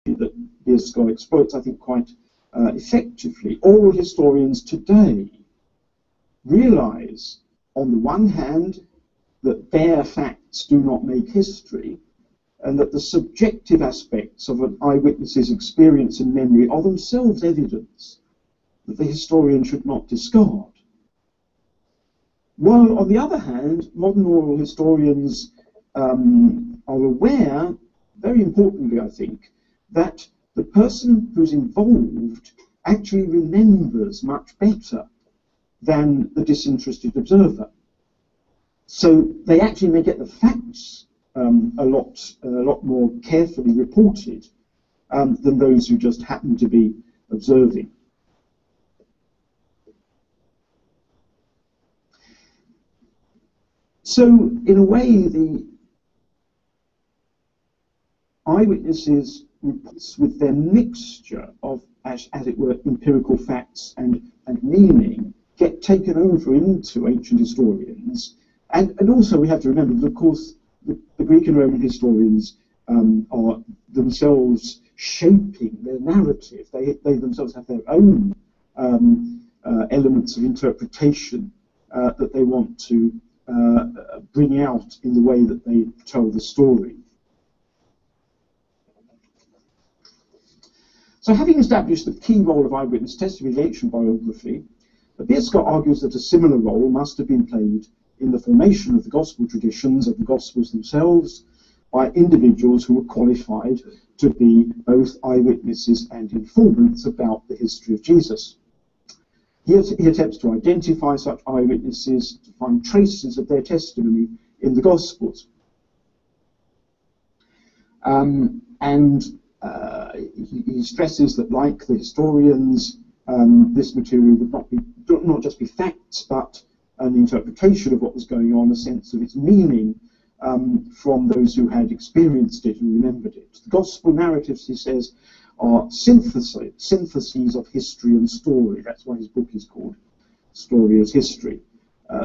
That Biersko exploits, I think, quite effectively. Oral historians today realize, on the one hand, that bare facts do not make history, and that the subjective aspects of an eyewitness's experience and memory are themselves evidence that the historian should not discard. While, on the other hand, modern oral historians are aware, very importantly I think, that the person who's involved actually remembers much better than the disinterested observer. So they actually may get the facts a lot more carefully reported than those who just happen to be observing. So, in a way, the eyewitnesses reports, with their mixture of, as it were, empirical facts and meaning, get taken over into ancient historians. And also we have to remember that, of course, the Greek and Roman historians are themselves shaping their narrative. They themselves have their own elements of interpretation that they want to bring out in the way that they tell the story. So, having established the key role of eyewitness testimony in ancient biography, Bierschot argues that a similar role must have been played in the formation of the gospel traditions of the gospels themselves by individuals who were qualified to be both eyewitnesses and informants about the history of Jesus. He attempts to identify such eyewitnesses, to find traces of their testimony in the Gospels. He stresses that, like the historians, this material would not just be facts, but an interpretation of what was going on, a sense of its meaning from those who had experienced it and remembered it. The Gospel narratives, he says, are syntheses of history and story. That's why his book is called Story as History.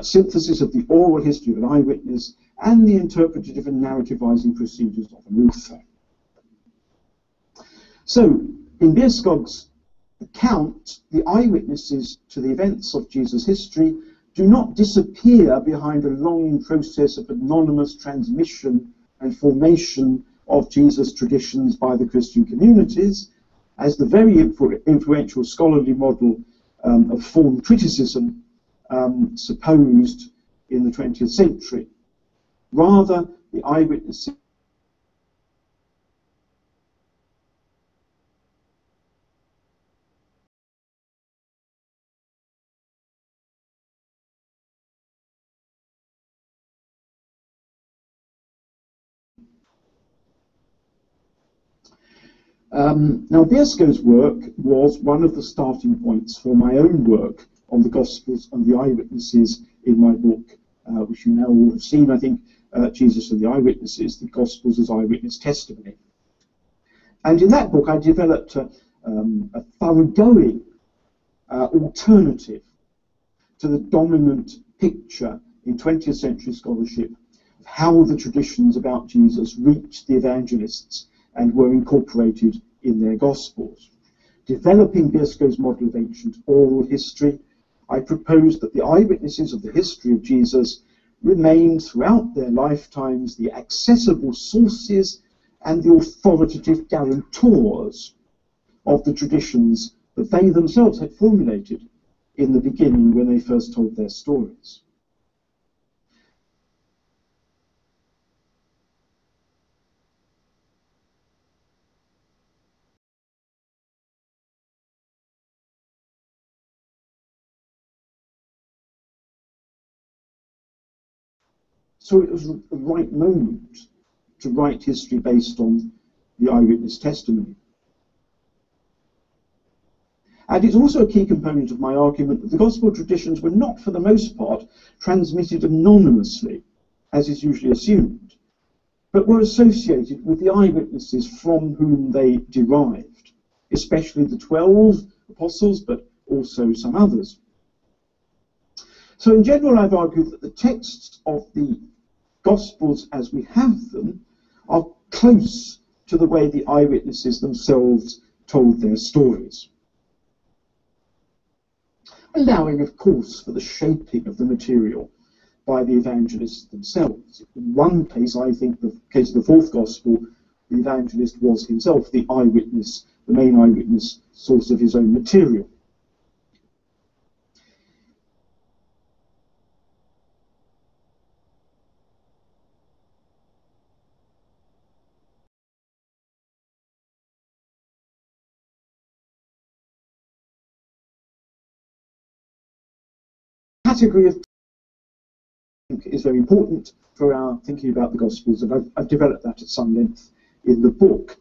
Synthesis of the oral history of an eyewitness and the interpretative and narrativizing procedures of an author. So, in Bierschot's account, the eyewitnesses to the events of Jesus' history do not disappear behind a long process of anonymous transmission and formation of Jesus' traditions by the Christian communities, as the very influential scholarly model of form criticism supposed in the 20th century. Rather, the eyewitnesses now, Bierschot's work was one of the starting points for my own work on the Gospels and the eyewitnesses in my book, which you now all have seen, I think, Jesus and the Eyewitnesses, the Gospels as Eyewitness Testimony. And in that book, I developed a thoroughgoing alternative to the dominant picture in 20th century scholarship of how the traditions about Jesus reached the evangelists and were incorporated in their Gospels. Developing Bierschot's model of ancient oral history, I proposed that the eyewitnesses of the history of Jesus remained throughout their lifetimes the accessible sources and the authoritative guarantors of the traditions that they themselves had formulated in the beginning when they first told their stories. So it was the right moment to write history based on the eyewitness testimony. And it's also a key component of my argument that the gospel traditions were not, for the most part, transmitted anonymously, as is usually assumed, but were associated with the eyewitnesses from whom they derived, especially the 12 apostles, but also some others. So in general, I've argued that the texts of the Gospels as we have them are close to the way the eyewitnesses themselves told their stories, allowing, of course, for the shaping of the material by the evangelists themselves. In one case, I think, the case of the fourth Gospel, the evangelist was himself the eyewitness, the main eyewitness source of his own material. category of is very important for our thinking about the Gospels, and I've developed that at some length in the book.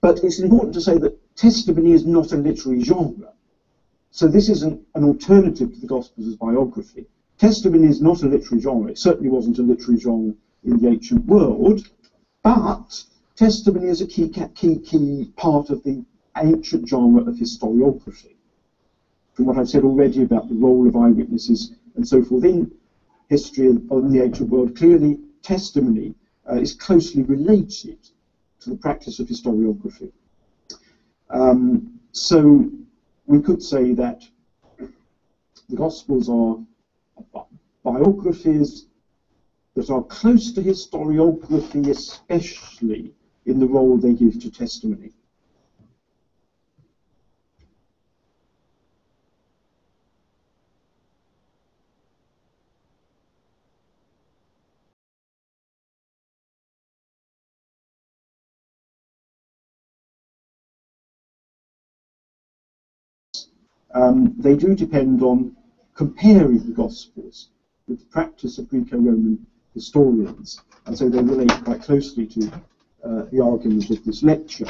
But it's important to say that testimony is not a literary genre. So this isn't an alternative to the Gospels as biography. Testimony is not a literary genre. It certainly wasn't a literary genre in the ancient world, but testimony is a key part of the ancient genre of historiography. From what I've said already about the role of eyewitnesses and so forth in history of the ancient world, clearly testimony is closely related to the practice of historiography. So we could say that the Gospels are biographies that are close to historiography, especially in the role they give to testimony. They do depend on comparing the Gospels with the practice of Greco-Roman historians, and so they relate quite closely to the argument of this lecture.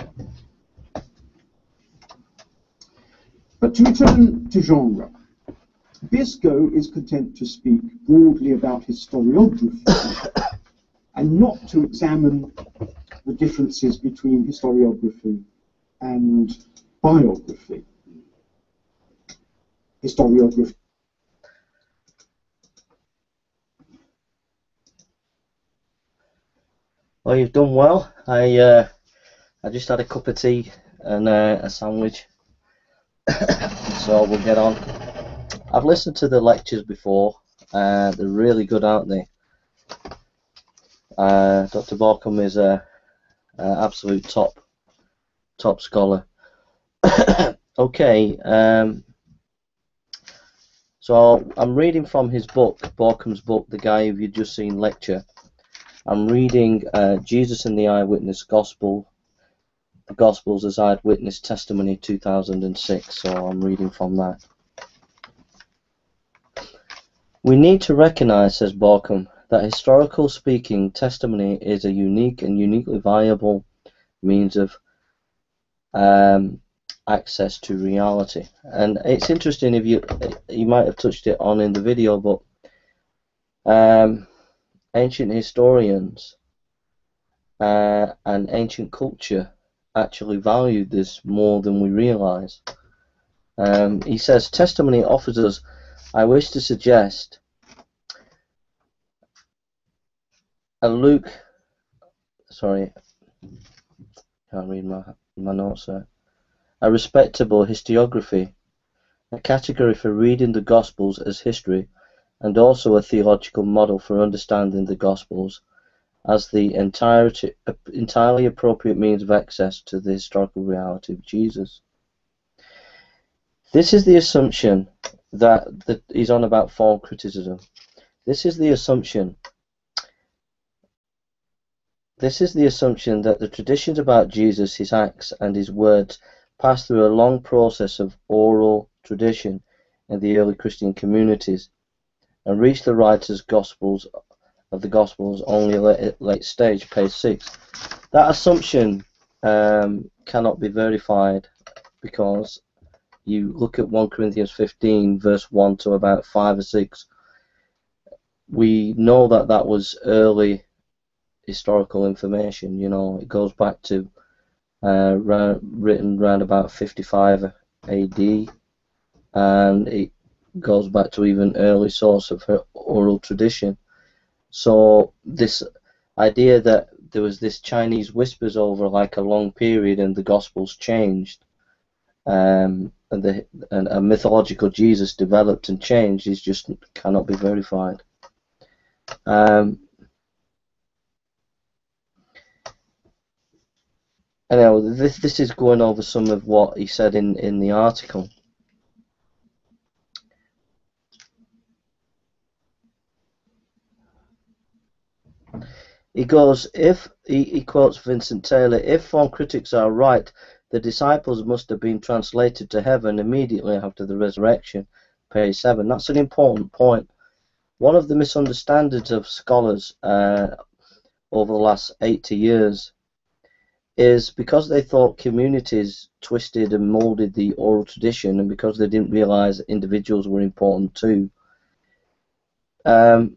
But to return to genre, Biscoe is content to speak broadly about historiography and not to examine the differences between historiography and biography. Historiography. Well, you've done well. I just had a cup of tea and a sandwich, so we'll get on. I've listened to the lectures before. They're really good, aren't they? Dr. Borkum is a absolute top scholar. Okay. So I'm reading from his book, Borkum's book, The Guy Who You've Just Seen Lecture. I'm reading Jesus and the Eyewitness Gospel, the Gospels as Eyewitness Testimony 2006, so I'm reading from that. We need to recognize, says Borkum, that historical speaking, testimony is a unique and uniquely viable means of access to reality. And it's interesting, if you might have touched it on in the video, but ancient historians and ancient culture actually valued this more than we realize. He says, testimony offers us, I wish to suggest, can't read my notes there. A respectable historiography, a category for reading the Gospels as history, and also a theological model for understanding the Gospels as the entirely appropriate means of access to the historical reality of Jesus. This is the assumption that he's on about form criticism. This is the assumption that the traditions about Jesus, his acts, and his words passed through a long process of oral tradition in the early Christian communities and reached the writers' Gospels of the Gospels only at late stage, page 6. That assumption cannot be verified, because you look at 1 Corinthians 15 verse 1 to about 5 or 6. We know that was early historical information. You know, it goes back to written around about 55 AD, and it goes back to even early source of oral tradition. So this idea that there was this Chinese whispers over like a long period and the Gospels changed, and a mythological Jesus developed and changed, is just cannot be verified. Anyway, this is going over some of what he said in the article. He goes, he quotes Vincent Taylor, if form critics are right, the disciples must have been translated to heaven immediately after the resurrection, page 7. That's an important point. One of the misunderstandings of scholars over the last 80 years is because they thought communities twisted and molded the oral tradition, and because they didn't realize individuals were important too. One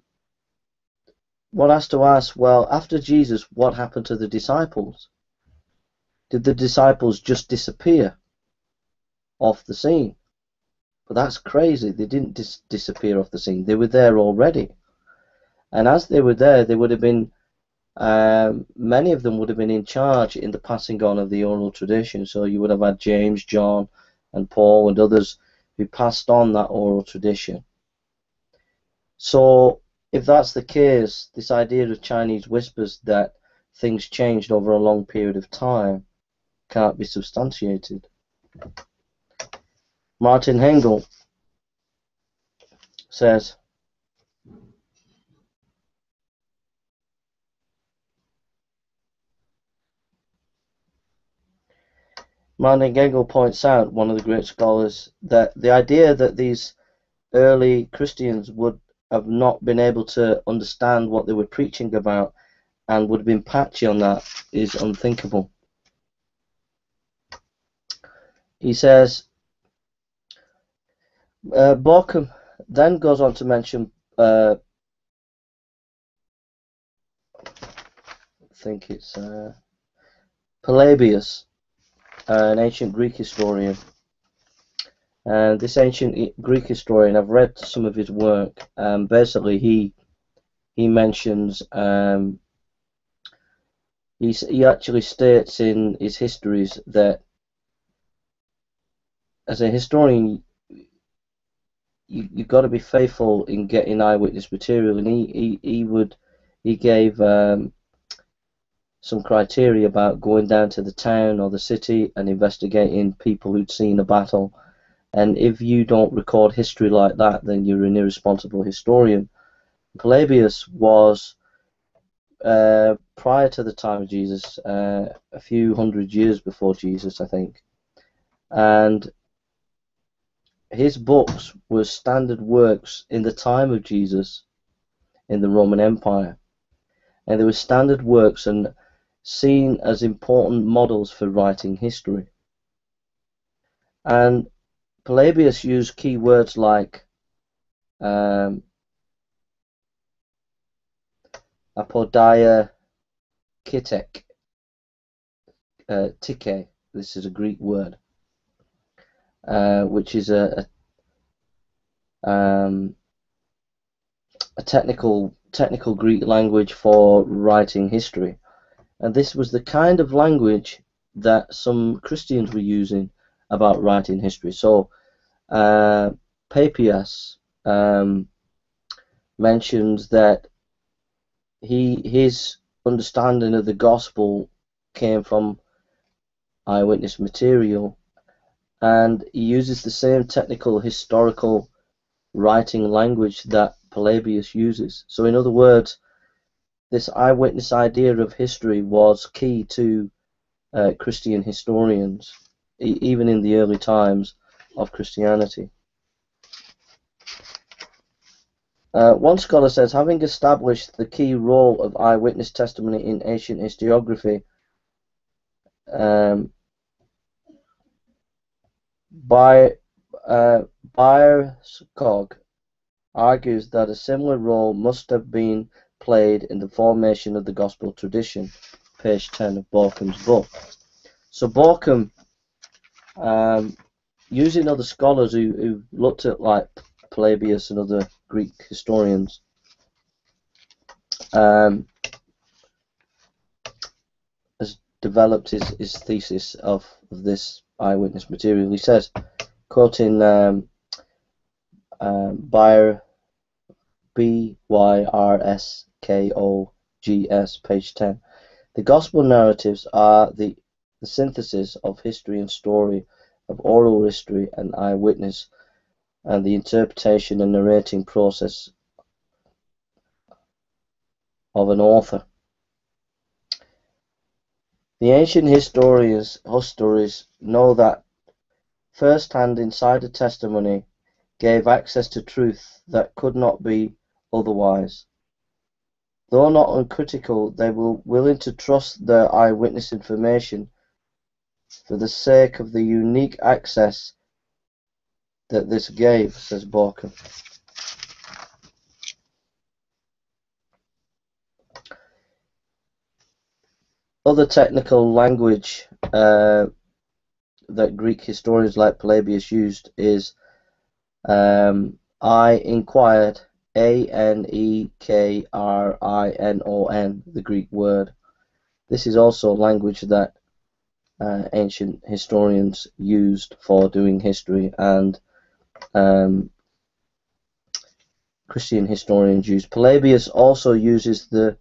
has to ask, well, after Jesus, what happened to the disciples? Did the disciples just disappear off the scene? But that's crazy. They didn't disappear off the scene. They were there already. And as they were there, they would have been, many of them would have been in charge in the passing on of the oral tradition. So you would have had James, John, and Paul and others who passed on that oral tradition. So if that's the case, this idea of Chinese whispers that things changed over a long period of time can't be substantiated. Martin Hengel says, Martin Hengel points out, one of the great scholars, that the idea that these early Christians would have not been able to understand what they were preaching about and would have been patchy on that is unthinkable. He says, Borkham then goes on to mention, I think it's Polybius, an ancient Greek historian. And this ancient Greek historian, I've read some of his work. Basically, he mentions, he actually states in his histories that as a historian, you've got to be faithful in getting eyewitness material, and he gave some criteria about going down to the town or the city and investigating people who'd seen a battle. And if you don't record history like that, then you're an irresponsible historian. Polybius was, prior to the time of Jesus, a few hundred years before Jesus, I think. And his books were standard works in the time of Jesus in the Roman Empire. And they were standard works and seen as important models for writing history. And Polybius used key words like apodia kitek, tike, this is a Greek word, which is a technical Greek language for writing history. And this was the kind of language that some Christians were using about writing history. So Papias mentions that his understanding of the gospel came from eyewitness material, and he uses the same technical historical writing language that Polybius uses. So in other words, this eyewitness idea of history was key to Christian historians, even in the early times of Christianity. One scholar says, having established the key role of eyewitness testimony in ancient historiography, Bierskog argues that a similar role must have been played in the formation of the gospel tradition, page 10 of Borkham's book. So Borkham, using other scholars who looked at like Polybius and other Greek historians, has developed his thesis of this eyewitness material. He says, quoting Byrskogs, page 10, the gospel narratives are the synthesis of history and story, of oral history and eyewitness, and the interpretation and narrating process of an author. The ancient historians know that first-hand insider testimony gave access to truth that could not be otherwise. Though not uncritical, they were willing to trust their eyewitness information for the sake of the unique access that this gave, says Borkham. Other technical language that Greek historians like Polybius used is I inquired, A-N-E-K-R-I-N-O-N, the Greek word. This is also language that ancient historians used for doing history, and Christian historians use. Polybius also uses the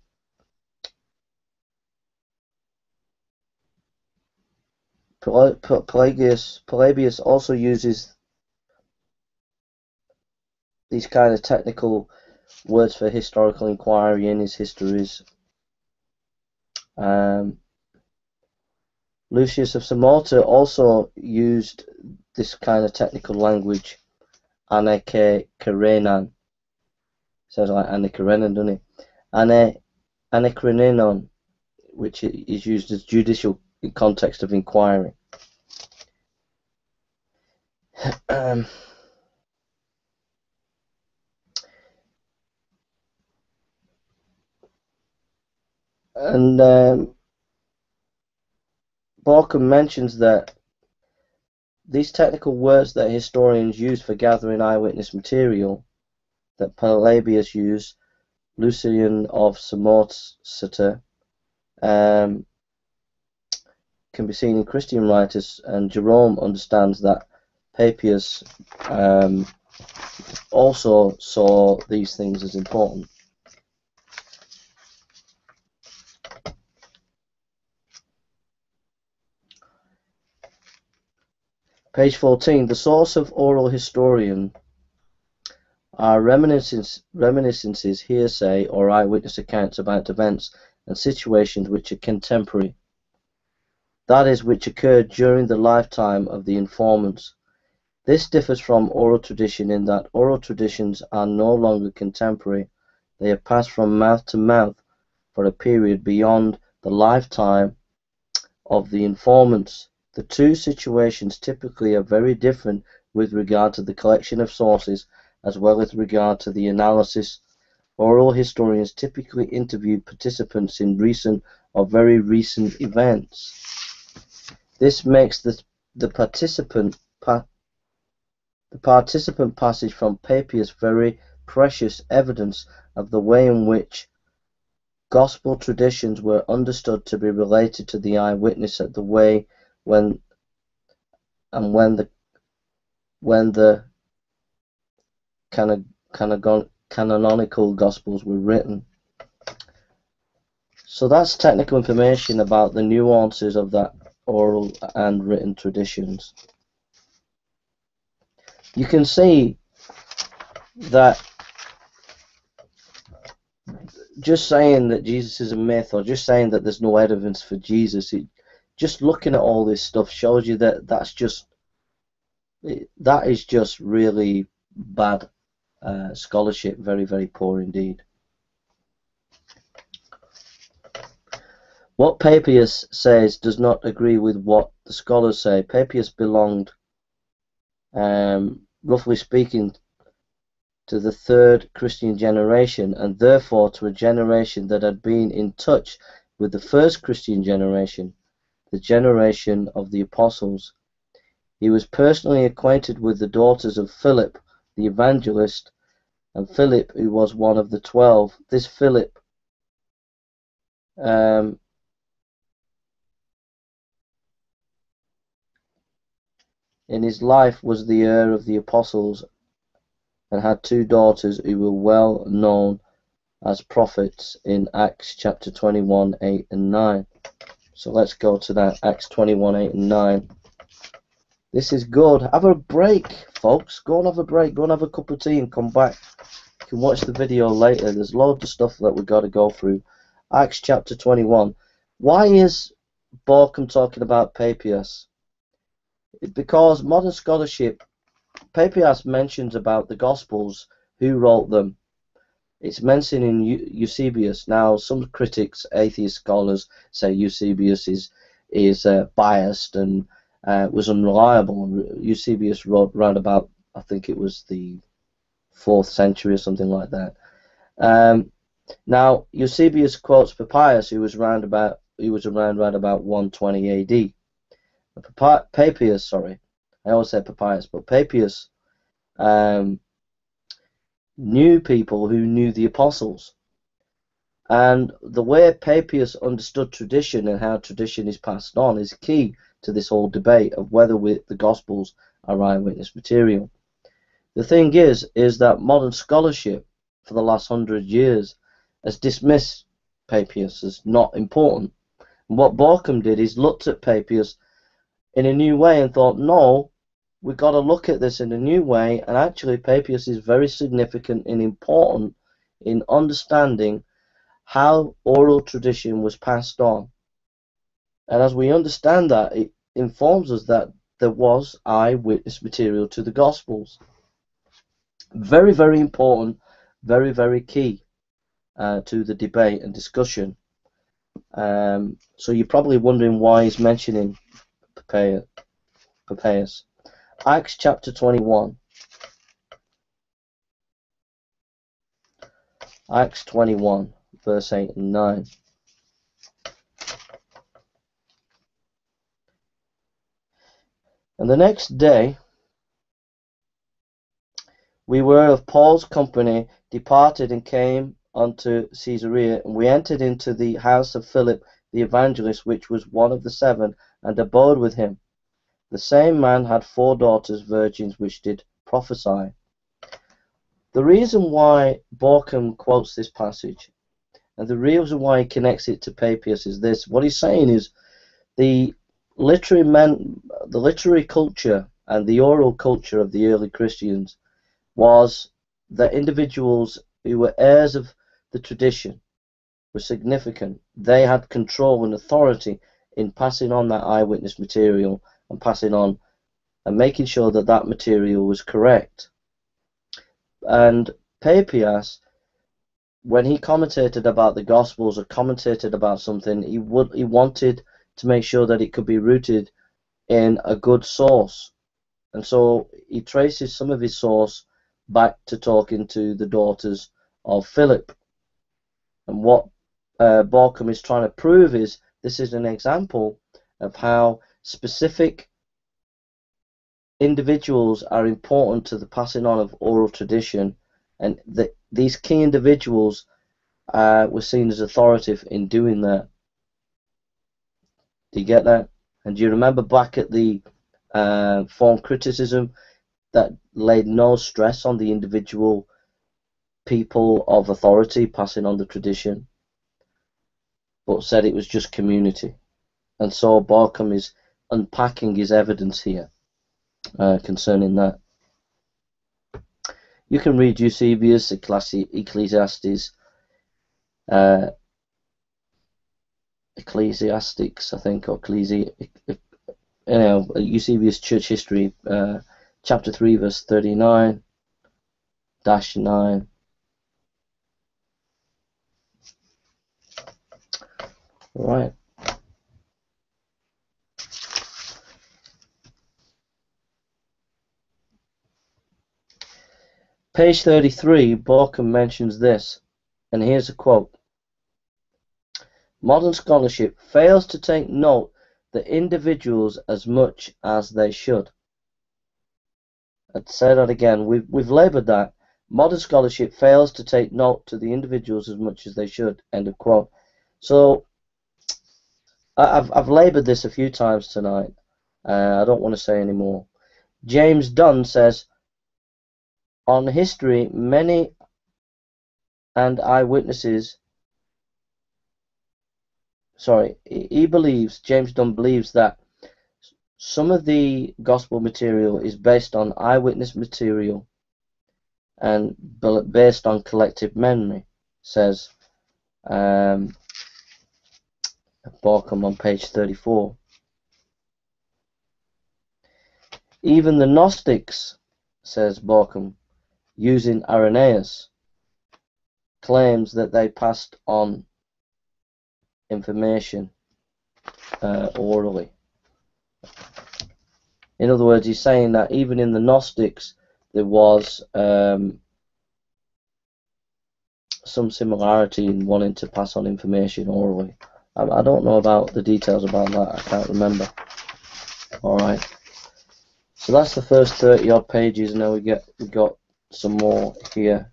Polybius also uses these kind of technical words for historical inquiry in his histories. Lucius of Samotra also used this kind of technical language, anekarenan. Sounds like anekarenan, doesn't it? Anekarenon, which is used as judicial in context of inquiry. And Borkham mentions that these technical words that historians use for gathering eyewitness material that Polybius used, Lucian of Samotra, can be seen in Christian writers, and Jerome understands that Papias also saw these things as important. Page 14. The source of oral historian are reminiscences, hearsay, or eyewitness accounts about events and situations which are contemporary. That is, which occurred during the lifetime of the informants. This differs from oral tradition in that oral traditions are no longer contemporary. They are passed from mouth to mouth for a period beyond the lifetime of the informants. The two situations typically are very different with regard to the collection of sources as well as regard to the analysis. Oral historians typically interview participants in recent or very recent events. This makes the participant passage from Papias very precious evidence of the way in which gospel traditions were understood to be related to the eyewitness at the way when the canonical gospels were written. So that's technical information about the nuances of that oral and written traditions. You can see that just saying that Jesus is a myth, or just saying that there's no evidence for Jesus, just looking at all this stuff shows you that that is just really bad scholarship, very, very poor indeed. What Papias says does not agree with what the scholars say. Papias belonged, roughly speaking, to the third Christian generation, and therefore to a generation that had been in touch with the first Christian generation, the generation of the apostles. He was personally acquainted with the daughters of Philip the evangelist, and Philip, who was one of the 12. This Philip in his life was the heir of the apostles and had two daughters who were well known as prophets in Acts chapter 21, 8 and 9. So let's go to that, Acts 21, 8 and 9. This is good. Have a break, folks. Go and have a break. Go and have a cup of tea and come back. You can watch the video later. There's loads of stuff that we've got to go through. Acts chapter 21. Why is Borkham talking about Papias? Because modern scholarship, Papias mentions about the Gospels, who wrote them, It's mentioned in Eusebius. Now, some critics, atheist scholars, say Eusebius is biased and was unreliable. Eusebius wrote around about, I think it was the 4th century or something like that. Now, Eusebius quotes Papias, who was around about 120 A.D. Papias, sorry, I always say Papias, but Papias knew people who knew the apostles, and the way Papias understood tradition and how tradition is passed on is key to this whole debate of whether the Gospels are eyewitness material. The thing is that modern scholarship for the last 100 years has dismissed Papias as not important. And what Borkham did is looked at Papias in a new way and thought, no, we've got to look at this in a new way, and actually Papias is very significant and important in understanding how oral tradition was passed on. And as we understand that, it informs us that there was eyewitness material to the Gospels. Very, very important, very, very key to the debate and discussion. So you're probably wondering why he's mentioning Papias. Acts chapter 21. Acts 21, verse 8 and 9. And the next day we were of Paul's company departed and came unto Caesarea, and we entered into the house of Philip the evangelist, which was one of the 7, and abode with him. The same man had 4 daughters, virgins, which did prophesy. The reason why Borkham quotes this passage, and the reason why he connects it to Papias, is this. What he's saying is the literary culture and the oral culture of the early Christians was that individuals who were heirs of the tradition were significant. They had control and authority in passing on that eyewitness material and passing on and making sure that that material was correct. And Papias, when he commentated about the Gospels or commentated about something, he wanted to make sure that it could be rooted in a good source. And so he traces some of his source back to talking to the daughters of Philip. And what Borkham is trying to prove is this is an example of how specific individuals are important to the passing on of oral tradition, and these key individuals were seen as authoritative in doing that. Do you get that? And do you remember back at the form criticism that laid no stress on the individual people of authority passing on the tradition, but said it was just community? And so Borkham is unpacking his evidence here concerning that. You can read Eusebius, Ecclesiastes, Ecclesiastics, I think, or Eusebius Church History, chapter 3, verse 39-9. Right. Page 33, Borkham mentions this, and here's a quote. Modern scholarship fails to take note the individuals as much as they should. I'd say that again. We've laboured that. Modern scholarship fails to take note to the individuals as much as they should. End of quote. So I've laboured this a few times tonight. I don't want to say any more. James Dunn says, on history, many and eyewitnesses. Sorry, James Dunn believes that some of the gospel material is based on eyewitness material and based on collective memory, says Borkham on page 34. Even the Gnostics, says Borkham, using Irenaeus, claims that they passed on information orally. In other words, he's saying that even in the Gnostics there was some similarity in wanting to pass on information orally. I don't know about the details about that. I can't remember. All right. So that's the first 30 odd pages. Now we got some more here.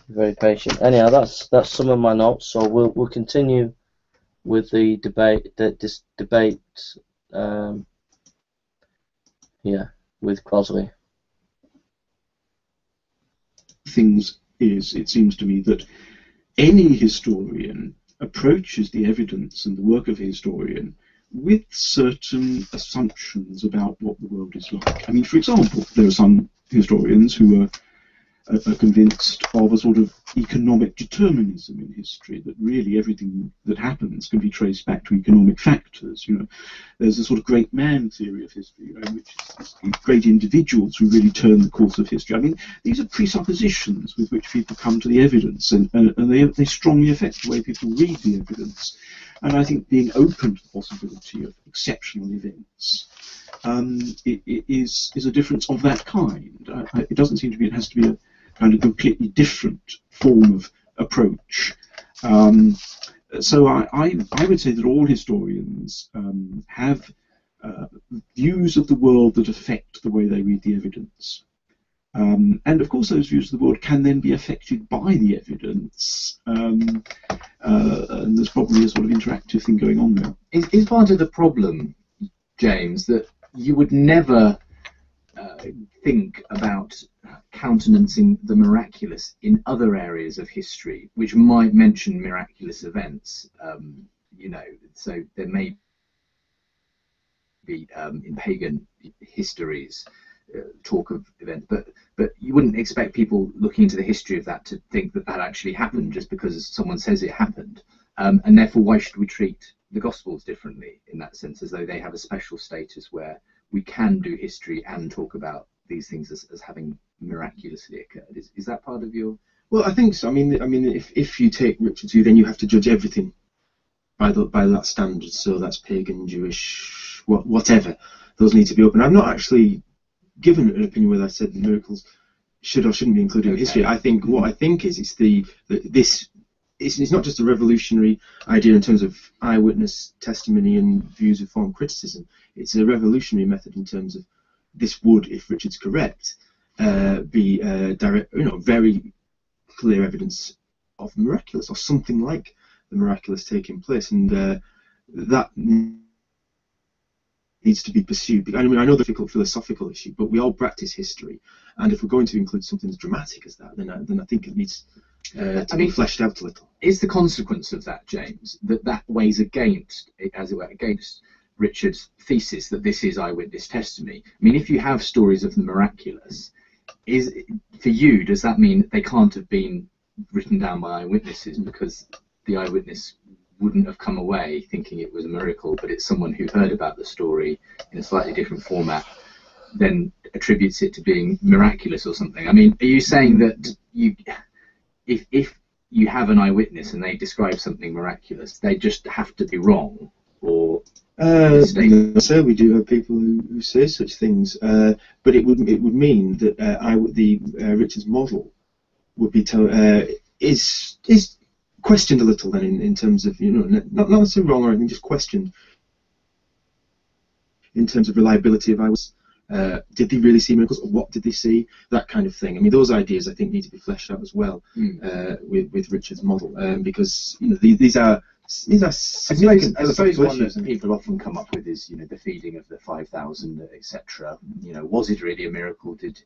Very patient. Anyhow, that's some of my notes. So we'll continue with the debate. This debate with Crosley. Things is, it seems to me, that any historian approaches the evidence and the work of a historian with certain assumptions about what the world is like. I mean, for example, there are some historians who are convinced of a sort of economic determinism in history, that really everything that happens can be traced back to economic factors. You know, there's a sort of great man theory of history, you know, which is great individuals who really turn the course of history. I mean, these are presuppositions with which people come to the evidence, and they strongly affect the way people read the evidence. And I think being open to the possibility of exceptional events it is a difference of that kind. It doesn't seem to be, it has to be a kind of completely different form of approach. So I would say that all historians have views of the world that affect the way they read the evidence. And of course those views of the world can then be affected by the evidence, and there's probably a sort of interactive thing going on there. Is part of the problem, James, that you would never think about countenancing the miraculous in other areas of history, which might mention miraculous events, you know, so there may be in pagan histories talk of events, but you wouldn't expect people looking into the history of that to think that that actually happened just because someone says it happened, and therefore why should we treat the Gospels differently in that sense, as though they have a special status where we can do history and talk about these things as having miraculously occurred? Is that part of your... Well, I think so. I mean, if you take Richard's view, then you have to judge everything by that standard. So that's pagan, Jewish, whatever. Those need to be open. I've not actually given an opinion whether I said miracles should or shouldn't be included in history. I think what I think is it's not just a revolutionary idea in terms of eyewitness testimony and views of form criticism. It's a revolutionary method in terms of this would, if Richard's correct, be direct, you know, very clear evidence of the miraculous or something like the miraculous taking place, and that needs to be pursued. I mean, I know the difficult philosophical issue, but we all practice history, and if we're going to include something as dramatic as that, then I think it needs to be fleshed out a little. Is the consequence of that, James, that weighs against, as it were, against Richard's thesis that this is eyewitness testimony? I mean, if you have stories of the miraculous, for you, does that mean they can't have been written down by eyewitnesses because the eyewitness wouldn't have come away thinking it was a miracle, but it's someone who heard about the story in a slightly different format, then attributes it to being miraculous or something? I mean, are you saying that if you have an eyewitness and they describe something miraculous, they just have to be wrong, or so we do have people who say such things, but it would mean that Richard's model would be is questioned a little then in terms of, you know, not necessarily wrong or anything, just questioned in terms of reliability of eyewitness. Did they really see miracles, or what did they see? That kind of thing. I mean, those ideas I think need to be fleshed out as well with Richard's model, because, you know, these are significant. I suppose one that people often come up with is, you know, the feeding of the 5,000, etc. You know, was it really a miracle? Did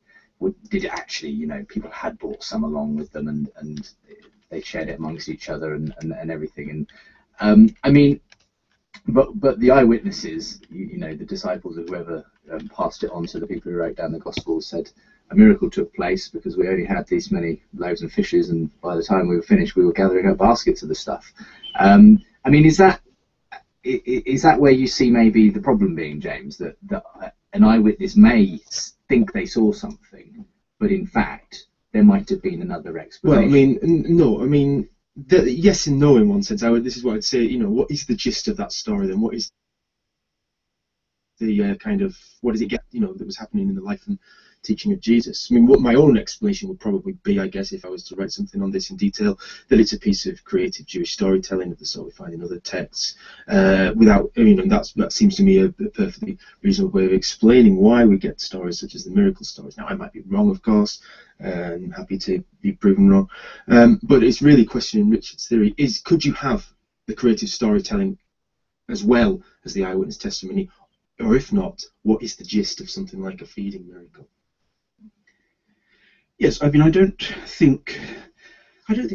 it actually, you know, people had brought some along with them and they shared it amongst each other and everything. And I mean, but the eyewitnesses, you know, the disciples of whoever passed it on to the people who wrote down the Gospels, said a miracle took place because we only had these many loaves and fishes, and by the time we were finished, we were gathering up baskets of the stuff. I mean, is that where you see maybe the problem being, James, that an eyewitness may think they saw something, but in fact there might have been another explanation. Well, I mean, no, I mean, yes and no in one sense. This is what I'd say. You know, what is the gist of that story then? What is the kind of, what does it get, you know, that was happening in the life and teaching of Jesus? I mean, what my own explanation would probably be, I guess, if I was to write something on this in detail, that it's a piece of creative Jewish storytelling of the sort we find in other texts, without, you know, that seems to me a perfectly reasonable way of explaining why we get stories such as the miracle stories. Now, I might be wrong, of course, and happy to be proven wrong, but it's really questioning Richard's theory. Could you have the creative storytelling as well as the eyewitness testimony? Or if not, what is the gist of something like a feeding miracle? Yes, I mean, I don't think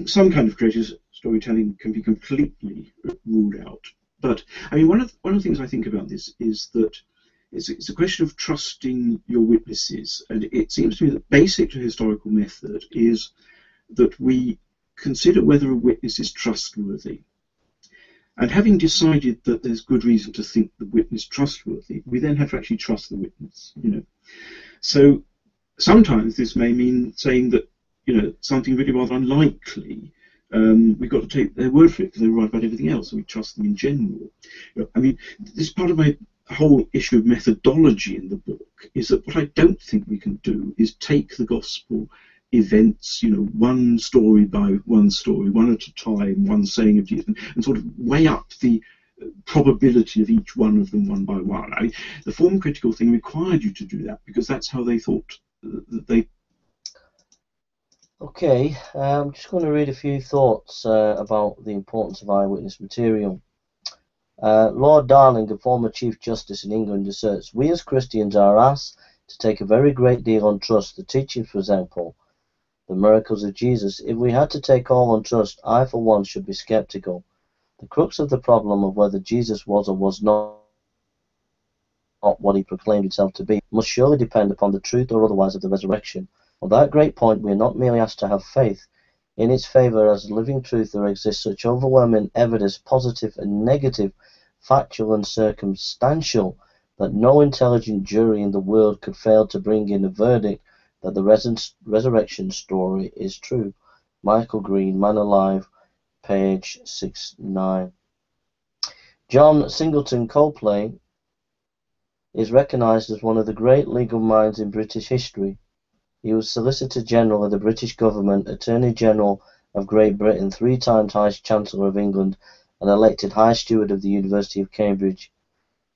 some kind of creative storytelling can be completely ruled out. But I mean, one of the things I think about this is that it's a question of trusting your witnesses, and it seems to me that basic to historical method is that we consider whether a witness is trustworthy. And having decided that there's good reason to think the witness trustworthy, we then have to actually trust the witness, you know. So sometimes this may mean saying that, you know, something really rather unlikely, we've got to take their word for it because they're right about everything else, so we trust them in general. You know, I mean, this is part of my whole issue of methodology in the book, is that what I don't think we can do is take the gospel events, you know, one story by one story, one at a time, one saying of Jesus, and sort of weigh up the probability of each one of them one by one. I mean, the form critical thing required you to do that because that's how they thought that they. Okay, I'm just going to read a few thoughts about the importance of eyewitness material. Lord Darling, a former Chief Justice in England, asserts, "We as Christians are asked to take a very great deal on trust. The teachings, for example, the miracles of Jesus. If we had to take all on trust, I for one should be skeptical. The crux of the problem of whether Jesus was or was not what he proclaimed himself to be must surely depend upon the truth or otherwise of the resurrection. On that great point, we are not merely asked to have faith. In its favour as living truth there exists such overwhelming evidence, positive and negative, factual and circumstantial, that no intelligent jury in the world could fail to bring in a verdict that the resurrection story is true." Michael Green, Man Alive, page 69. John Singleton Copley is recognised as one of the great legal minds in British history. He was Solicitor General of the British Government, Attorney General of Great Britain, 3 times High Chancellor of England, and elected High Steward of the University of Cambridge.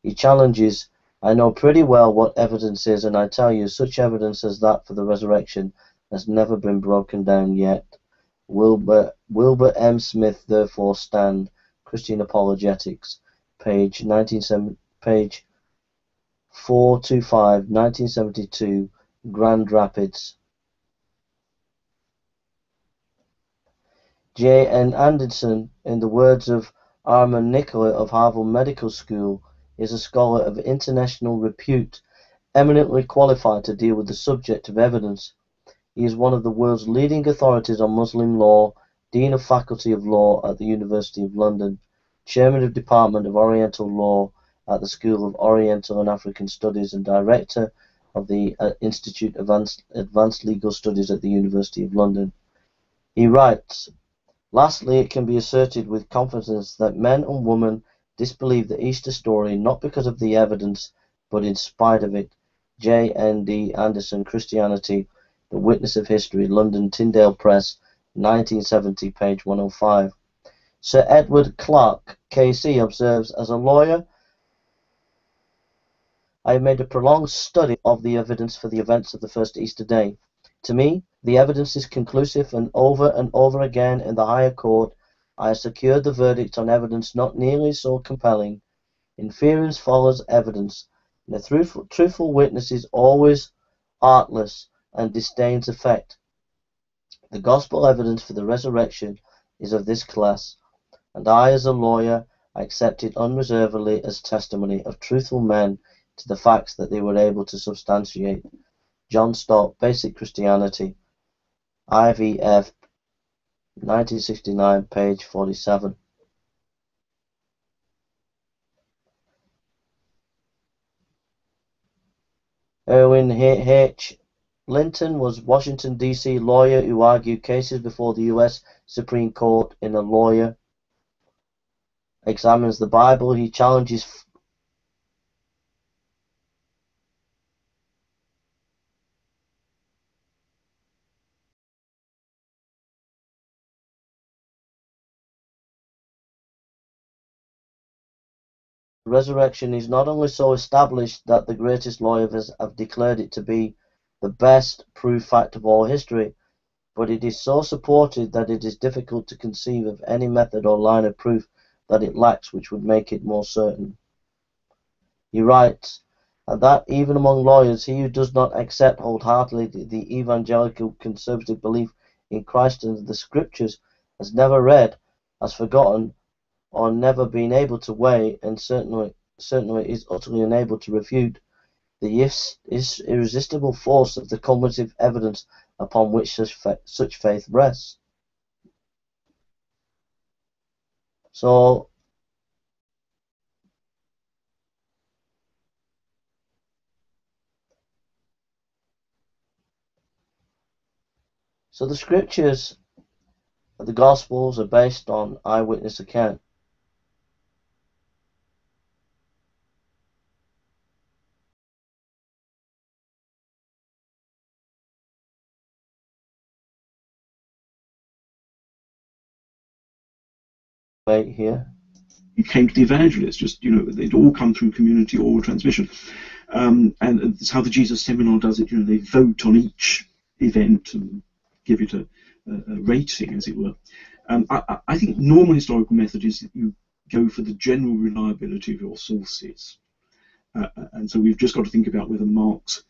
He challenges, "I know pretty well what evidence is, and I tell you, such evidence as that for the resurrection has never been broken down yet." Wilbur M. Smith, therefore, stand. Christian Apologetics, page 425, 1972, Grand Rapids. J. N. Anderson, in the words of Armand Nicola of Harvard Medical School, is a scholar of international repute, eminently qualified to deal with the subject of evidence. He is one of the world's leading authorities on Muslim law, Dean of Faculty of Law at the University of London, Chairman of Department of Oriental Law at the School of Oriental and African Studies, and Director of the Institute of Advanced Legal Studies at the University of London. He writes, "Lastly, it can be asserted with confidence that men and women disbelieve the Easter story not because of the evidence, but in spite of it." J. N. D. Anderson, Christianity, The Witness of History, London, Tyndale Press, 1970, page 105. Sir Edward Clarke, KC, observes, "As a lawyer, I have made a prolonged study of the evidence for the events of the first Easter day. To me, the evidence is conclusive, and over again in the higher court, I have secured the verdict on evidence not nearly so compelling. Inference follows evidence, and the truthful witness is always artless and disdains effect. The gospel evidence for the resurrection is of this class, and I, as a lawyer, accept it unreservedly as testimony of truthful men to the facts that they were able to substantiate." John Stott, Basic Christianity, IVF, 1969, page 47. Erwin H. Linton was a Washington, D.C. lawyer who argued cases before the U.S. Supreme Court. In A Lawyer Examines the Bible, he challenges resurrection is not only so established that the greatest lawyers have declared it to be the best proved fact of all history, but it is so supported that it is difficult to conceive of any method or line of proof that it lacks which would make it more certain. He writes, and that even among lawyers, he who does not accept wholeheartedly the evangelical conservative belief in Christ and the Scriptures has never read, has forgotten, or never been able to weigh, and certainly is utterly unable to refute the irresistible force of the cumulative evidence upon which such faith rests. So the Scriptures, the Gospels, are based on eyewitness account. Wait here. You came to the evangelists, just, they'd all come through community oral transmission. And that's how the Jesus Seminar does it. They vote on each event and give it a rating, as it were. I think normal historical method is that you go for the general reliability of your sources. And so we've just got to think about whether Mark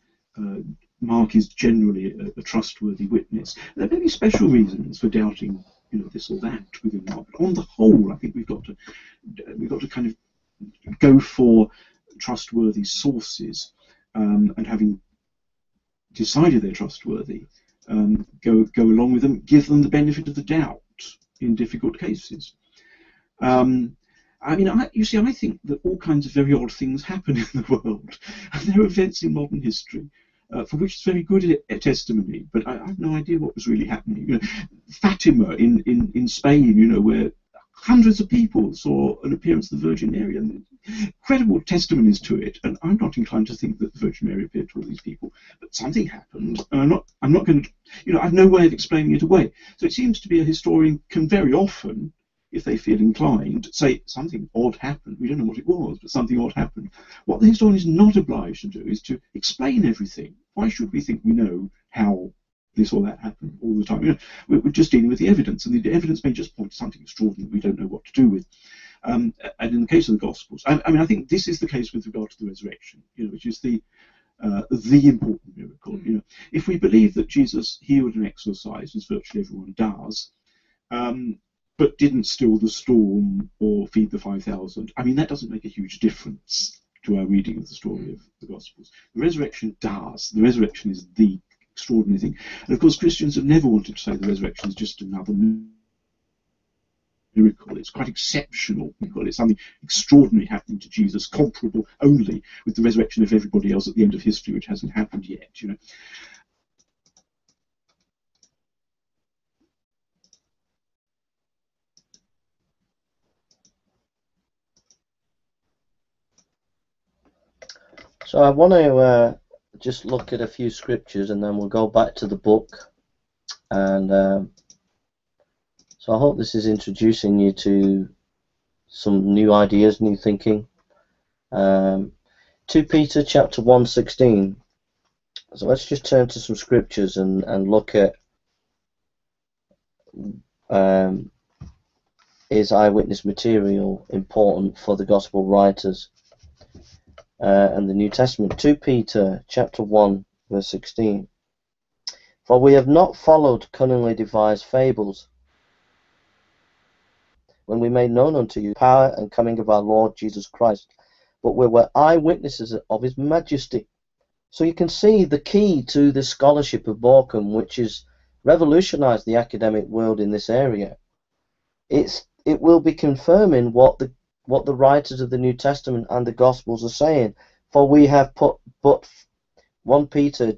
is generally a trustworthy witness. There may be special reasons for doubting, this or that within Mark. But on the whole, I think we've got to kind of go for trustworthy sources, and having decided they're trustworthy, go along with them, give them the benefit of the doubt in difficult cases. I think that all kinds of very odd things happen in the world, and there are events in modern history for which it's very good testimony, but I have no idea what was really happening. Fatima in Spain, where hundreds of people saw an appearance of the Virgin Mary, and incredible testimonies to it. And I'm not inclined to think that the Virgin Mary appeared to all these people, but something happened, and I'm not going to, I have no way of explaining it away. So it seems to be a historian can very often, if they feel inclined, say something odd happened. We don't know what it was, but something odd happened. What the historian is not obliged to do is to explain everything. Why should we think we know how this or that happened all the time? We're just dealing with the evidence, and the evidence may just point to something extraordinary we don't know what to do with. And in the case of the Gospels, I think this is the case with regard to the resurrection, which is the important miracle. If we believe that Jesus healed and exorcised, as virtually everyone does, but didn't still the storm or feed the 5,000, that doesn't make a huge difference to our reading of the story of the Gospels. The resurrection does. The resurrection is the extraordinary thing. And of course, Christians have never wanted to say the resurrection is just another miracle. It's quite exceptional. It's something extraordinary happening to Jesus, comparable only with the resurrection of everybody else at the end of history, which hasn't happened yet. So I want to just look at a few scriptures, and then we'll go back to the book. And so I hope this is introducing you to some new ideas, new thinking. 2 Peter chapter 1:16. So let's just turn to some scriptures and look at is eyewitness material important for the gospel writers and the New Testament. 2 Peter chapter 1 verse 16. For we have not followed cunningly devised fables, when we made known unto you the power and coming of our Lord Jesus Christ, but we were eyewitnesses of his majesty. So you can see the key to the scholarship of Borkham, which has revolutionized the academic world in this area. It will be confirming what the writers of the New Testament and the Gospels are saying. For we have put but 1 Peter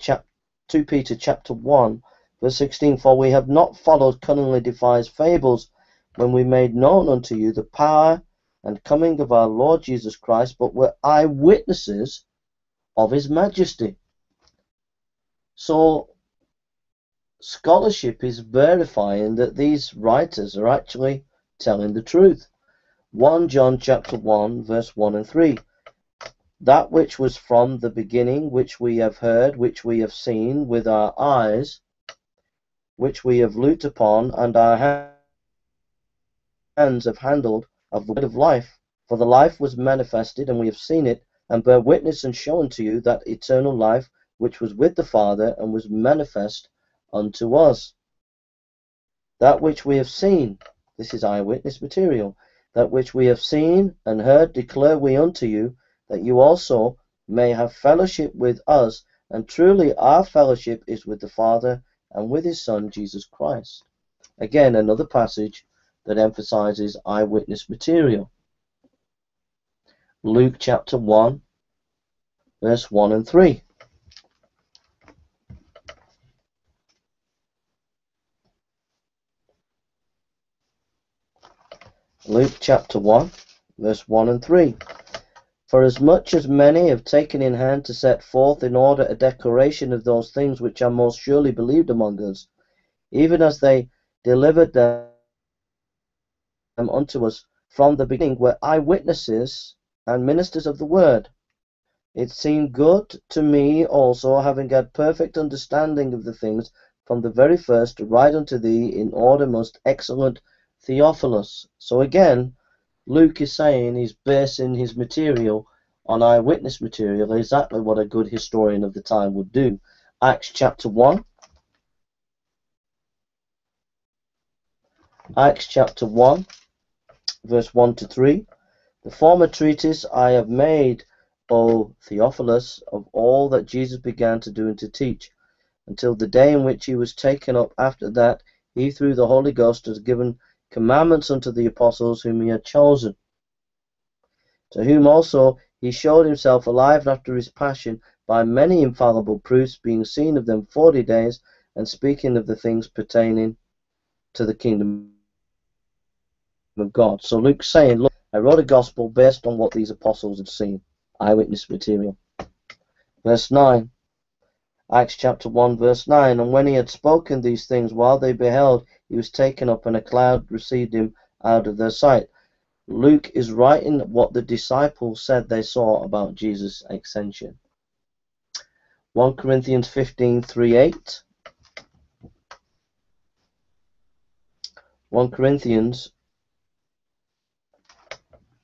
2 Peter chapter 1, verse 16, for we have not followed cunningly devised fables when we made known unto you the power and coming of our Lord Jesus Christ, but were eyewitnesses of his majesty. So scholarship is verifying that these writers are actually telling the truth. 1 John chapter 1, verse 1 and 3. That which was from the beginning, which we have heard, which we have seen with our eyes, which we have looked upon, and our hands have handled of the word of life. For the life was manifested, and we have seen it, and bear witness and show unto you that eternal life which was with the Father, and was manifest unto us. That which we have seen, this is eyewitness material, that which we have seen and heard declare we unto you, that you also may have fellowship with us, and truly our fellowship is with the Father and with his Son Jesus Christ. Again, another passage that emphasizes eyewitness material. Luke chapter 1, verse 1 and 3. Luke chapter 1, verse 1 and 3. For as much as many have taken in hand to set forth in order a declaration of those things which are most surely believed among us, even as they delivered them unto us from the beginning, were eyewitnesses and ministers of the word. It seemed good to me also, having had perfect understanding of the things from the very first, to write unto thee in order, most excellent Theophilus. So again, Luke is saying he's basing his material on eyewitness material, exactly what a good historian of the time would do. Acts chapter 1. Acts chapter 1, verse 1 to 3. The former treatise I have made, O Theophilus, of all that Jesus began to do and to teach, until the day in which he was taken up. After that, he through the Holy Ghost has given commandments unto the apostles whom he had chosen, to whom also he showed himself alive after his passion by many infallible proofs, being seen of them 40 days, and speaking of the things pertaining to the kingdom of God. So Luke's saying, look, I wrote a gospel based on what these apostles had seen. Eyewitness material. Verse 9. Acts chapter 1, verse 9. And when he had spoken these things, while they beheld, he was taken up, and a cloud received him out of their sight. Luke is writing what the disciples said they saw about Jesus' ascension. 1 Corinthians 15, 3-8. 1 Corinthians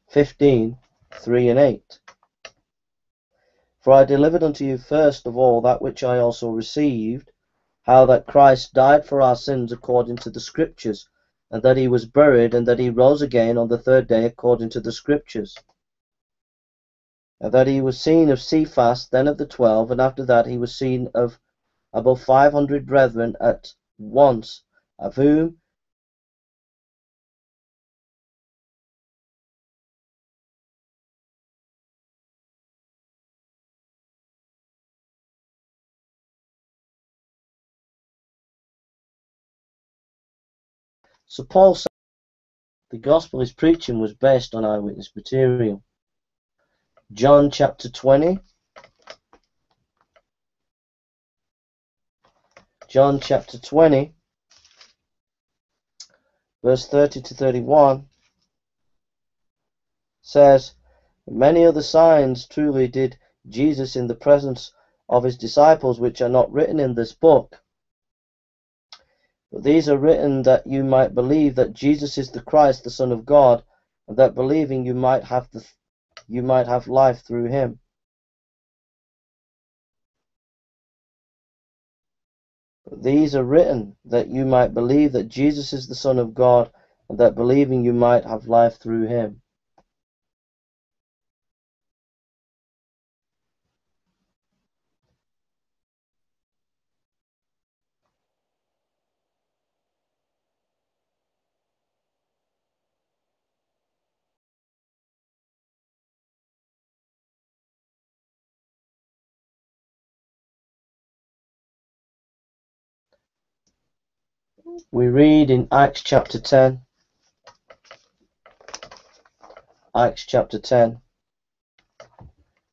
15, 3 and 8. For I delivered unto you first of all that which I also received, how that Christ died for our sins according to the Scriptures, and that he was buried, and that he rose again on the third day according to the Scriptures, and that he was seen of Cephas, then of the 12, and after that he was seen of above 500 brethren at once, of whom so Paul said the gospel he's preaching was based on eyewitness material. John chapter 20. John chapter 20, verse 30 to 31 says, many other signs truly did Jesus in the presence of his disciples, which are not written in this book. But these are written that you might believe that Jesus is the Christ, the Son of God, and that believing you might have life through him. But these are written that you might believe that Jesus is the Son of God, and that believing you might have life through him. We read in Acts chapter 10,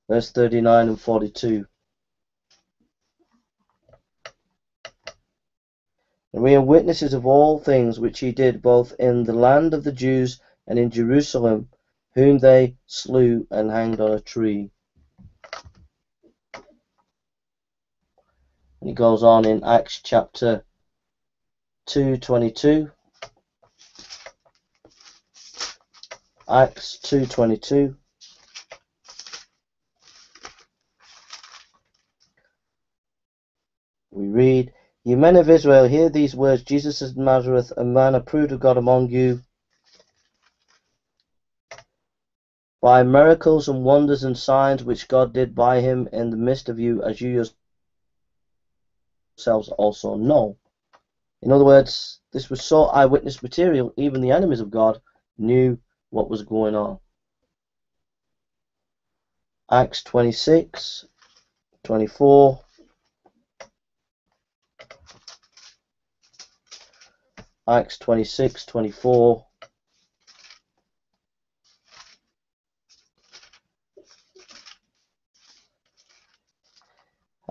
verse 39 and 42. And we are witnesses of all things which he did both in the land of the Jews and in Jerusalem, whom they slew and hanged on a tree. And he goes on in Acts chapter 2:22. Acts 2:22. We read, "You men of Israel, hear these words, Jesus of Nazareth, a man approved of God among you, by miracles and wonders and signs which God did by him in the midst of you, as you yourselves also know." In other words, this was so eyewitness material, even the enemies of God knew what was going on. Acts 26:24. Acts 26:24.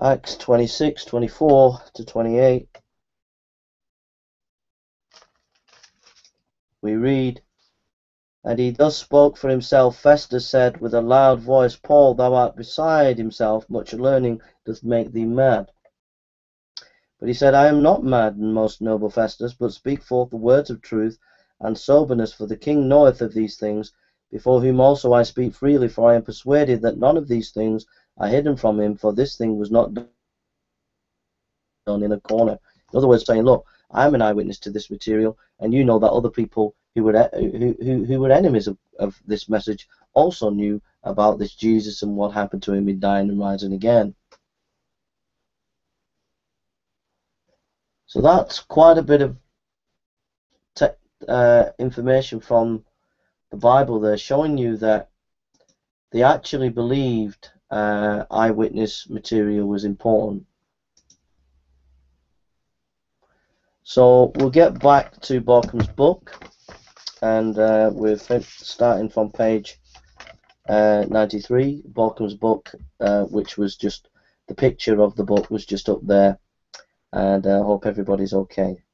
Acts 26:24 to 28. We read, "And he thus spoke for himself. Festus said with a loud voice, Paul, thou art beside himself, much learning doth make thee mad. But he said, I am not mad, most noble Festus, but speak forth the words of truth and soberness, for the king knoweth of these things, before whom also I speak freely, for I am persuaded that none of these things are hidden from him, for this thing was not done in a corner." In other words, saying, look, I'm an eyewitness to this material, and you know that other people who were enemies of this message also knew about this Jesus and what happened to him in dying and rising again. So that's quite a bit of information from the Bible there, showing you that they actually believed eyewitness material was important. So we'll get back to Borkham's book, and we're starting from page 93. Borkham's book, which was just the picture of the book was just up there, and I hope everybody's okay.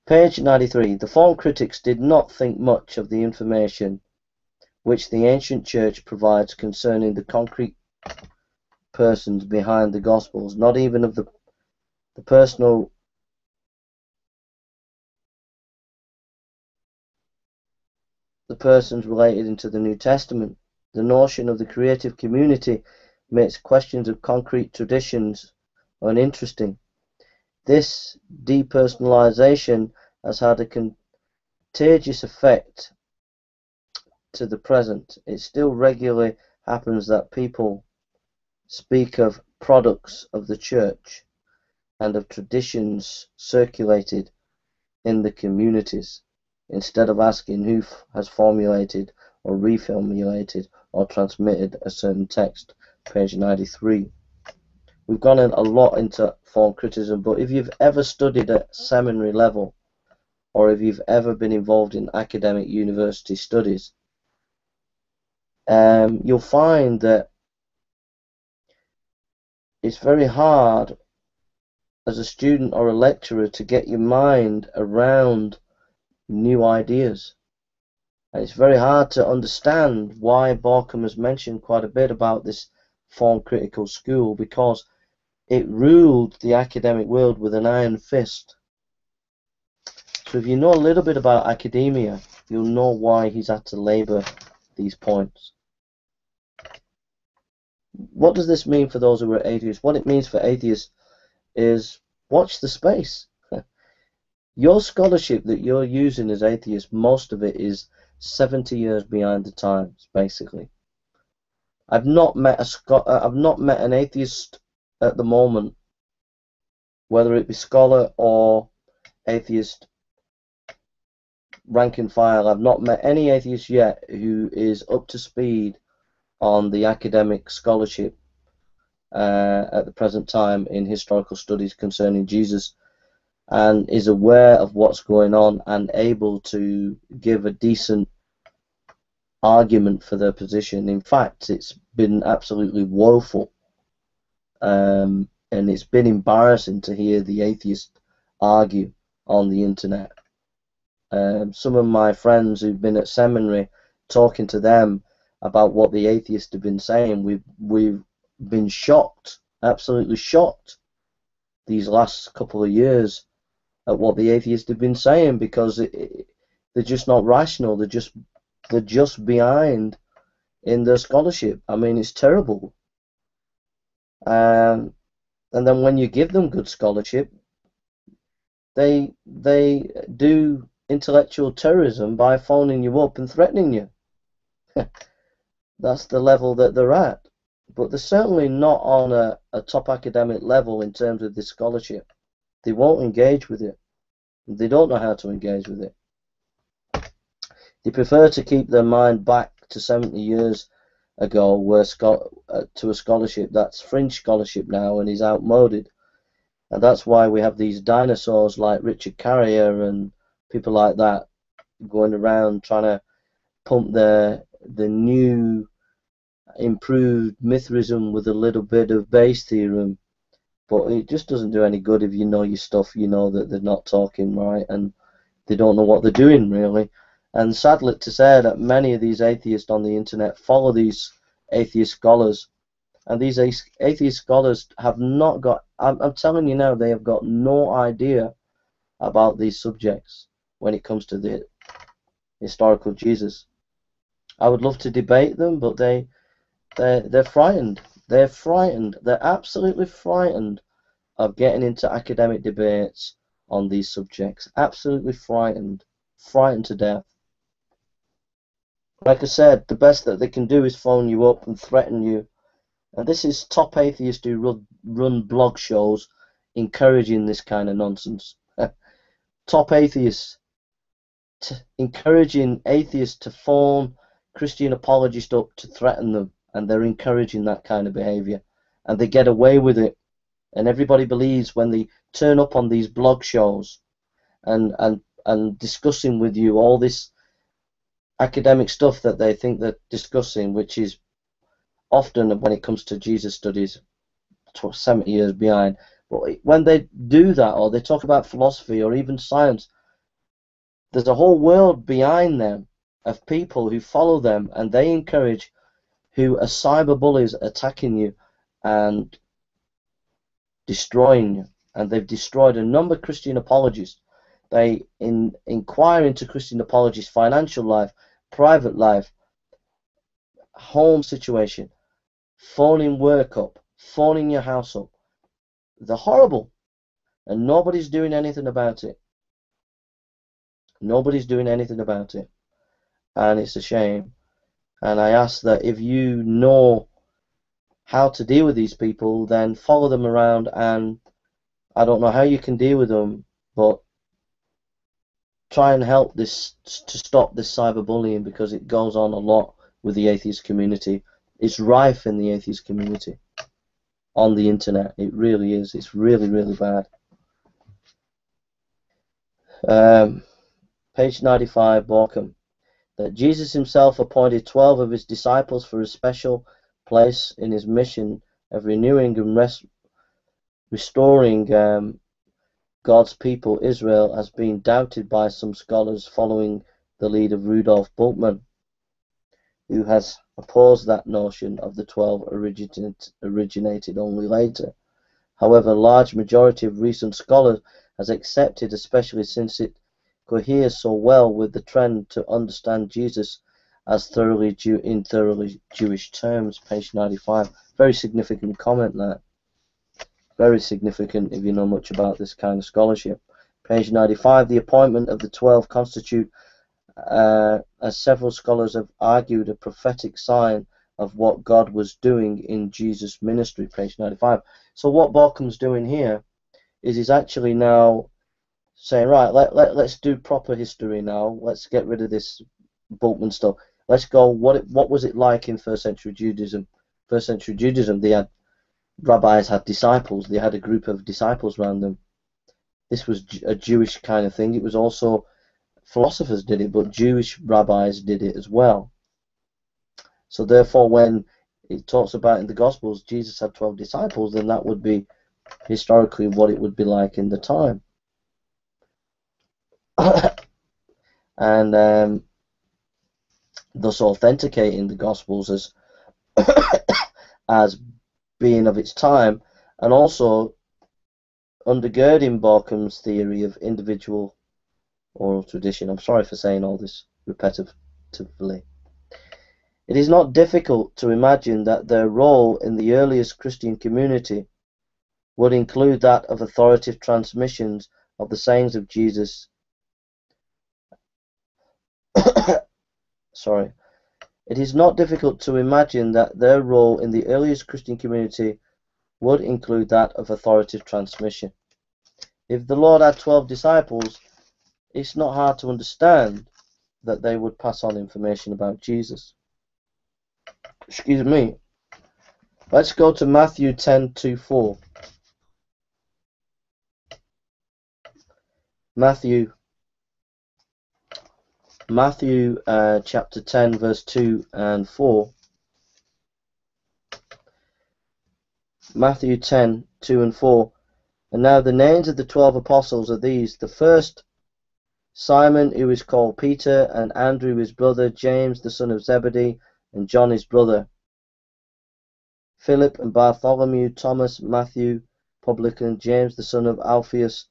Page 93. The form critics did not think much of the information which the ancient church provides concerning the concrete persons behind the Gospels, not even of the persons related into the New Testament. The notion of the creative community makes questions of concrete traditions uninteresting. This depersonalization has had a contagious effect to the present. It still regularly happens that people speak of products of the church and of traditions circulated in the communities, instead of asking who has formulated or reformulated or transmitted a certain text. Page 93. We've gone in a lot into form criticism, but if you've ever studied at seminary level, or if you've ever been involved in academic university studies, you'll find that it's very hard as a student or a lecturer to get your mind around new ideas. And it's very hard to understand why Borkham has mentioned quite a bit about this form critical school, because it ruled the academic world with an iron fist. So if you know a little bit about academia, you'll know why he's had to labour these points. What does this mean for those who are atheists? What it means for atheists is watch the space. Your scholarship that you're using as atheists, most of it is 70 years behind the times, basically. I've not met an atheist at the moment, whether it be scholar or atheist rank and file. I've not met any atheist yet who is up to speed on the academic scholarship at the present time in historical studies concerning Jesus and is aware of what's going on and able to give a decent argument for their position. In fact, it's been absolutely woeful, and it's been embarrassing to hear the atheists argue on the internet. Some of my friends who've been at seminary, talking to them about what the atheists have been saying, we've been shocked, absolutely shocked, these last couple of years at what the atheists have been saying, because they're just not rational. They're just behind in their scholarship. I mean, it's terrible. And then when you give them good scholarship, they do intellectual terrorism by phoning you up and threatening you. That's the level that they're at. But they're certainly not on a top academic level in terms of this scholarship. They won't engage with it. They don't know how to engage with it. They prefer to keep their mind back to 70 years ago, where to a scholarship that's fringe scholarship now and is outmoded. And that's why we have these dinosaurs like Richard Carrier and people like that going around trying to pump the new improved Mithraism with a little bit of Bayes theorem. But it just doesn't do any good. If you know your stuff, you know that they're not talking right and they don't know what they're doing, really. And sadly to say that many of these atheists on the internet follow these atheist scholars, and these atheist scholars have not got, I'm telling you now, they have got no idea about these subjects when it comes to the historical Jesus. I would love to debate them, but they're frightened. They're frightened. They're absolutely frightened of getting into academic debates on these subjects. Absolutely frightened. Frightened to death. Like I said, the best that they can do is phone you up and threaten you. And this is top atheists who run blog shows encouraging this kind of nonsense. Top atheists encouraging atheists to phone Christian apologists up to threaten them, and they're encouraging that kind of behavior, and they get away with it, and everybody believes when they turn up on these blog shows and discussing with you all this academic stuff that they think they're discussing, which is often, when it comes to Jesus studies, 70 years behind. But when they do that, or they talk about philosophy or even science, there's a whole world behind them of people who follow them, and they encourage, who are cyberbullies attacking you and destroying you. And they've destroyed a number of Christian apologists. They inquire into Christian apologists' financial life, private life, home situation, phoning work up, phoning your house up. They're horrible, and nobody's doing anything about it. Nobody's doing anything about it, and it's a shame. And I ask that if you know how to deal with these people, then follow them around, and I don't know how you can deal with them, but try and help this to stop this cyberbullying, because it goes on a lot with the atheist community. It's rife in the atheist community on the internet. It really is. It's really, really bad. Page 95, Borkham. That Jesus himself appointed 12 of his disciples for a special place in his mission of renewing and restoring God's people, Israel, has been doubted by some scholars following the lead of Rudolf Bultmann, who has opposed that notion of the 12 originated only later. However, a large majority of recent scholars has accepted, especially since it coheres so well with the trend to understand Jesus as thoroughly Jewish terms. Page 95. Very significant comment there. Very significant if you know much about this kind of scholarship. Page 95. The appointment of the 12 constitute, as several scholars have argued, a prophetic sign of what God was doing in Jesus' ministry. Page 95. So what Borkham's doing here is he's actually now saying, right, let's do proper history now. Let's get rid of this Bultmann stuff. Let's go, what was it like in first century Judaism? First century Judaism, rabbis had disciples. They had a group of disciples around them. this was a Jewish kind of thing. It was also philosophers did it, but Jewish rabbis did it as well. So therefore, when it talks about in the Gospels, Jesus had 12 disciples, then that would be historically what it would be like in the time. And thus authenticating the Gospels as as being of its time, and also undergirding Barkham's theory of individual oral tradition. I'm sorry for saying all this repetitively. It is not difficult to imagine that their role in the earliest Christian community would include that of authoritative transmissions of the sayings of Jesus. Sorry. It is not difficult to imagine that their role in the earliest Christian community would include that of authoritative transmission. If the Lord had 12 disciples, it's not hard to understand that they would pass on information about Jesus. Excuse me. Let's go to Matthew 10:2-4. Matthew chapter 10 verse 2 and 4. Matthew 10:2 and 4. And now the names of the 12 apostles are these: the first, Simon, who is called Peter, and Andrew his brother, James the son of Zebedee, and John his brother, Philip and Bartholomew, Thomas, Matthew, publican, James the son of Alphaeus,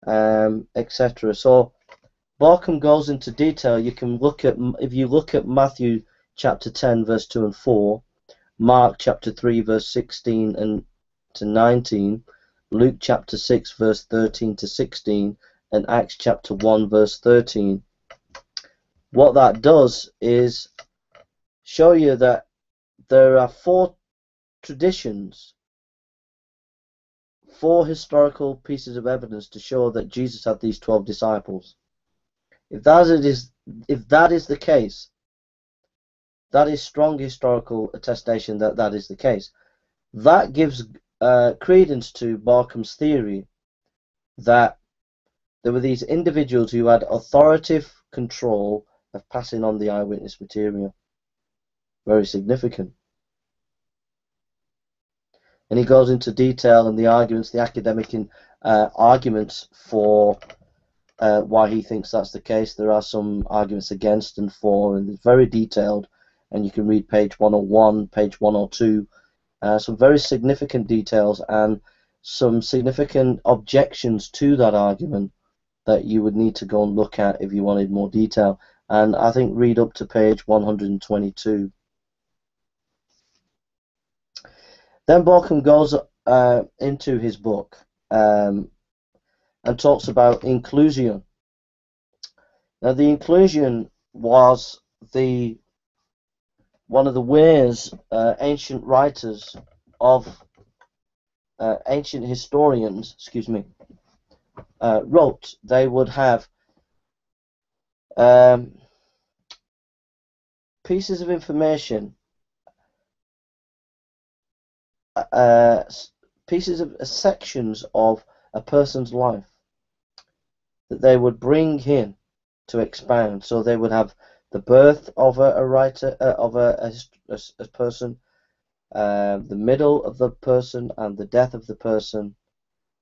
etc. So Barkham goes into detail. You can look at, if you look at Matthew chapter 10 verse 2 and 4, Mark chapter 3 verse 16 and to 19, Luke chapter 6 verse 13 to 16, and Acts chapter 1 verse 13. What that does is show you that there are four traditions, four historical pieces of evidence to show that Jesus had these 12 disciples. If that is the case, that is strong historical attestation that that is the case. That gives credence to Barkham's theory that there were these individuals who had authoritative control of passing on the eyewitness material. Very significant. And he goes into detail in the arguments, the academic arguments for why he thinks that's the case. There are some arguments against and for, and it's very detailed, and you can read page 101, page 102, some very significant details and some significant objections to that argument that you would need to go and look at if you wanted more detail. And I think read up to page 122. Then Barkham goes into his book and talks about inclusion. Now, the inclusion was one of the ways ancient writers of ancient historians, wrote. They would have pieces of information, sections of a person's life that they would bring in to expound. So they would have the birth of a writer, of a person, the middle of the person, and the death of the person,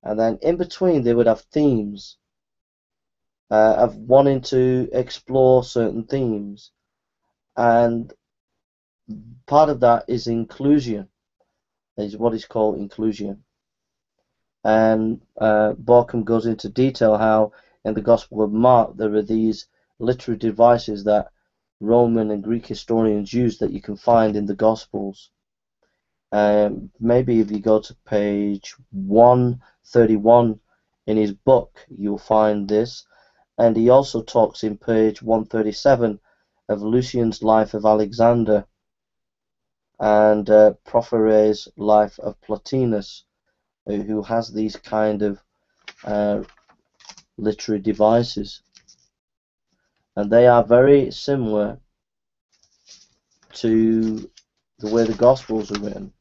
and then in between they would have themes of wanting to explore certain themes, and part of that is inclusion. Is what is called inclusion. And Barkham goes into detail how in the Gospel of Mark there are these literary devices that Roman and Greek historians use that you can find in the Gospels. Maybe if you go to page 131 in his book, you'll find this. And he also talks in page 137 of Lucian's life of Alexander and Porphyry's life of Plotinus, who has these kind of literary devices, and they are very similar to the way the Gospels are written.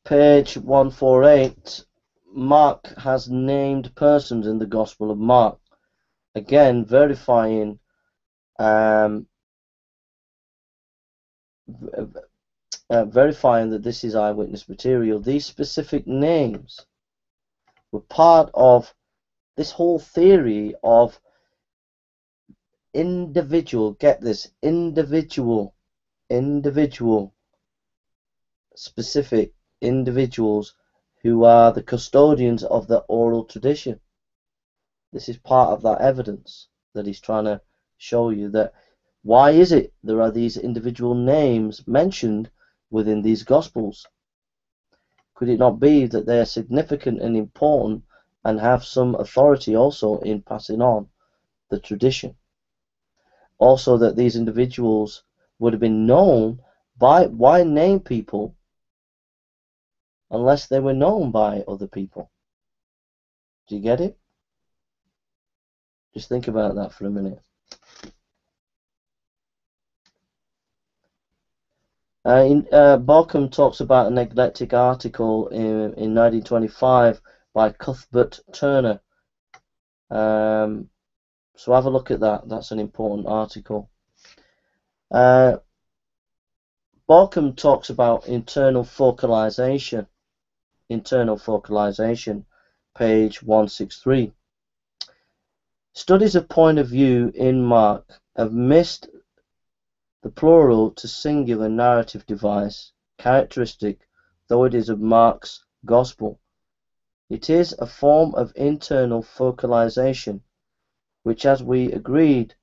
page 148, Mark has named persons in the Gospel of Mark. Again, verifying verifying that this is eyewitness material. These specific names were part of this whole theory of individual, get this, individual, specific individuals who are the custodians of the oral tradition. This is part of that evidence that he's trying to show you, that why is it there are these individual names mentioned within these Gospels? Could it not be that they are significant and important and have some authority also in passing on the tradition? Also that these individuals would have been known by, why name people unless they were known by other people? Do you get it? Just think about that for a minute. Balcom talks about an eclectic article in 1925 by Cuthbert Turner. So have a look at that. That's an important article. Balcom talks about internal focalization. Internal focalization, page 163. Studies of point of view in Mark have missed the plural to singular narrative device, characteristic though it is of Mark's Gospel. It is a form of internal focalization, which, as we agreed,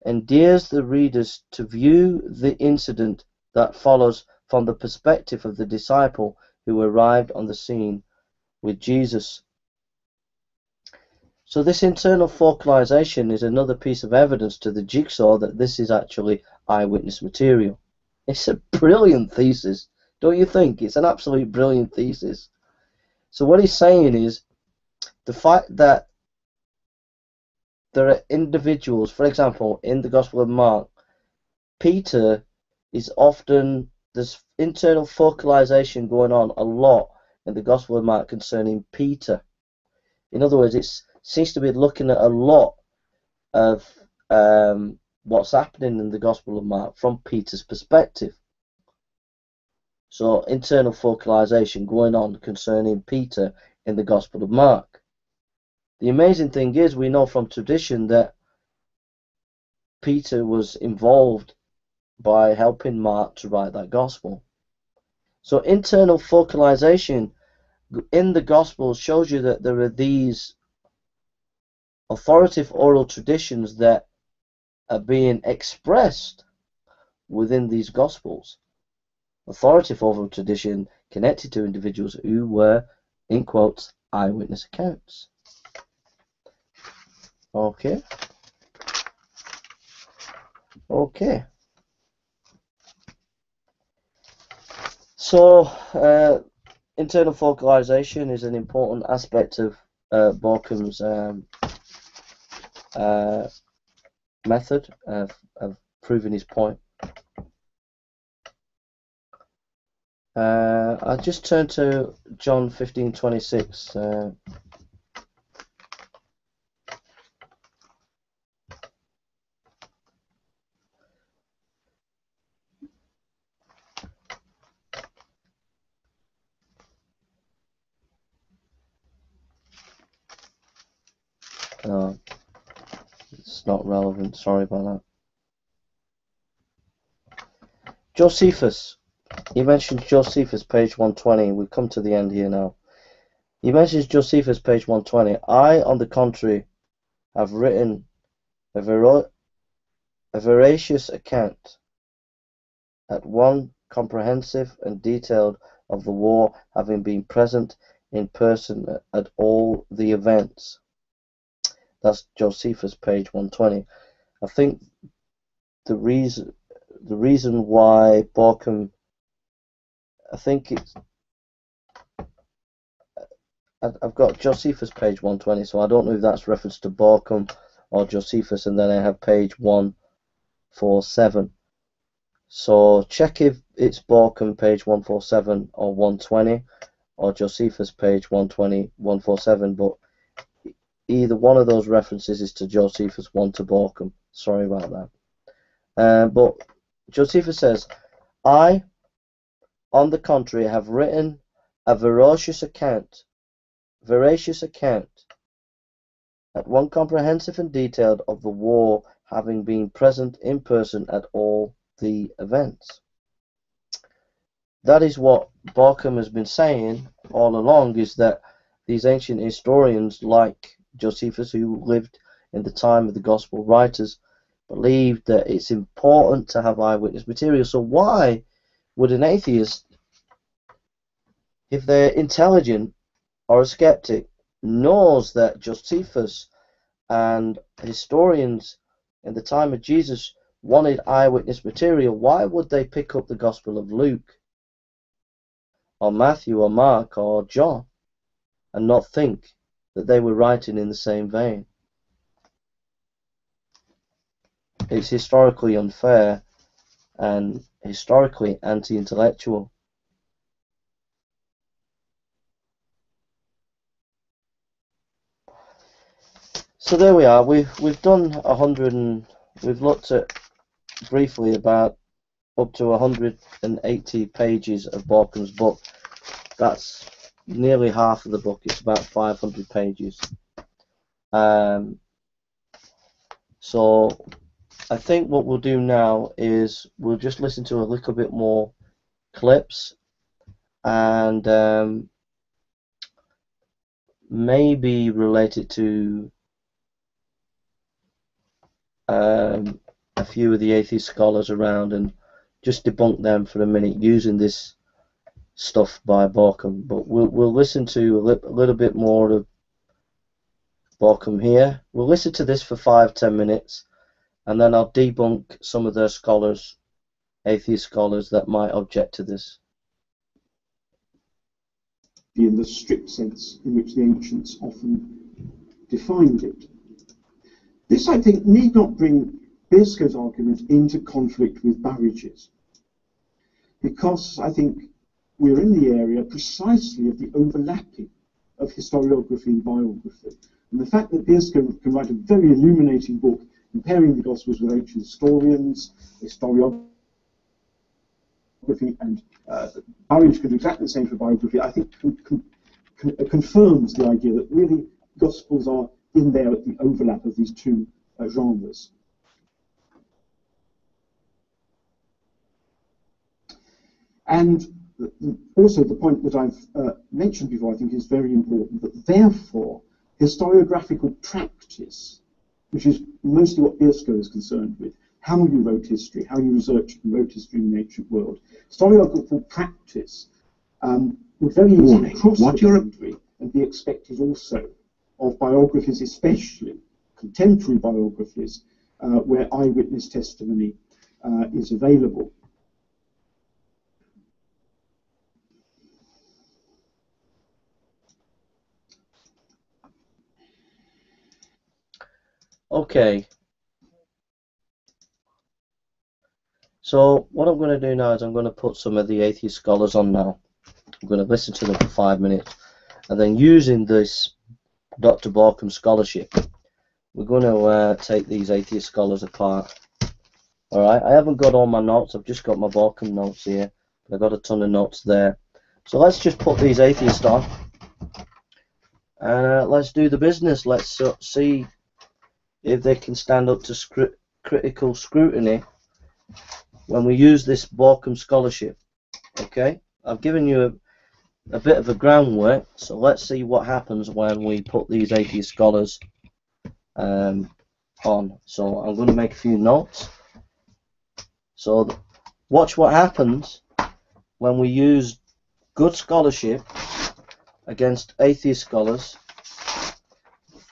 endears the readers to view the incident that follows from the perspective of the disciple who arrived on the scene with Jesus. So this internal focalization is another piece of evidence to the jigsaw that this is actually eyewitness material. It's a brilliant thesis, don't you think? It's an absolute brilliant thesis. So what he's saying is the fact that there are individuals, for example, in the Gospel of Mark, Peter is often, there's internal focalization going on a lot in the Gospel of Mark concerning Peter. In other words, it seems to be looking at a lot of what's happening in the Gospel of Mark from Peter's perspective. So internal focalization going on concerning Peter in the Gospel of Mark. The amazing thing is, we know from tradition that Peter was involved by helping Mark to write that Gospel. So internal focalization in the Gospel shows you that there are these authoritative oral traditions that are being expressed within these Gospels. Authoritative oral tradition connected to individuals who were, in quotes, eyewitness accounts. Okay. Okay. So, internal focalization is an important aspect of Balcom's method of proving his point. I'll just turn to John 15:26. No, it's not relevant. Sorry about that. Josephus. He mentions Josephus, page 120. We've come to the end here now. He mentions Josephus, page 120. I, on the contrary, have written a veracious account, at one comprehensive and detailed, of the war, having been present in person at all the events. That's Josephus, page 120. I think the reason why Balcom, I think it's, I've got Josephus, page 120, so I don't know if that's reference to Balcom or Josephus, and then I have page 147. So check if it's Borkum page 147 or 120, or Josephus page 120, 147, but either one of those references is to Josephus, one to Borkum. Sorry about that. But Josephus says, I, on the contrary, have written a veracious account, at one comprehensive and detailed, of the war, having been present in person at all the events. That is what Borkum has been saying all along, is that these ancient historians like Josephus, who lived in the time of the Gospel writers, believed that it's important to have eyewitness material. So why would an atheist, if they're intelligent or a skeptic, knows that Josephus and historians in the time of Jesus wanted eyewitness material, why would they pick up the Gospel of Luke or Matthew or Mark or John and not think that they were writing in the same vein? It's historically unfair and historically anti-intellectual. So there we are. We've done 100 and we've looked at briefly about up to 180 pages of Borkum's book. That's nearly half of the book. It's about 500 pages. So I think what we'll do now is we'll just listen to a little bit more clips and maybe relate it to a few of the atheist scholars around and just debunk them for a minute using this stuff by Borkum. But we'll listen to a little bit more of Borkum here. We'll listen to this for 5-10 minutes, and then I'll debunk some of their scholars, atheist scholars, that might object to this. In the strict sense in which the ancients often defined it. This, I think, need not bring Biersko's argument into conflict with Burridge's, because I think we're in the area precisely of the overlapping of historiography and biography. And the fact that Biersko can write a very illuminating book comparing the Gospels with ancient historians, historiography, and Burridge can do exactly the same for biography, I think confirms the idea that really Gospels are in there at the overlap of these two genres. And also the point that I've mentioned before, I think, is very important, that therefore historiographical practice, which is mostly what Biersko is concerned with, how you wrote history, how you researched and wrote history in the ancient world, historiographical practice would very easily cross the boundary and be expected also of biographies, especially contemporary biographies, where eyewitness testimony is available. Okay. So what I'm going to do now is I'm going to put some of the atheist scholars on now. I'm going to listen to them for 5 minutes, and then using this Dr. Borkum scholarship, we're going to take these atheist scholars apart. Alright, I haven't got all my notes, I've just got my Borkum notes here. I've got a ton of notes there. So let's just put these atheists on, and let's do the business. Let's see if they can stand up to critical scrutiny when we use this Borkum scholarship. Okay, I've given you a bit of a groundwork, so let's see what happens when we put these atheist scholars on. So I'm going to make a few notes. So watch what happens when we use good scholarship against atheist scholars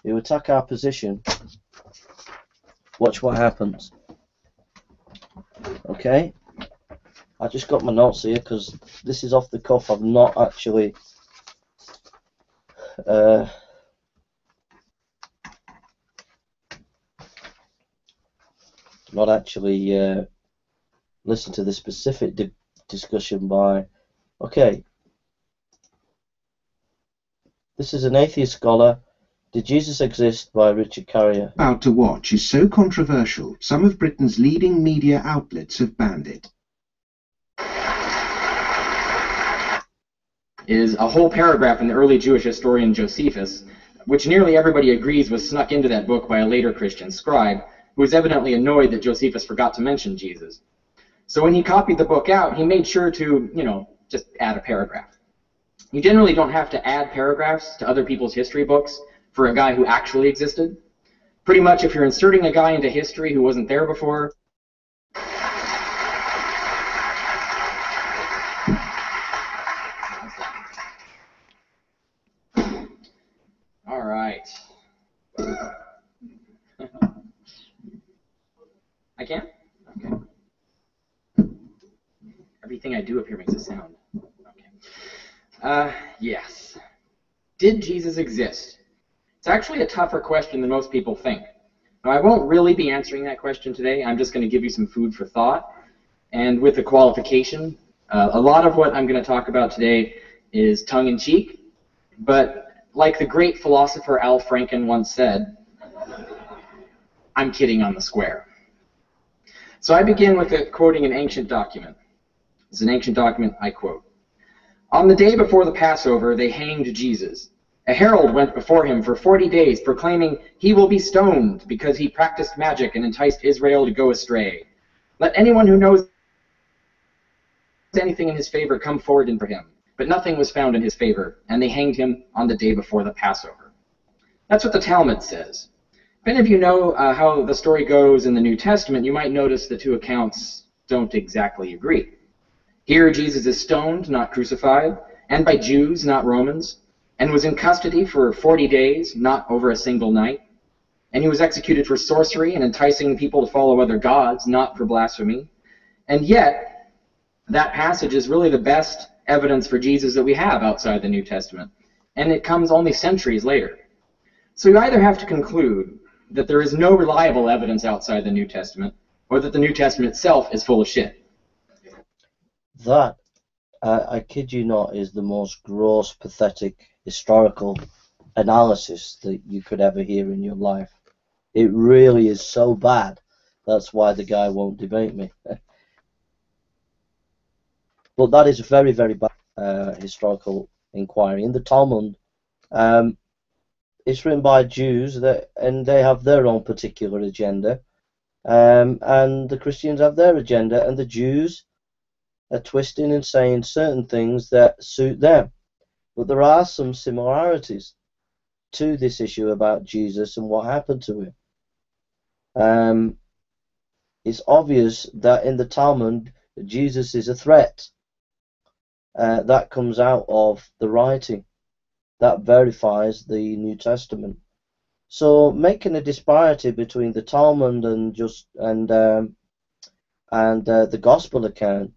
who attack our position. Watch what happens. Okay, I just got my notes here because this is off the cuff. I've not actually listen to the specific discussion by, okay, this is an atheist scholar, Did Jesus Exist by Richard Carrier. About to watch is so controversial, some of Britain's leading media outlets have banned it. Is a whole paragraph in the early Jewish historian Josephus, which nearly everybody agrees was snuck into that book by a later Christian scribe, who was evidently annoyed that Josephus forgot to mention Jesus. So when he copied the book out, he made sure to, just add a paragraph. You generally don't have to add paragraphs to other people's history books for a guy who actually existed. Pretty much if you're inserting a guy into history who wasn't there before, all right. I can? Okay. Everything I do up here makes a sound. Okay. Yes. Did Jesus exist? It's actually a tougher question than most people think. Now, I won't really be answering that question today. I'm just going to give you some food for thought. And with the qualification, a lot of what I'm going to talk about today is tongue-in-cheek. But like the great philosopher Al Franken once said, I'm kidding on the square. So I begin with quoting an ancient document. It's an ancient document, I quote. On the day before the Passover, they hanged Jesus. A herald went before him for 40 days, proclaiming, he will be stoned because he practiced magic and enticed Israel to go astray. Let anyone who knows anything in his favor come forward and for him. But nothing was found in his favor, and they hanged him on the day before the Passover. That's what the Talmud says. If any of you know how the story goes in the New Testament, you might notice the two accounts don't exactly agree. Here Jesus is stoned, not crucified, and by Jews, not Romans, and was in custody for 40 days, not over a single night. And he was executed for sorcery and enticing people to follow other gods, not for blasphemy. And yet, that passage is really the best evidence for Jesus that we have outside the New Testament. And it comes only centuries later. So you either have to conclude that there is no reliable evidence outside the New Testament, or that the New Testament itself is full of shit. That, I kid you not, is the most gross, pathetic historical analysis that you could ever hear in your life. It really is so bad. That's why the guy won't debate me. But that is a very, very bad historical inquiry. In the Talmud, it's written by Jews, and they have their own particular agenda, and the Christians have their agenda, and the Jews are twisting and saying certain things that suit them. But there are some similarities to this issue about Jesus and what happened to him. It's obvious that in the Talmud, Jesus is a threat. That comes out of the writing. That verifies the New Testament. So making a disparity between the Talmud and the Gospel account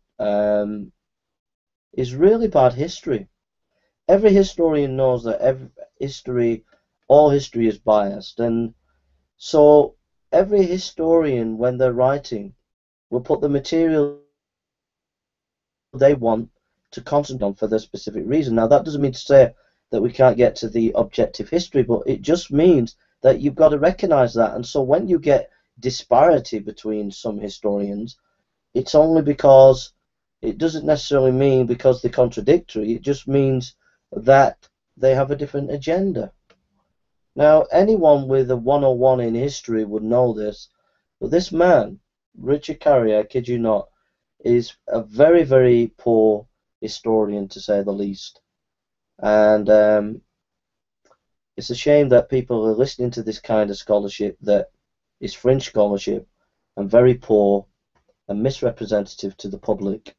is really bad history. Every historian knows that all history is biased, and so every historian, when they're writing, will put the material they want to concentrate on for their specific reason. Now, that doesn't mean to say that we can't get to the objective history, but it just means that you've got to recognize that. And so when you get disparity between some historians, it's only because it doesn't necessarily mean because they're contradictory. It just means that they have a different agenda. Now, anyone with a 101 in history would know this, but this man, Richard Carrier, I kid you not, is a very, very poor historian, to say the least. And it's a shame that people are listening to this kind of scholarship that is fringe scholarship and very poor and misrepresentative to the public.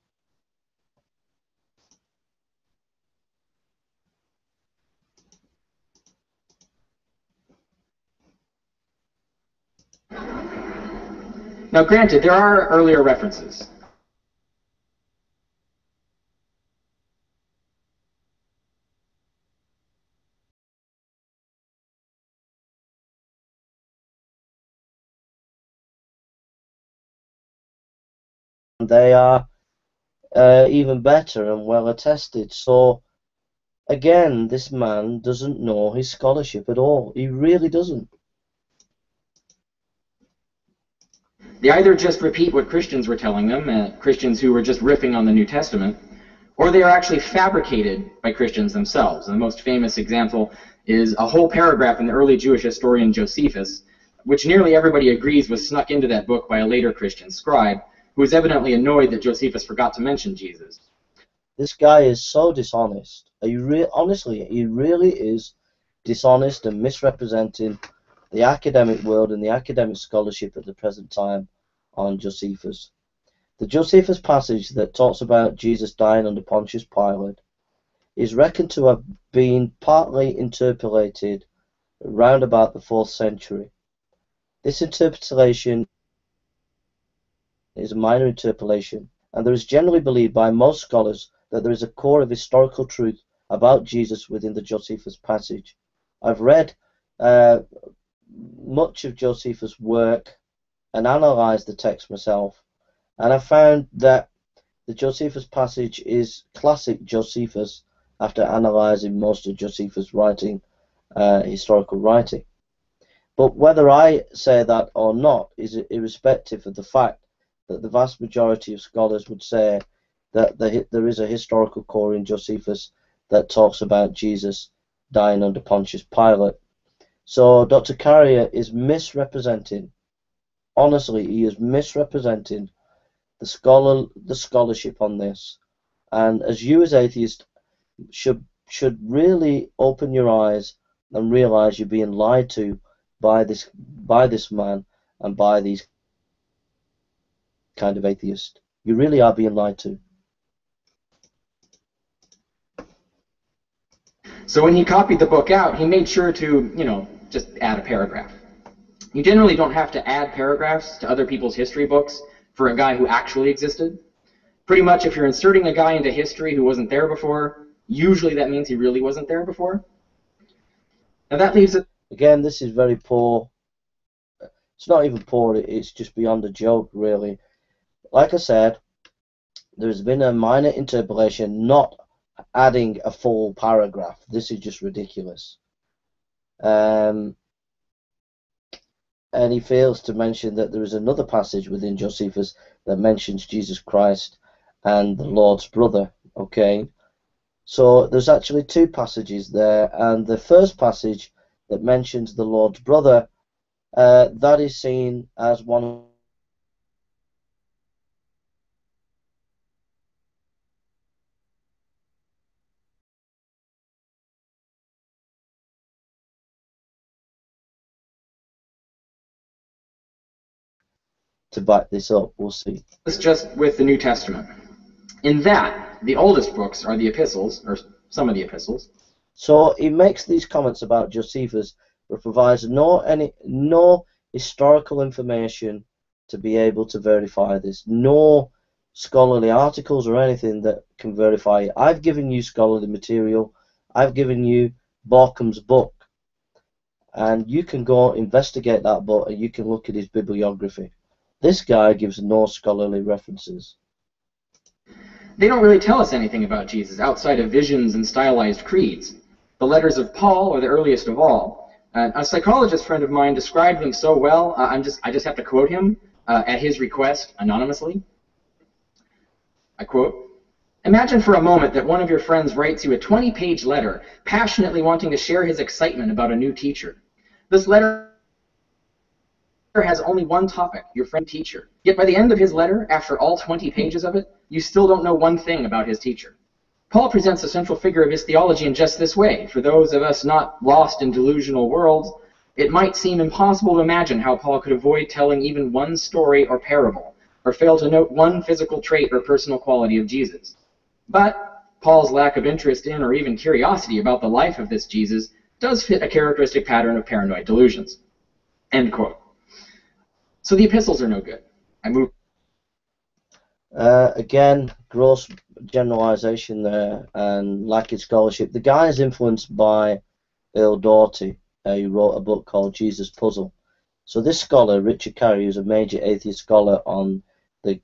Now, granted, there are earlier references. and they are even better and well attested. So again, this man doesn't know his scholarship at all. He really doesn't. They either just repeat what Christians were telling them, Christians who were just riffing on the New Testament, or they are actually fabricated by Christians themselves. And the most famous example is a whole paragraph in the early Jewish historian Josephus, which nearly everybody agrees was snuck into that book by a later Christian scribe, who was evidently annoyed that Josephus forgot to mention Jesus. This guy is so dishonest. Honestly, he really is dishonest and misrepresenting the academic world and the academic scholarship at the present time on Josephus. The Josephus passage that talks about Jesus dying under Pontius Pilate is reckoned to have been partly interpolated round about the 4th century. This interpolation is a minor interpolation, and there is generally believed by most scholars that there is a core of historical truth about Jesus within the Josephus passage. I've read much of Josephus' work and analysed the text myself, and I found that the Josephus passage is classic Josephus after analysing most of Josephus' writing, historical writing. But whether I say that or not is irrespective of the fact that the vast majority of scholars would say that there is a historical core in Josephus that talks about Jesus dying under Pontius Pilate. So Dr. Carrier is misrepresenting, honestly, he is misrepresenting the scholarship on this. And as you as atheists should really open your eyes and realize you're being lied to by this man and by these kind of atheists. You really are being lied to. So when he copied the book out, he made sure to, just add a paragraph. You generally don't have to add paragraphs to other people's history books for a guy who actually existed. Pretty much if you're inserting a guy into history who wasn't there before, usually that means he really wasn't there before. Now that leaves it... Again, this is very poor. It's not even poor, it's just beyond a joke, really. Like I said, there's been a minor interpolation, not adding a full paragraph. This is just ridiculous. And he fails to mention that there is another passage within Josephus that mentions Jesus Christ and the Lord's brother. Okay, so there's actually 2 passages there, and the first passage that mentions the Lord's brother, that is seen as one of to back this up. We'll see. It's just with the New Testament. In that, the oldest books are the epistles, or some of the epistles. So he makes these comments about Josephus, but provides no historical information to be able to verify this. No scholarly articles or anything that can verify it. I've given you scholarly material. I've given you Borkham's book. And you can go investigate that book and you can look at his bibliography. This guy gives no scholarly references. They don't really tell us anything about Jesus outside of visions and stylized creeds. The letters of Paul are the earliest of all. A psychologist friend of mine described them so well, I just have to quote him at his request anonymously. I quote, "Imagine for a moment that one of your friends writes you a 20-page letter passionately wanting to share his excitement about a new teacher. This letter has only one topic, your friend teacher. Yet by the end of his letter, after all 20 pages of it, you still don't know one thing about his teacher. Paul presents the central figure of his theology in just this way. For those of us not lost in delusional worlds, it might seem impossible to imagine how Paul could avoid telling even one story or parable, or fail to note one physical trait or personal quality of Jesus. But Paul's lack of interest in or even curiosity about the life of this Jesus does fit a characteristic pattern of paranoid delusions." End quote. So the epistles are no good. I move. Again, gross generalization there and lacking scholarship. The guy is influenced by Earl Doughty, who wrote a book called Jesus Puzzle. So this scholar, Richard Carey, is a major atheist scholar on the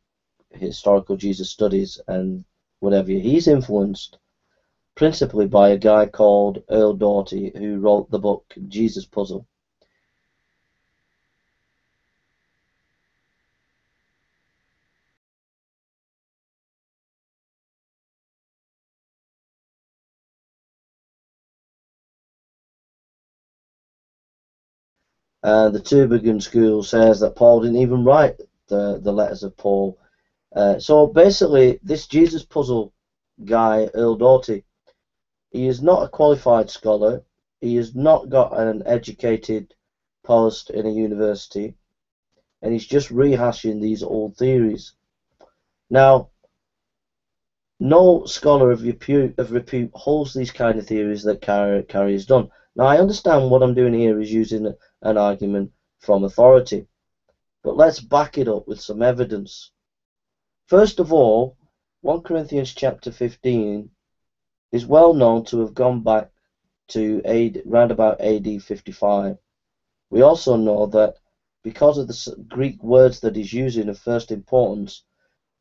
historical Jesus studies and whatever. He's influenced principally by a guy called Earl Doughty, who wrote the book Jesus Puzzle. The Tübingen School says that Paul didn't even write the letters of Paul. So basically, this Jesus Puzzle guy, Earl Doughty, he is not a qualified scholar. He has not got an educated post in a university, and he's just rehashing these old theories. Now, no scholar of repute holds these kind of theories that Carey has done. Now, I understand what I'm doing here is using an argument from authority, but let's back it up with some evidence. First of all, 1 Corinthians chapter 15 is well known to have gone back to round about AD 55. We also know that because of the Greek words that he's using of first importance,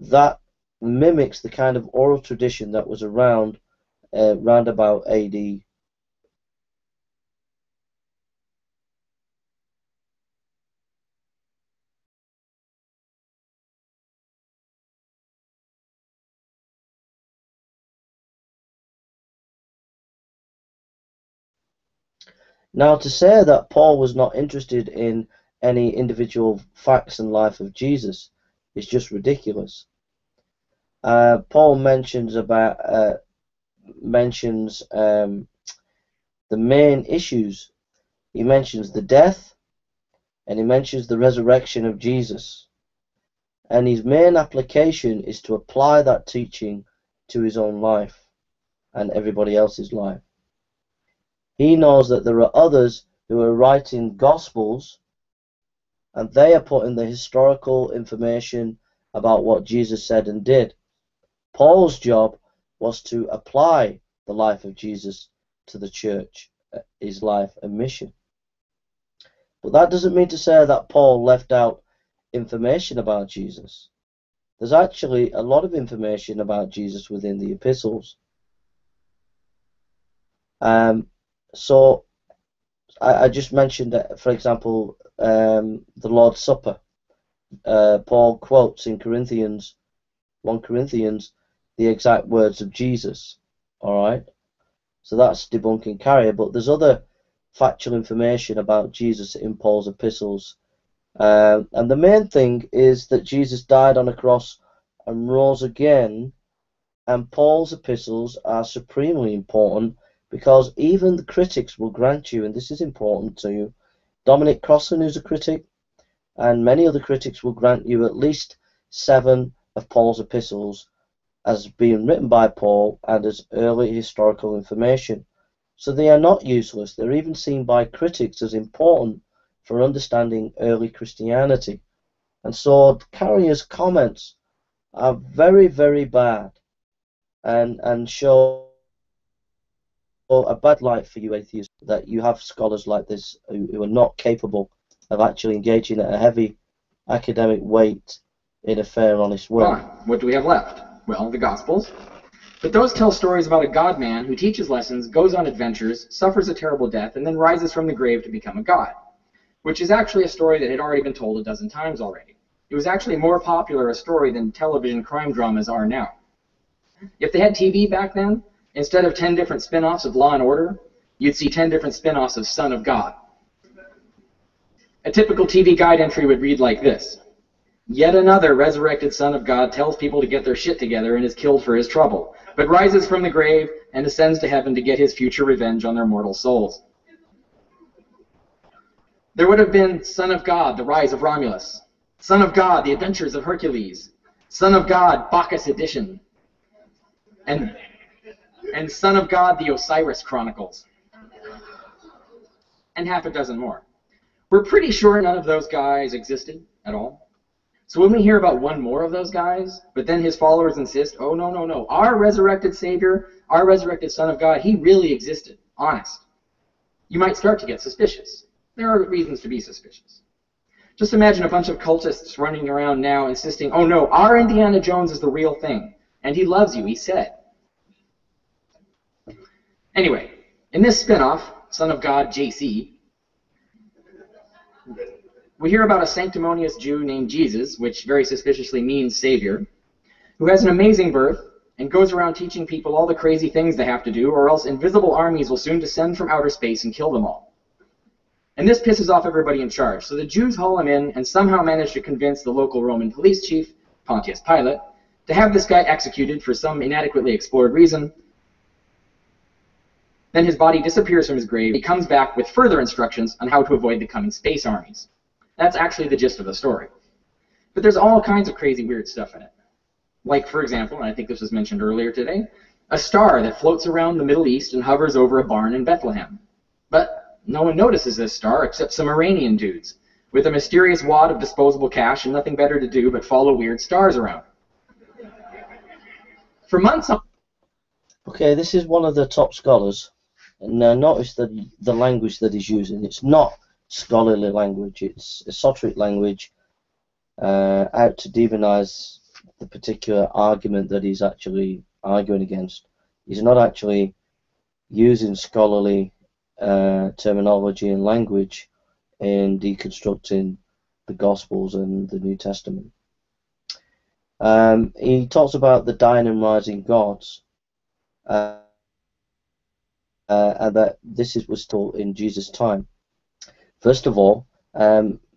that mimics the kind of oral tradition that was around round about AD. Now, to say that Paul was not interested in any individual facts and life of Jesus is just ridiculous. Paul mentions the main issues. He mentions the death, and he mentions the resurrection of Jesus. And his main application is to apply that teaching to his own life and everybody else's life. He knows that there are others who are writing Gospels, and they are putting the historical information about what Jesus said and did. Paul's job was to apply the life of Jesus to the church, his life and mission. But that doesn't mean to say that Paul left out information about Jesus. There's actually a lot of information about Jesus within the epistles. So I just mentioned that, for example, the Lord's Supper. Paul quotes in 1 Corinthians, the exact words of Jesus. All right, so that's debunking Carrier. But there's other factual information about Jesus in Paul's epistles, and the main thing is that Jesus died on a cross and rose again. And Paul's epistles are supremely important, because even the critics will grant you, and this is important to you, Dominic Crossan, who's a critic, and many other critics will grant you at least 7 of Paul's epistles as being written by Paul and as early historical information. So they are not useless. They're even seen by critics as important for understanding early Christianity. And so Carrier's comments are very, very bad and show a bad light for you atheists, that you have scholars like this who are not capable of actually engaging at a heavy academic weight in a fair, honest way. Fine. What do we have left? Well, the Gospels. But those tell stories about a God-man who teaches lessons, goes on adventures, suffers a terrible death, and then rises from the grave to become a god, which is actually a story that had already been told a dozen times already. It was actually more popular a story than television crime dramas are now. If they had TV back then, instead of 10 different spin-offs of Law and Order, you'd see 10 different spin-offs of Son of God. A typical TV guide entry would read like this: Yet another resurrected Son of God tells people to get their shit together and is killed for his trouble, but rises from the grave and ascends to heaven to get his future revenge on their mortal souls. There would have been Son of God, the rise of Romulus; Son of God, the adventures of Hercules; Son of God, Bacchus edition; and Son of God, the Osiris Chronicles, and half a dozen more. We're pretty sure none of those guys existed at all. So when we hear about one more of those guys, but then his followers insist, oh, no, no, no, our resurrected Savior, our resurrected Son of God, he really existed, honest, you might start to get suspicious. There are reasons to be suspicious. Just imagine a bunch of cultists running around now insisting, oh no, our Indiana Jones is the real thing. And he loves you, he said. Anyway, in this spin-off, Son of God, JC, we hear about a sanctimonious Jew named Jesus, which very suspiciously means Savior, who has an amazing birth and goes around teaching people all the crazy things they have to do, or else invisible armies will soon descend from outer space and kill them all. And this pisses off everybody in charge, so the Jews haul him in and somehow manage to convince the local Roman police chief, Pontius Pilate, to have this guy executed for some inadequately explored reason. Then his body disappears from his grave. He comes back with further instructions on how to avoid the coming space armies. That's actually the gist of the story. But there's all kinds of crazy, weird stuff in it. Like, for example, and I think this was mentioned earlier today, a star that floats around the Middle East and hovers over a barn in Bethlehem. But no one notices this star except some Iranian dudes with a mysterious wad of disposable cash and nothing better to do but follow weird stars around. For months on... Okay, this is one of the top scholars. And notice that the language that he's using, it's not scholarly language, it's esoteric language out to demonize the particular argument that he's actually arguing against. He's not actually using scholarly terminology and language in deconstructing the Gospels and the New Testament. He talks about the dying and rising gods, and that this was taught in Jesus' time. First of all,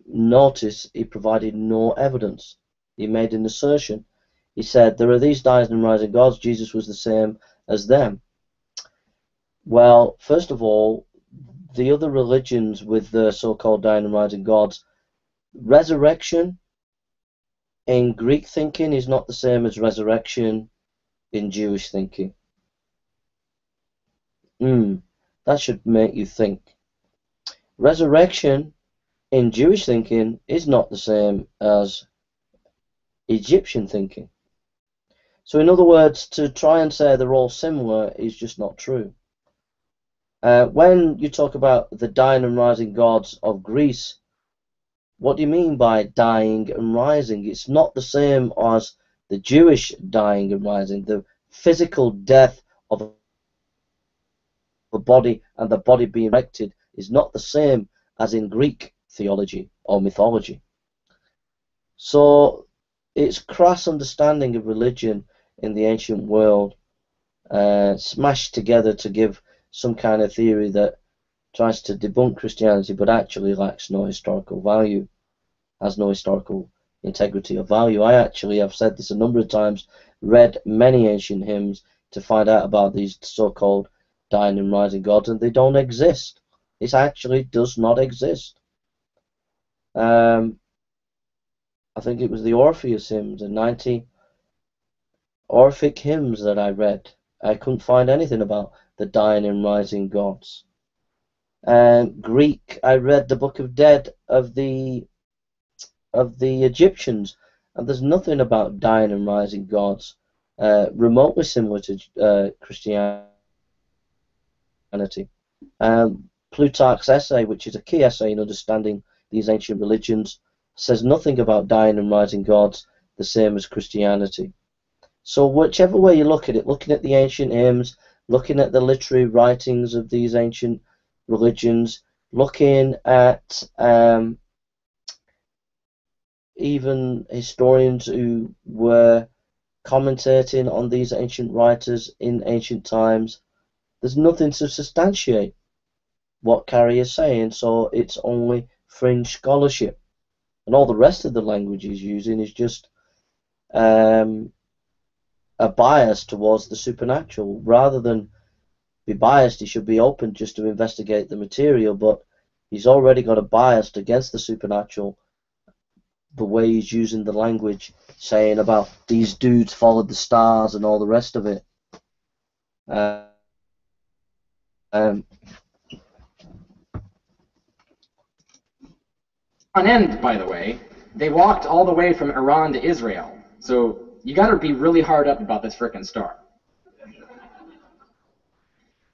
notice he provided no evidence. He made an assertion. He said, there are these dying and rising gods, Jesus was the same as them. Well, first of all, the other religions with the so-called dying and rising gods, resurrection in Greek thinking is not the same as resurrection in Jewish thinking. That should make you think. Resurrection in Jewish thinking is not the same as Egyptian thinking. So in other words, to try and say they're all similar is just not true. When you talk about the dying and rising gods of Greece, what do you mean by dying and rising? It's not the same as the Jewish dying and rising. The physical death of a body and the body being erected is not the same as in Greek theology or mythology. So it's crass understanding of religion in the ancient world smashed together to give some kind of theory that tries to debunk Christianity but actually lacks no historical value, has no historical integrity or value. I actually have said this a number of times, read many ancient hymns to find out about these so-called dying and rising gods, and they don't exist. It actually does not exist. I think it was the Orpheus hymns, the 90 Orphic hymns that I read. I couldn't find anything about the dying and rising gods. Greek, I read the Book of Dead of the Egyptians, and there's nothing about dying and rising gods remotely similar to Christianity. Plutarch's essay, which is a key essay in understanding these ancient religions, says nothing about dying and rising gods the same as Christianity. So whichever way you look at it, looking at the ancient hymns, looking at the literary writings of these ancient religions, looking at even historians who were commentating on these ancient writers in ancient times, there's nothing to substantiate what Carrie is saying, so it's only fringe scholarship. And all the rest of the language he's using is just a bias towards the supernatural. Rather than be biased, he should be open just to investigate the material, but he's already got a bias against the supernatural, the way he's using the language, saying about these dudes followed the stars and all the rest of it. On end, by the way, they walked all the way from Iran to Israel, so you gotta be really hard up about this frickin' star.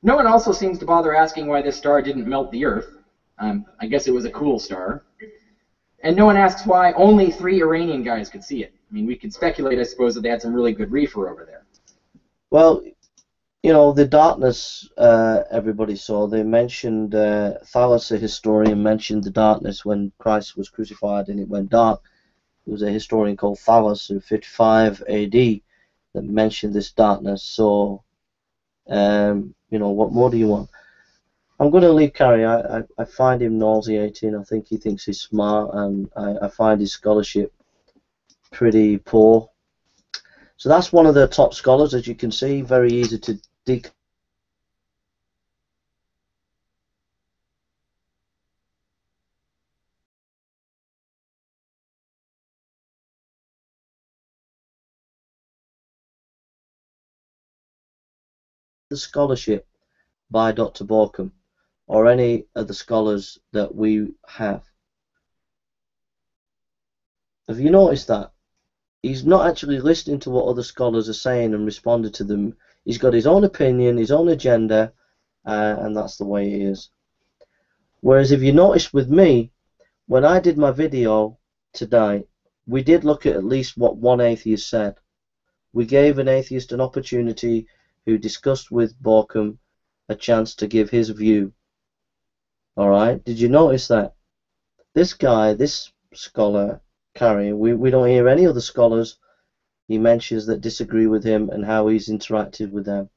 No one also seems to bother asking why this star didn't melt the Earth. I guess it was a cool star. And no one asks why only 3 Iranian guys could see it. I mean, we could speculate, I suppose, that they had some really good reefer over there. Well, you know, the darkness everybody saw. They mentioned, Thales, a historian, mentioned the darkness when Christ was crucified and it went dark. There was a historian called Thales in 55 AD that mentioned this darkness. So, you know, what more do you want? I'm going to leave Carrie. I find him nauseating. I think he thinks he's smart, and I find his scholarship pretty poor. So that's one of the top scholars, as you can see. Very easy to dig. The scholarship by Dr. Borkham or any of the scholars that we have. Have you noticed that? He's not actually listening to what other scholars are saying and responding to them. He's got his own opinion, his own agenda, and that's the way it is. Whereas if you notice with me, when I did my video today, we did look at least what one atheist said. We gave an atheist an opportunity who discussed with Borkham a chance to give his view. Alright, did you notice that? This guy, this scholar, Carrie, we don't hear any other scholars he mentions that disagree with him and how he's interacted with them.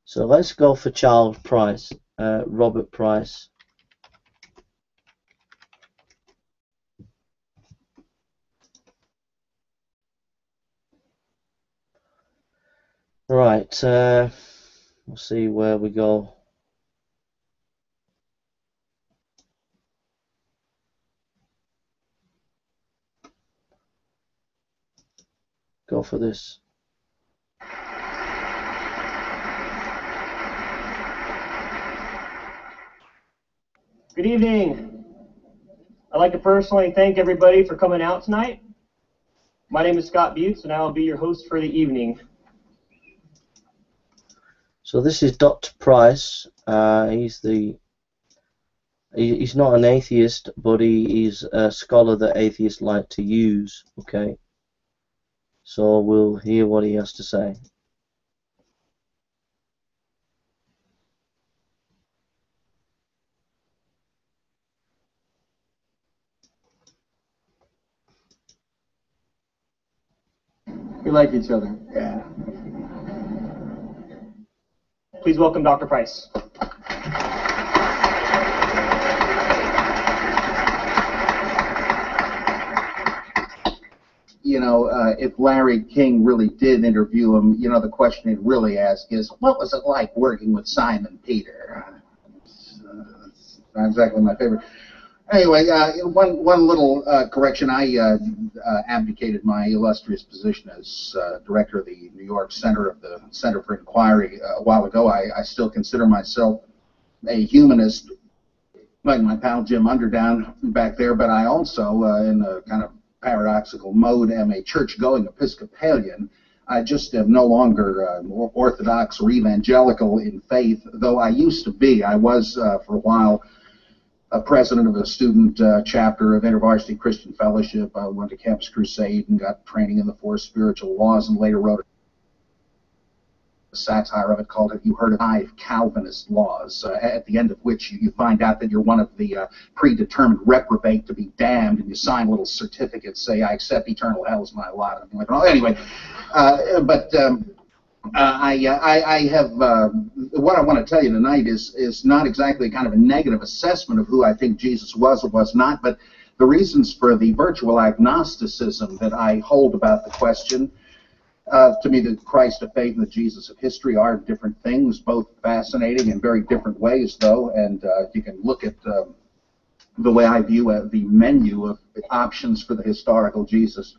So let's go for Charles Price, Robert Price. Right, we'll see where we go. Go for this. Good evening. I'd like to personally thank everybody for coming out tonight. My name is Scott Butts, and I will be your host for the evening. So this is Dr. Price. He's not an atheist, but he's a scholar that atheists like to use. Okay. So we'll hear what he has to say. We like each other. Yeah. Please welcome Dr. Price. You know, if Larry King really did interview him, you know, the question he'd really ask is, what was it like working with Simon Peter? It's not exactly my favorite. Anyway, one little correction. I abdicated my illustrious position as director of the New York Center of the Center for Inquiry a while ago. I still consider myself a humanist, like my pal Jim Underdown back there, but I also, in a kind of paradoxical mode, am a church-going Episcopalian. I just am no longer Orthodox or evangelical in faith, though I used to be. I was, for a while, a president of a student chapter of InterVarsity Christian Fellowship. I went to Campus Crusade and got training in the 4 spiritual laws, and later wrote a satire of it called "Have You Heard of 5 Calvinist Laws?" At the end of which you find out that you're one of the predetermined reprobate to be damned, and you sign a little certificate, say, "I accept eternal hell as my lot." And I'm like, oh, anyway, I have what I want to tell you tonight is not exactly kind of a negative assessment of who I think Jesus was or was not, but the reasons for the virtual agnosticism that I hold about the question. To me, the Christ of faith and the Jesus of history are different things, both fascinating in very different ways, though, and you can look at the way I view the menu of options for the historical Jesus.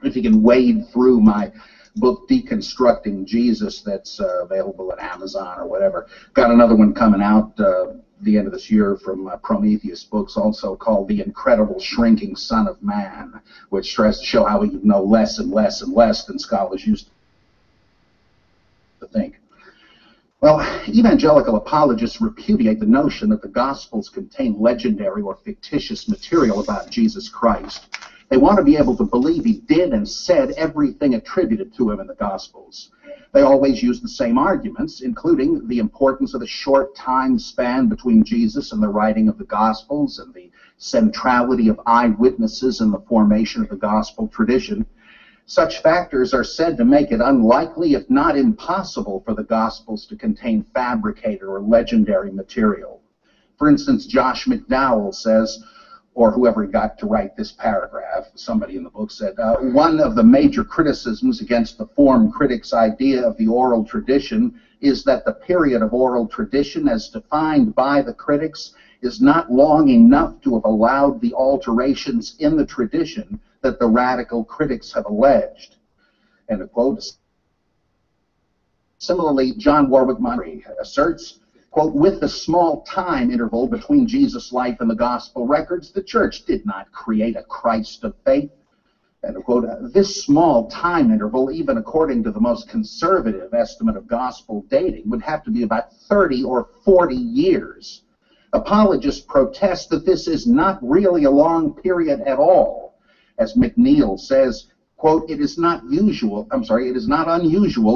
If you can wade through my book Deconstructing Jesus that's available at Amazon or whatever. Got another one coming out the end of this year from Prometheus Books, also called The Incredible Shrinking Son of Man, which tries to show how we know less and less and less than scholars used to think. Well, evangelical apologists repudiate the notion that the Gospels contain legendary or fictitious material about Jesus Christ. They want to be able to believe he did and said everything attributed to him in the Gospels. They always use the same arguments, including the importance of the short time span between Jesus and the writing of the Gospels and the centrality of eyewitnesses in the formation of the Gospel tradition. Such factors are said to make it unlikely, if not impossible, for the Gospels to contain fabricated or legendary material. For instance, Josh McDowell says, or whoever got to write this paragraph, somebody in the book said, one of the major criticisms against the form critics' idea of the oral tradition is that the period of oral tradition as defined by the critics is not long enough to have allowed the alterations in the tradition that the radical critics have alleged. End of quote. Similarly, John Warwick Montgomery asserts, quote, with the small time interval between Jesus' life and the gospel records, the church did not create a Christ of faith. End of quote. This small time interval, even according to the most conservative estimate of gospel dating, would have to be about 30 or 40 years. Apologists protest that this is not really a long period at all. As McNeil says, quote, it is not unusual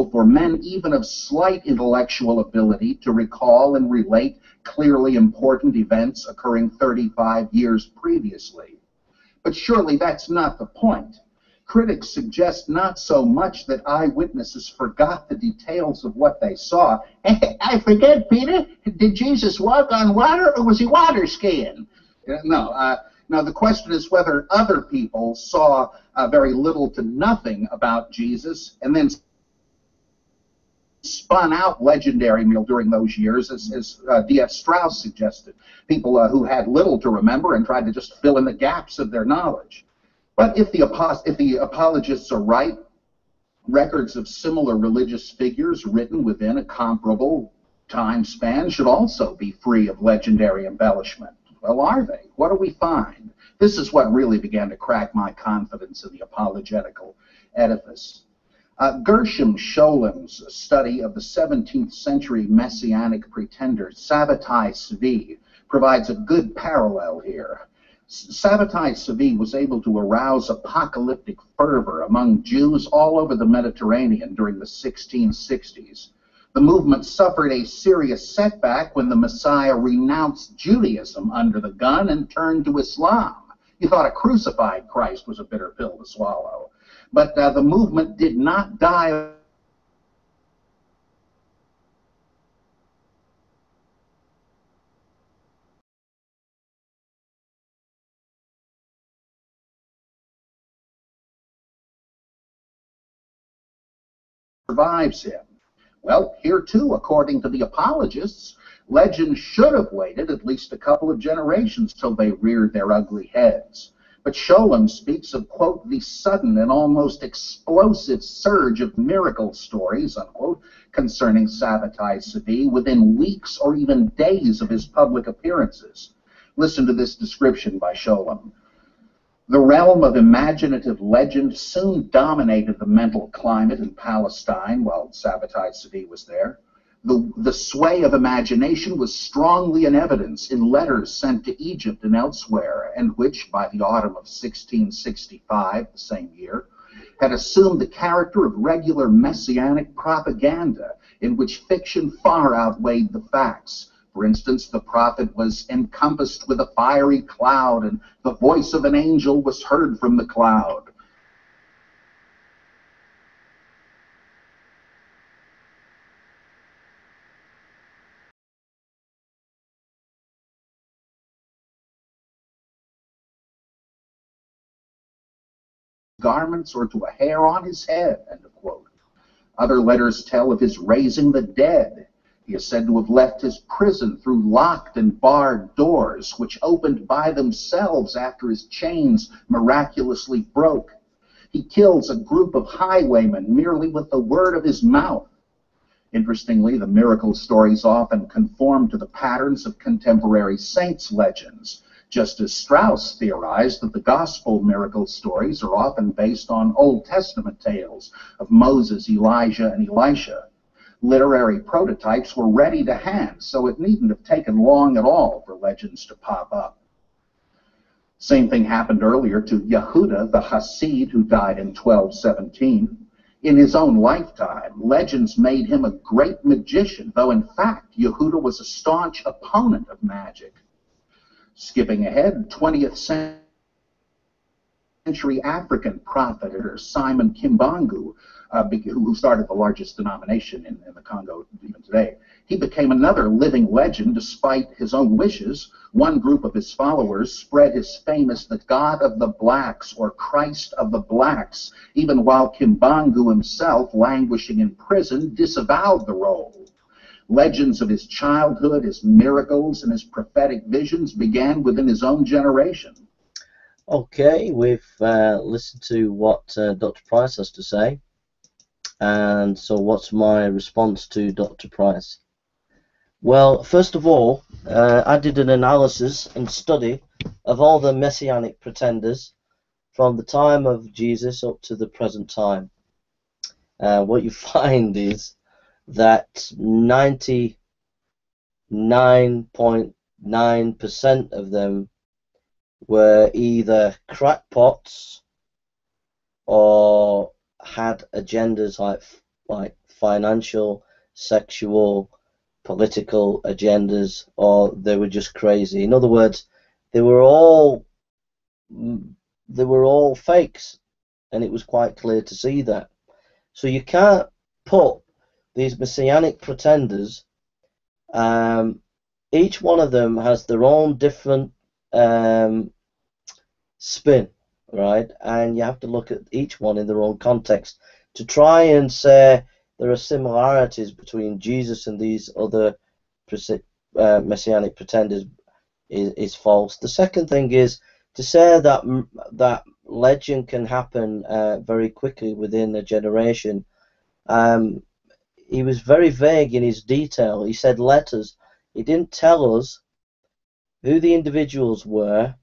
for men even of slight intellectual ability to recall and relate clearly important events occurring 35 years previously. But surely that's not the point. Critics suggest not so much that eyewitnesses forgot the details of what they saw. I forget, Peter, did Jesus walk on water or was he water skiing? No, the question is whether other people saw very little to nothing about Jesus and then spun out legendary meal during those years, as D.F. Strauss suggested. People who had little to remember and tried to just fill in the gaps of their knowledge. But if the apologists are right, records of similar religious figures written within a comparable time span should also be free of legendary embellishment. Well, are they? What do we find? This is what really began to crack my confidence in the apologetical edifice. Gershom Scholem's study of the 17th century messianic pretender Sabbatai Tzvi provides a good parallel here. Sabbatai Tzvi was able to arouse apocalyptic fervor among Jews all over the Mediterranean during the 1660s. The movement suffered a serious setback when the Messiah renounced Judaism under the gun and turned to Islam. You thought a crucified Christ was a bitter pill to swallow. But the movement did not die survives him. Well, here too, according to the apologists, legends should have waited at least a couple of generations till they reared their ugly heads. But Scholem speaks of, quote, the sudden and almost explosive surge of miracle stories, unquote, concerning Sabbatai Tzvi within weeks or even days of his public appearances. Listen to this description by Scholem. The realm of imaginative legend soon dominated the mental climate in Palestine while Sabbatai Tzvi was there. The sway of imagination was strongly in evidence in letters sent to Egypt and elsewhere, and which, by the autumn of 1665, the same year, had assumed the character of regular messianic propaganda in which fiction far outweighed the facts. For instance, the prophet was encompassed with a fiery cloud, and the voice of an angel was heard from the cloud. Garments or to a hair on his head, end of quote. Other letters tell of his raising the dead. He is said to have left his prison through locked and barred doors, which opened by themselves after his chains miraculously broke. He kills a group of highwaymen merely with the word of his mouth. Interestingly, the miracle stories often conform to the patterns of contemporary saints' legends, just as Strauss theorized that the gospel miracle stories are often based on Old Testament tales of Moses, Elijah, and Elisha. Literary prototypes were ready to hand, so it needn't have taken long at all for legends to pop up. Same thing happened earlier to Yehuda the Hasid, who died in 1217. In his own lifetime, legends made him a great magician, though in fact Yehuda was a staunch opponent of magic. Skipping ahead, 20th century African prophet Simon Kimbangu, who started the largest denomination in the Congo even today. He became another living legend despite his own wishes. One group of his followers spread his famous "the God of the Blacks" or "Christ of the Blacks," even while Kimbangu himself, languishing in prison, disavowed the role. Legends of his childhood, his miracles, and his prophetic visions began within his own generation. Okay, we've listened to what Dr. Price has to say, and so what's my response to Dr. Price? Well, first of all, I did an analysis and study of all the messianic pretenders from the time of Jesus up to the present time. What you find is that 99.9% of them were either crackpots or had agendas like financial, sexual, political agendas, or they were just crazy. In other words, they were all fakes, and it was quite clear to see that. So you can't put these messianic pretenders, each one of them has their own different spin, right? And you have to look at each one in their own context. To try and say there are similarities between Jesus and these other messianic pretenders is false. The second thing is to say that legend can happen very quickly within a generation. He was very vague in his detail. He said letters. He didn't tell us who the individuals were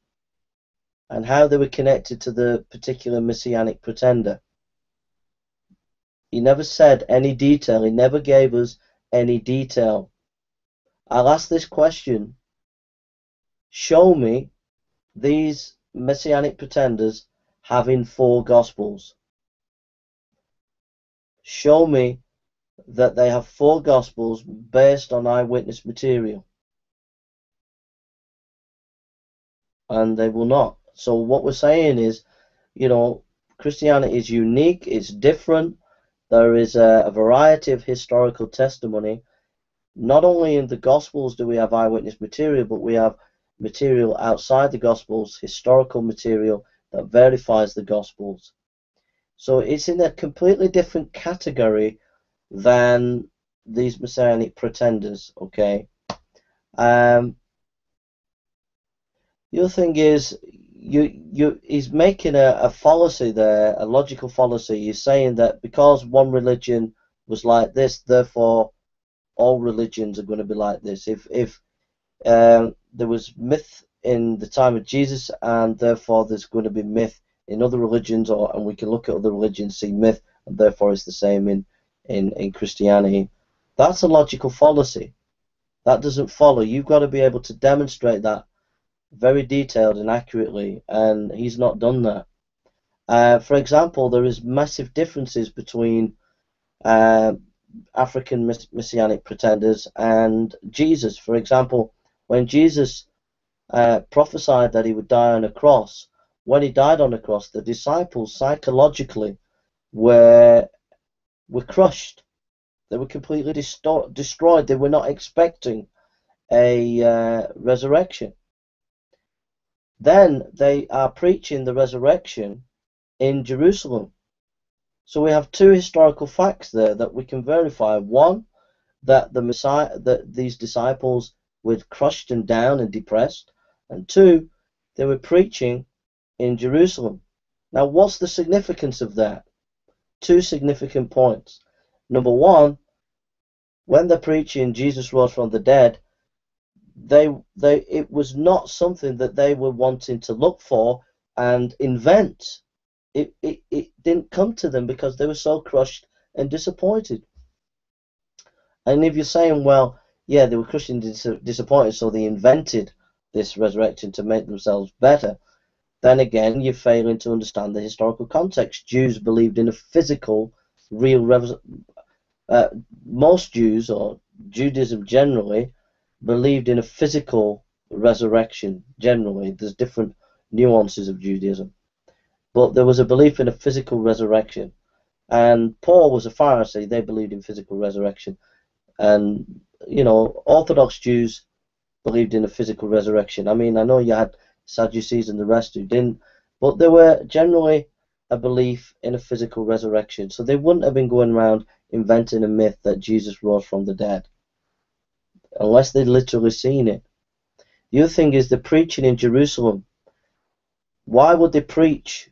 and how they were connected to the particular messianic pretender. He never said any detail. He never gave us any detail. I'll ask this question. Show me these messianic pretenders having 4 gospels. Show me that they have 4 gospels based on eyewitness material. And they will not. So what we're saying is, you know, Christianity is unique, it's different. There is a variety of historical testimony. Not only in the Gospels do we have eyewitness material, but we have material outside the Gospels, historical material that verifies the Gospels. So it's in a completely different category than these messianic pretenders, okay? The other thing is, he's making a fallacy there, a logical fallacy. He's saying that because one religion was like this, therefore all religions are going to be like this. If there was myth in the time of Jesus, and therefore there's going to be myth in other religions, and we can look at other religions, see myth, and therefore it's the same in Christianity. That's a logical fallacy. That doesn't follow. You've got to be able to demonstrate that very detailed and accurately, and he's not done that. For example, there is massive differences between African messianic pretenders and Jesus. For example, when Jesus prophesied that he would die on a cross, when he died on the cross, the disciples psychologically were crushed. They were completely destroyed. They were not expecting a resurrection. Then they are preaching the resurrection in Jerusalem. So we have 2 historical facts there that we can verify. One, that these disciples were crushed and down and depressed, and 2, they were preaching in Jerusalem. Now, what's the significance of that? 2 significant points. Number 1, when they're preaching Jesus rose from the dead, it was not something that they were wanting to look for and invent. It didn't come to them because they were so crushed and disappointed. And if you're saying, well, yeah, they were Christian disappointed, so they invented this resurrection to make themselves better, then again, you're failing to understand the historical context. Jews believed in a physical, real most Jews, or Judaism generally, believed in a physical resurrection. Generally, there's different nuances of Judaism, but there was a belief in a physical resurrection. And Paul was a Pharisee; they believed in physical resurrection. And Orthodox Jews believed in a physical resurrection. I mean, I know you had Sadducees and the rest who didn't, but there were generally a belief in a physical resurrection. So they wouldn't have been going around inventing a myth that Jesus rose from the dead, unless they'd literally seen it. The other thing is the preaching in Jerusalem. Why would they preach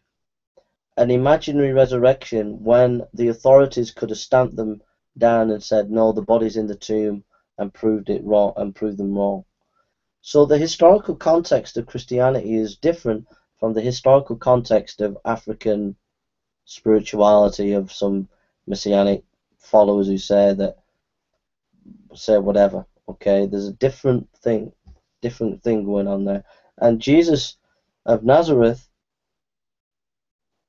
an imaginary resurrection when the authorities could have stamped them down and said, no, the body's in the tomb, and proved it wrong and proved them wrong? So the historical context of Christianity is different from the historical context of African spirituality, of some messianic followers who say whatever. Okay, there's a different thing going on there. And Jesus of Nazareth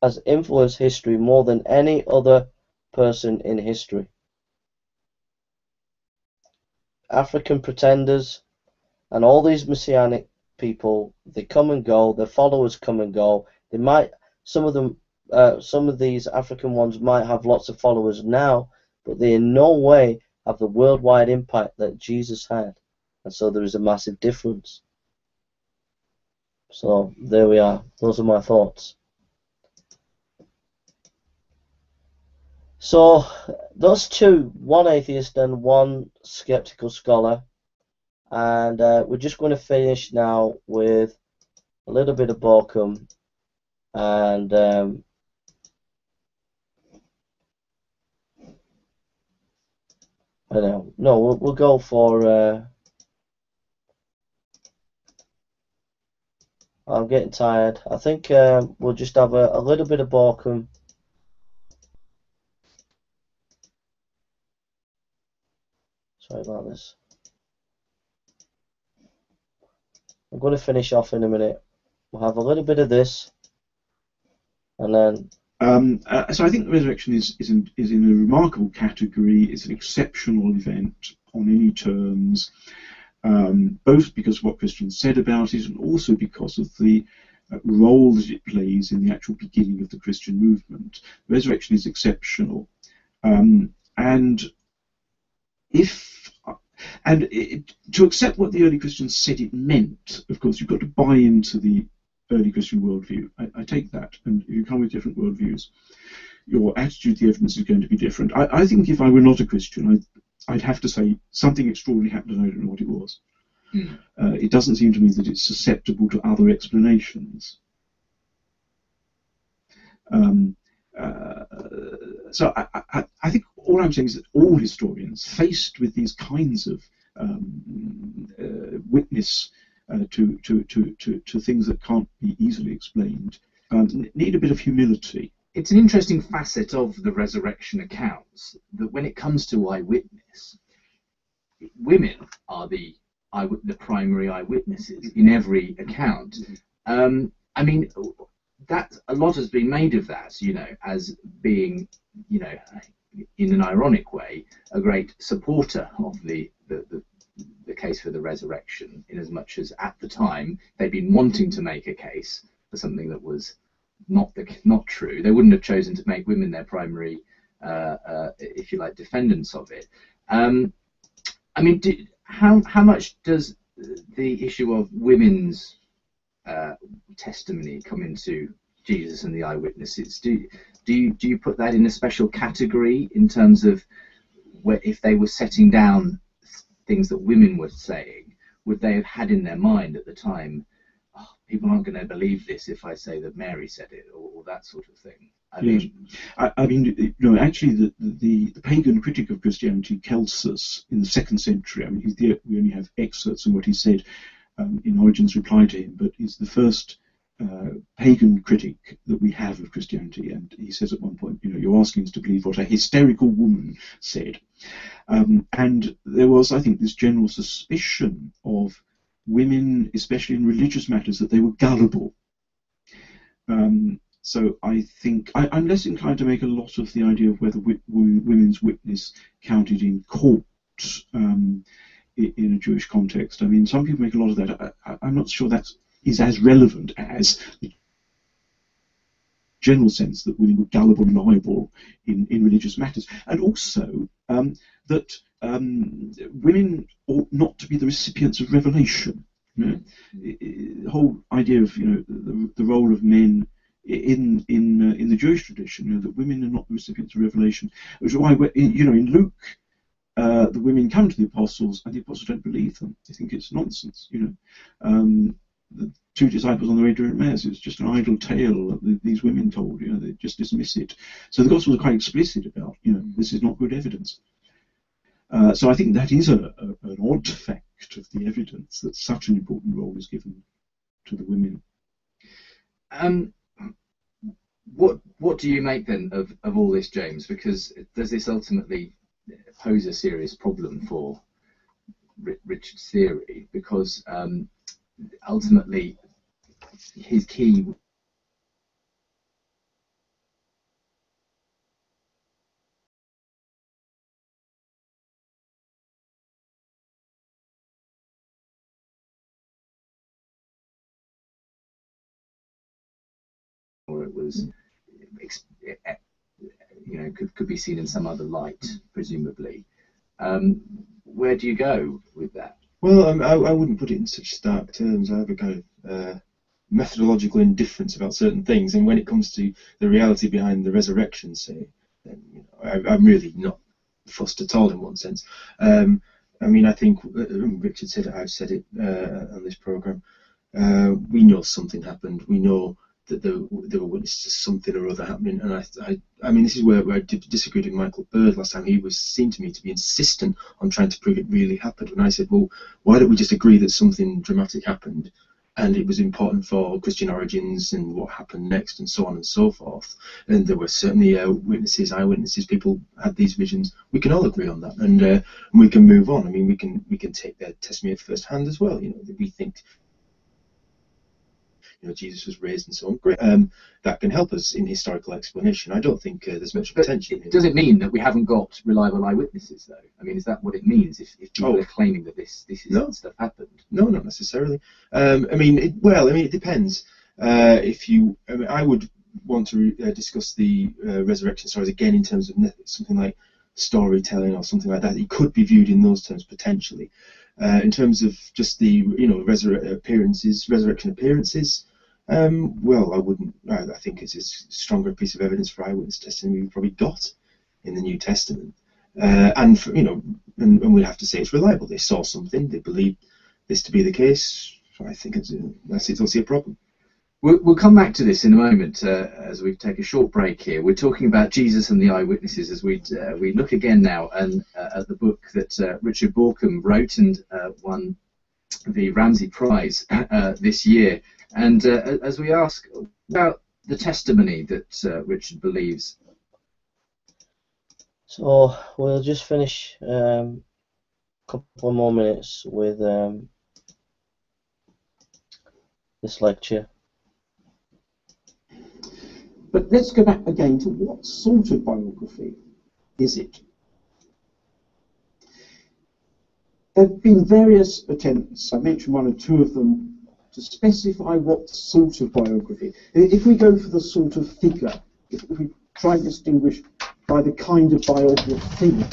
has influenced history more than any other person in history. African pretenders and all these messianic people, they come and go, their followers come and go. They might, some of these African ones might have lots of followers now, but they in no way have the worldwide impact that Jesus had. And so there is a massive difference. So there we are. Those are my thoughts. So those two, one atheist and one skeptical scholar. And we're just going to finish now with a little bit of Borkum, and I don't know. No, we'll go for. I'm getting tired. I think we'll just have a little bit of Borkum. Sorry about this. I'm going to finish off in a minute. We'll have a little bit of this, and then. So I think the resurrection is in a remarkable category. It's an exceptional event on any terms, both because of what Christians said about it, and also because of the role that it plays in the actual beginning of the Christian movement. The resurrection is exceptional, to accept what the early Christians said it meant, of course, you've got to buy into the early Christian worldview. I take that, and if you come with different worldviews, your attitude to the evidence is going to be different. I think if I were not a Christian, I'd have to say something extraordinary happened and I don't know what it was. It doesn't seem to me that it's susceptible to other explanations. So I think all I'm saying is that all historians, faced with these kinds of witness to things that can't be easily explained, need a bit of humility. It's an interesting facet of the resurrection accounts that when it comes to eyewitness, women are the primary eyewitnesses in every account. I mean, that a lot has been made of that, as being, in an ironic way, a great supporter of the case for the resurrection, in as much as at the time they'd been wanting to make a case for something that was not true. They wouldn't have chosen to make women their primary, if you like, defendants of it. I mean, how much does the issue of women's testimony come into Jesus and the eyewitnesses? Do you put that in a special category in terms of where, if they were setting down things that women were saying, would they have had in their mind at the time, oh, people aren't going to believe this if I say that Mary said it, or that sort of thing? I mean, actually, the pagan critic of Christianity, Celsus, in the 2nd century, I mean, we only have excerpts of what he said in Origen's reply to him, but he's the first pagan critic that we have of Christianity, and he says at one point, you're asking us to believe what a hysterical woman said. And there was, I think, this general suspicion of women, especially in religious matters, that they were gullible. So I think I'm less inclined to make a lot of the idea of whether women's witness counted in court in a Jewish context. I mean, some people make a lot of that. I'm not sure that is as relevant as the general sense that women were gullible and liable in religious matters, and also that women ought not to be the recipients of revelation. The whole idea of the role of men in the Jewish tradition, that women are not the recipients of revelation, which is why in Luke the women come to the apostles and the apostles don't believe them. They think it's nonsense. The two disciples on the way to Emmaus, it's just an idle tale that these women told. They just dismiss it. So the Gospels are quite explicit about this is not good evidence. So I think that is an odd fact of the evidence that such an important role is given to the women. What do you make then of all this, James? Because does this ultimately pose a serious problem for Richard's theory? Because ultimately his key or it was could be seen in some other light, presumably. Where do you go with that? Well, I wouldn't put it in such stark terms. I have a kind of methodological indifference about certain things, and when it comes to the reality behind the resurrection, say, then I'm really not fussed at all in one sense. I mean, I think Richard said it, I've said it on this programme. We know something happened. We know that there were witnesses to something or other happening, and I mean, this is where I disagreed with Michael Bird last time. He seemed to me to be insistent on trying to prove it really happened, and I said, well, why don't we just agree that something dramatic happened, and it was important for Christian origins and what happened next, and so on and so forth. And there were certainly witnesses, eyewitnesses, people had these visions. We can all agree on that, and we can move on. I mean, we can take their testimony at first hand as well. That we think Jesus was raised and so on. Great. That can help us in historical explanation. I don't think there's much potential. Does it mean that we haven't got reliable eyewitnesses, though? I mean, is that what it means if people are claiming that this stuff happened? No, not necessarily. I mean, it depends. I would want to discuss the resurrection stories again in terms of something like storytelling or something like that. It could be viewed in those terms potentially. In terms of just the resurrection appearances. Well, I wouldn't. I think it's a stronger piece of evidence for eyewitness testimony we've probably got in the New Testament, and we have to say it's reliable. They saw something. They believe this to be the case. I think I don't see a problem. We'll come back to this in a moment as we take a short break here. We're talking about Jesus and the eyewitnesses as we look again now and at the book that Richard Borkham wrote and won the Ramsey Prize this year. And as we ask about the testimony that Richard believes. So we'll just finish a couple more minutes with this lecture. But let's go back again to what sort of biography is it? There have been various attempts, I mentioned one or two of them, to specify what sort of biography. If we go for the sort of figure, if we try and distinguish by the kind of biography,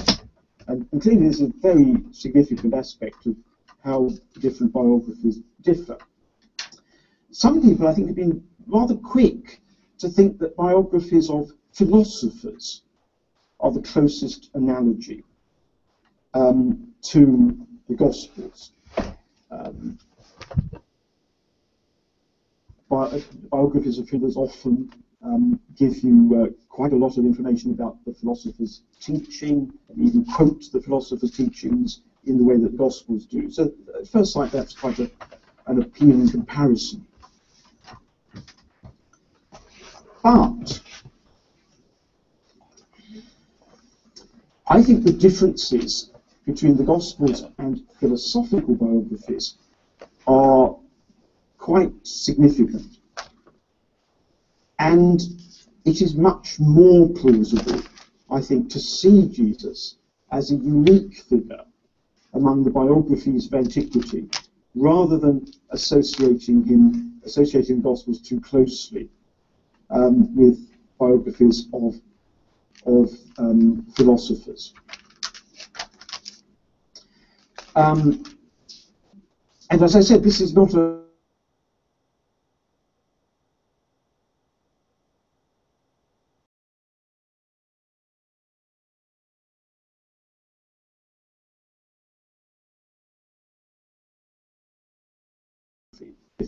and clearly there's a very significant aspect of how different biographies differ. Some people, I think, have been rather quick to think that biographies of philosophers are the closest analogy to the Gospels. Biographies of philosophers often give you quite a lot of information about the philosopher's teaching, and even quote the philosopher's teachings in the way that the Gospels do. So at first sight, that's quite an appealing comparison. But I think the differences between the Gospels and philosophical biographies are quite significant. And it is much more plausible, I think, to see Jesus as a unique figure among the biographies of antiquity, rather than associating Gospels too closely with biographies of philosophers. And as I said, this is not a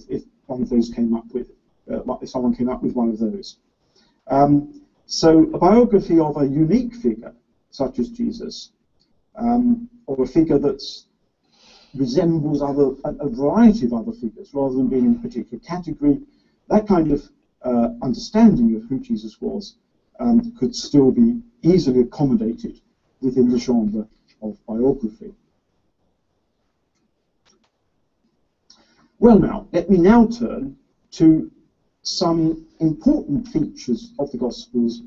if one of those came up with, if someone came up with one of those. So a biography of a unique figure, such as Jesus, or a figure that resembles a variety of other figures, rather than being in a particular category, that kind of understanding of who Jesus was could still be easily accommodated within the genre of biography. Well now, let me now turn to some important features of the Gospels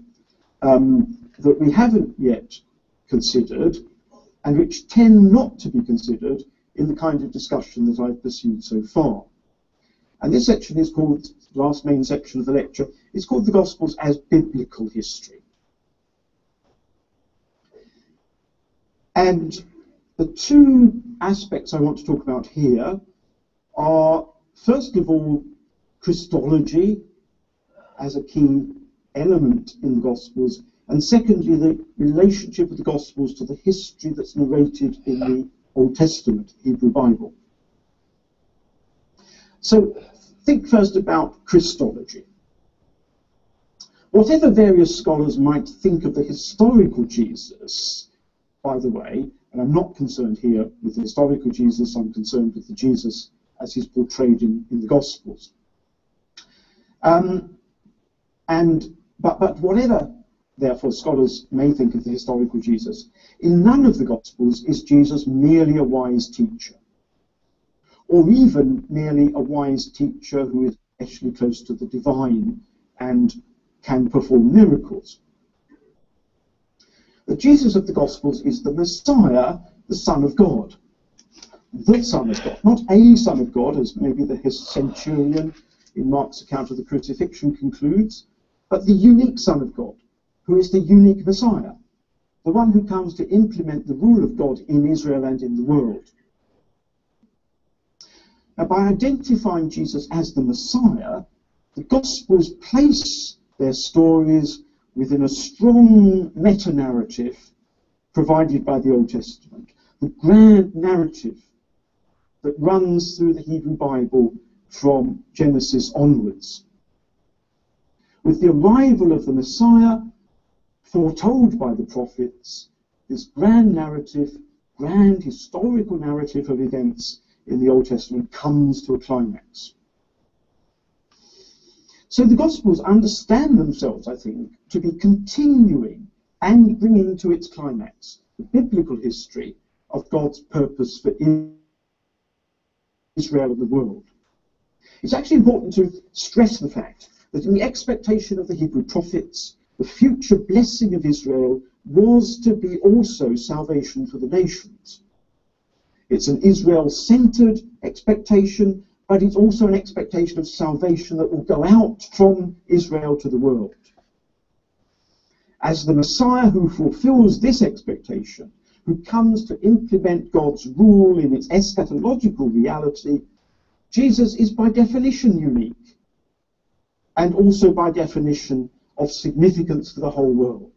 that we haven't yet considered, and which tend not to be considered in the kind of discussion that I've pursued so far. And this section is called, the last main section of the lecture, is called the Gospels as Biblical History. And the two aspects I want to talk about here are, first of all, Christology as a key element in the Gospels, and secondly, the relationship of the Gospels to the history that's narrated in the Old Testament, Hebrew Bible. So, think first about Christology. Whatever various scholars might think of the historical Jesus, by the way, and I'm not concerned here with the historical Jesus, I'm concerned with the Jesus as he's portrayed in the Gospels. But whatever, therefore, scholars may think of the historical Jesus, in none of the Gospels is Jesus merely a wise teacher, or even merely a wise teacher who is especially close to the divine and can perform miracles. The Jesus of the Gospels is the Messiah, the Son of God. The Son of God, not a Son of God, as maybe the centurion in Mark's account of the crucifixion concludes, but the unique Son of God, who is the unique Messiah, the one who comes to implement the rule of God in Israel and in the world. Now, by identifying Jesus as the Messiah, the Gospels place their stories within a strong meta-narrative provided by the Old Testament, the grand narrative that runs through the Hebrew Bible from Genesis onwards. With the arrival of the Messiah, foretold by the prophets, this grand narrative, grand historical narrative of events in the Old Testament comes to a climax. So the Gospels understand themselves, I think, to be continuing and bringing to its climax the biblical history of God's purpose for Israel and the world. It's actually important to stress the fact that in the expectation of the Hebrew prophets, the future blessing of Israel was to be also salvation for the nations. It's an Israel-centered expectation, but it's also an expectation of salvation that will go out from Israel to the world. As the Messiah who fulfills this expectation, who comes to implement God's rule in its eschatological reality, Jesus is by definition unique, and also by definition of significance for the whole world.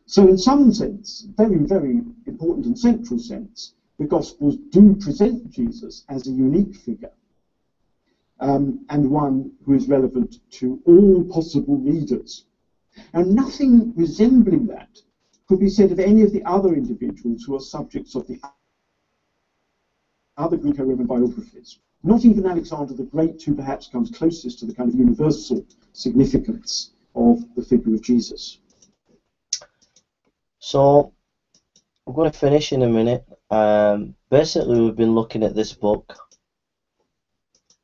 So in some sense, very, very important and central sense, the Gospels do present Jesus as a unique figure, and one who is relevant to all possible readers. And nothing resembling that could be said of any of the other individuals who are subjects of the other Greco-Roman biographies. not even Alexander the Great, who perhaps comes closest to the kind of universal significance of the figure of Jesus. So I'm going to finish in a minute. Basically, we've been looking at this book,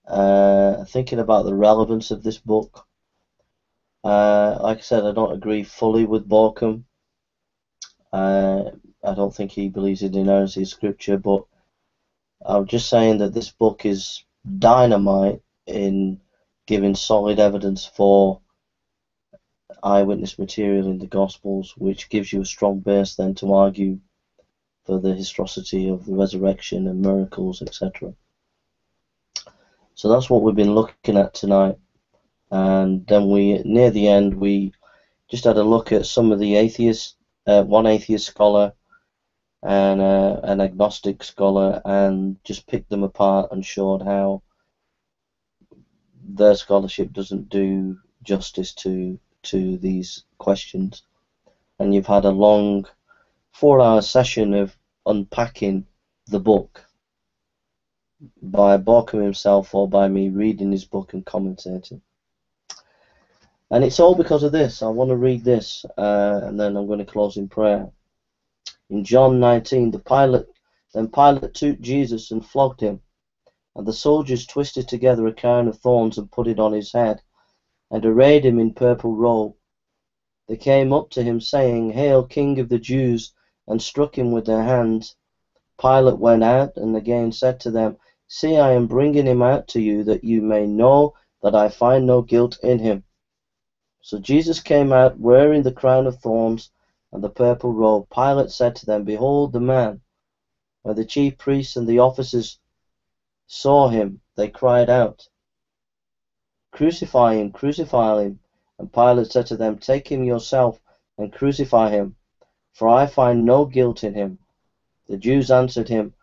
thinking about the relevance of this book. Like I said, I don't agree fully with Borkham. I don't think he believes in inerrancy of Scripture, but I'm just saying that this book is dynamite in giving solid evidence for eyewitness material in the Gospels, which gives you a strong base then to argue for the historicity of the resurrection and miracles, etc. So that's what we've been looking at tonight. And then near the end, we just had a look at some of the atheists, one atheist scholar and an agnostic scholar, and just picked them apart and showed how their scholarship doesn't do justice to these questions. And you've had a long 4-hour session of unpacking the book by Borkham himself or by me reading his book and commentating. And it's all because of this. I want to read this, and then I'm going to close in prayer. In John 19, then Pilate took Jesus and flogged him, and the soldiers twisted together a crown of thorns and put it on his head, and arrayed him in purple robe. They came up to him, saying, "Hail, King of the Jews," and struck him with their hands. Pilate went out and again said to them, "See, I am bringing him out to you, that you may know that I find no guilt in him." So Jesus came out wearing the crown of thorns and the purple robe. Pilate said to them, "Behold the man." When the chief priests and the officers saw him, they cried out, "Crucify him, crucify him." And Pilate said to them, "Take him yourself and crucify him, for I find no guilt in him." The Jews answered him,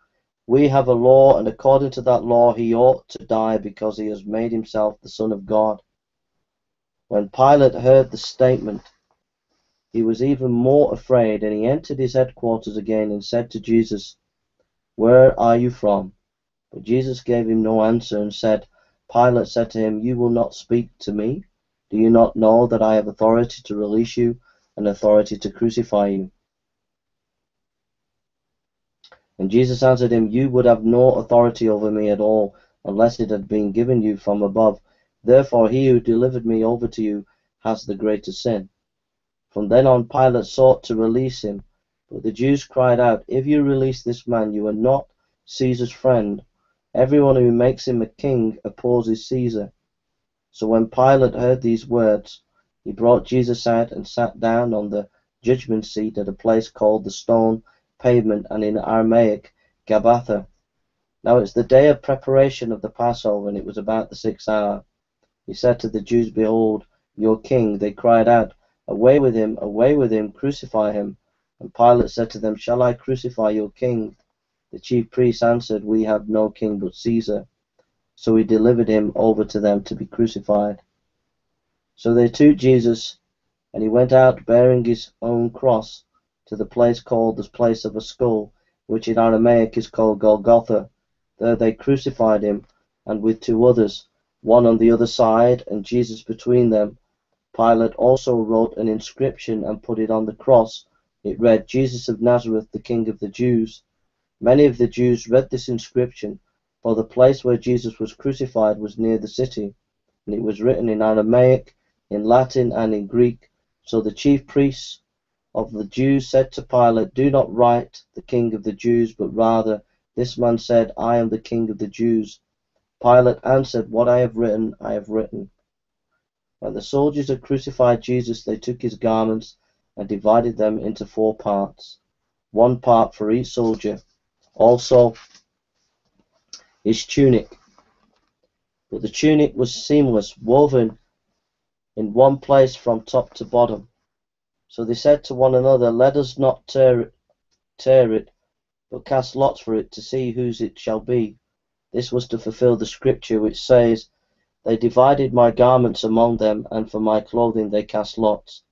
"We have a law, and according to that law he ought to die, because he has made himself the Son of God." When Pilate heard the statement, he was even more afraid, and he entered his headquarters again and said to Jesus, "Where are you from?" But Jesus gave him no answer and said, Pilate said to him, "You will not speak to me? Do you not know that I have authority to release you and authority to crucify you?" And Jesus answered him, "You would have no authority over me at all, unless it had been given you from above. Therefore he who delivered me over to you has the greater sin." From then on Pilate sought to release him, but the Jews cried out, "If you release this man, you are not Caesar's friend. Everyone who makes him a king opposes Caesar." So when Pilate heard these words, he brought Jesus out and sat down on the judgment seat at a place called the Stone Pavement, and in Aramaic, Gabbatha. Now it's the day of preparation of the Passover, and it was about the 6th hour. He said to the Jews, "Behold, your king." They cried out, away with him, crucify him." And Pilate said to them, "Shall I crucify your king?" The chief priests answered, "We have no king but Caesar." So he delivered him over to them to be crucified. So they took Jesus, and he went out bearing his own cross to the place called the place of a skull, which in Aramaic is called Golgotha. There they crucified him, and with 2 others, one on the other side, and Jesus between them. Pilate also wrote an inscription and put it on the cross. It read, "Jesus of Nazareth, the King of the Jews." Many of the Jews read this inscription, for the place where Jesus was crucified was near the city, and it was written in Aramaic, in Latin, and in Greek. So the chief priests of the Jews said to Pilate, "Do not write the King of the Jews, but rather, this man said, I am the King of the Jews." Pilate answered, "What I have written, I have written." When the soldiers had crucified Jesus, they took his garments and divided them into 4 parts, 1 part for each soldier, also his tunic. But the tunic was seamless, woven in one place from top to bottom. So they said to one another, "Let us not tear it, but cast lots for it to see whose it shall be." This was to fulfill the scripture which says, "They divided my garments among them, and for my clothing they cast lots."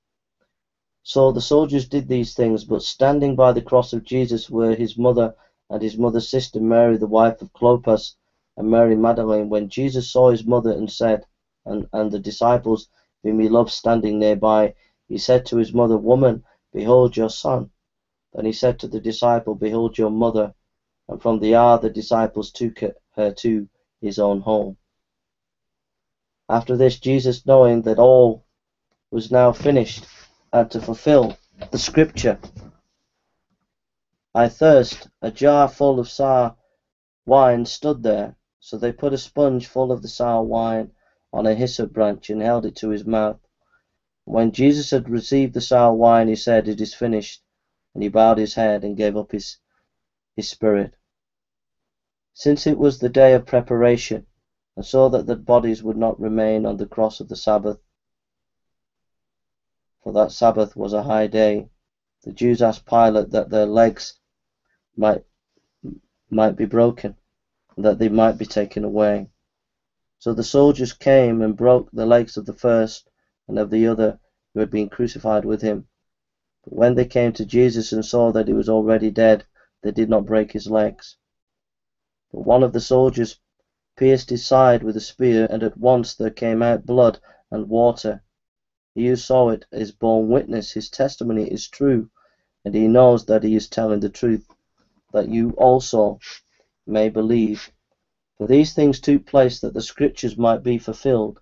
So the soldiers did these things, but standing by the cross of Jesus were his mother and his mother's sister Mary, the wife of Clopas, and Mary Magdalene. When Jesus saw his mother and said, and the disciples whom he loved standing nearby, he said to his mother, Woman, behold your son. Then he said to the disciple, Behold your mother. And from the hour the disciples took her to his own home. After this, Jesus, knowing that all was now finished, and to fulfill the scripture, I thirst. A jar full of sour wine stood there. So they put a sponge full of the sour wine on a hyssop branch and held it to his mouth. When Jesus had received the sour wine, he said, It is finished. And he bowed his head and gave up his spirit. Since it was the day of preparation, and saw that the bodies would not remain on the cross of the Sabbath, for that Sabbath was a high day, the Jews asked Pilate that their legs might be broken, and that they might be taken away. So the soldiers came and broke the legs of the first and of the other who had been crucified with him. But when they came to Jesus and saw that he was already dead, they did not break his legs. But one of the soldiers pierced his side with a spear, and at once there came out blood and water. He who saw it is borne witness, his testimony is true, and he knows that he is telling the truth, that you also may believe. For these things took place that the scriptures might be fulfilled.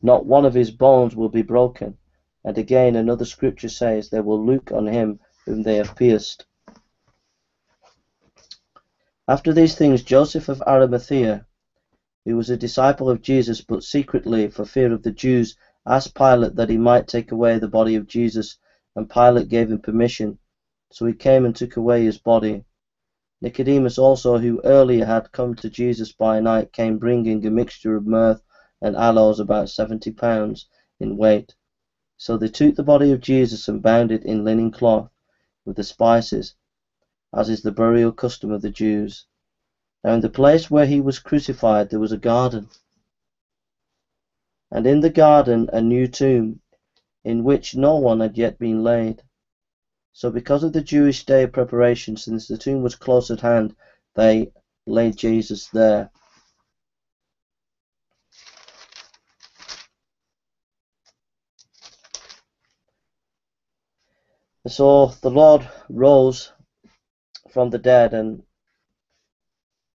Not one of his bones will be broken. And again another scripture says, They will look on him whom they have pierced. After these things, Joseph of Arimathea, who was a disciple of Jesus, but secretly, for fear of the Jews, asked Pilate that he might take away the body of Jesus, and Pilate gave him permission. So he came and took away his body. Nicodemus also, who earlier had come to Jesus by night, came bringing a mixture of myrrh and aloes, about 70 pounds in weight. So they took the body of Jesus and bound it in linen cloth with the spices, as is the burial custom of the Jews. Now in the place where he was crucified there was a garden, and in the garden a new tomb, in which no one had yet been laid. So because of the Jewish day of preparation, since the tomb was close at hand, they laid Jesus there. So the Lord rose from the dead, and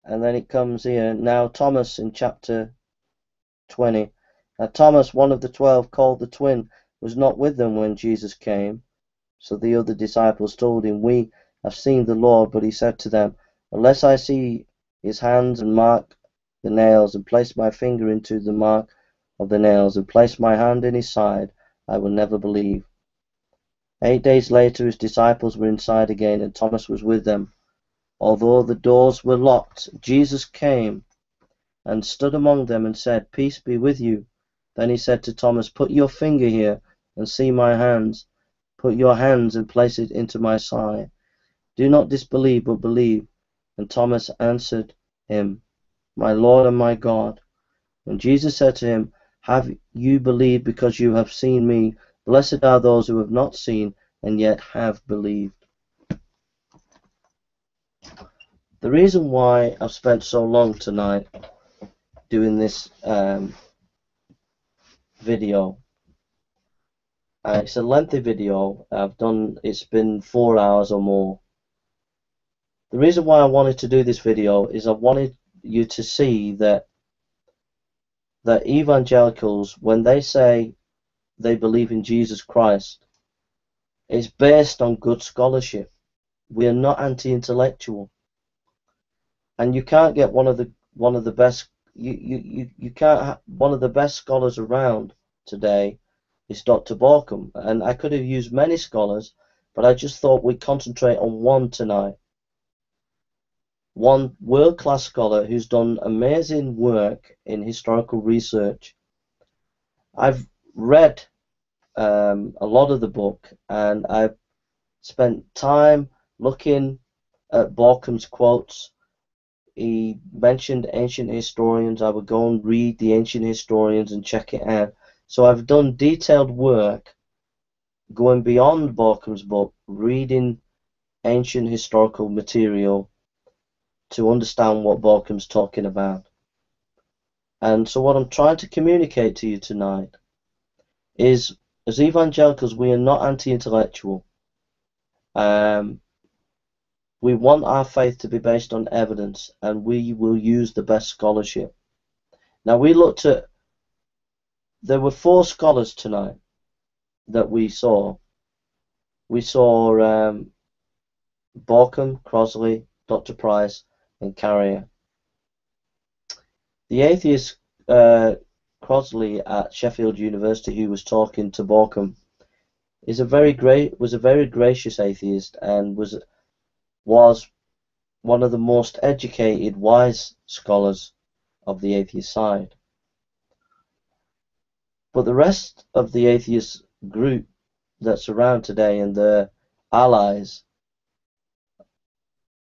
then it comes here. Now Thomas in chapter 20. Now Thomas, one of the 12, called the twin, was not with them when Jesus came. So the other disciples told him, We have seen the Lord. But he said to them, Unless I see his hands and mark the nails, and place my finger into the mark of the nails, and place my hand in his side, I will never believe. 8 days later his disciples were inside again, and Thomas was with them. Although the doors were locked, Jesus came and stood among them and said, Peace be with you. Then he said to Thomas, Put your finger here and see my hands. Put your hands and place it into my side. Do not disbelieve, but believe. And Thomas answered him, My Lord and my God. And Jesus said to him, Have you believed because you have seen me? Blessed are those who have not seen and yet have believed. The reason why I've spent so long tonight doing this video, it's a lengthy video. It's been 4 hours or more. The reason why I wanted to do this video is I wanted you to see that evangelicals, when they say they believe in Jesus Christ, it's based on good scholarship. We are not anti-intellectual, and you can't get one of the best. You can't. One of the best scholars around today is Dr. Borkham, and I could have used many scholars, but I just thought we'd concentrate on one tonight. One world-class scholar who's done amazing work in historical research. I've read a lot of the book, and I've spent time looking at Borkham's quotes. He mentioned ancient historians. I would go and read the ancient historians and check it out. So I've done detailed work going beyond Borkham's book, reading ancient historical material to understand what Borkum's talking about. And so what I'm trying to communicate to you tonight is, as evangelicals, we are not anti-intellectual. We want our faith to be based on evidence, and we will use the best scholarship. Now, we looked at, there were 4 scholars tonight that we saw. We saw Borkum, Crosley, Dr. Price, and Carrier. The atheist Crosley at Sheffield University, who was talking to Borkum, was a very gracious atheist, and was one of the most educated, wise scholars of the atheist side. But the rest of the atheist group that's around today and their allies,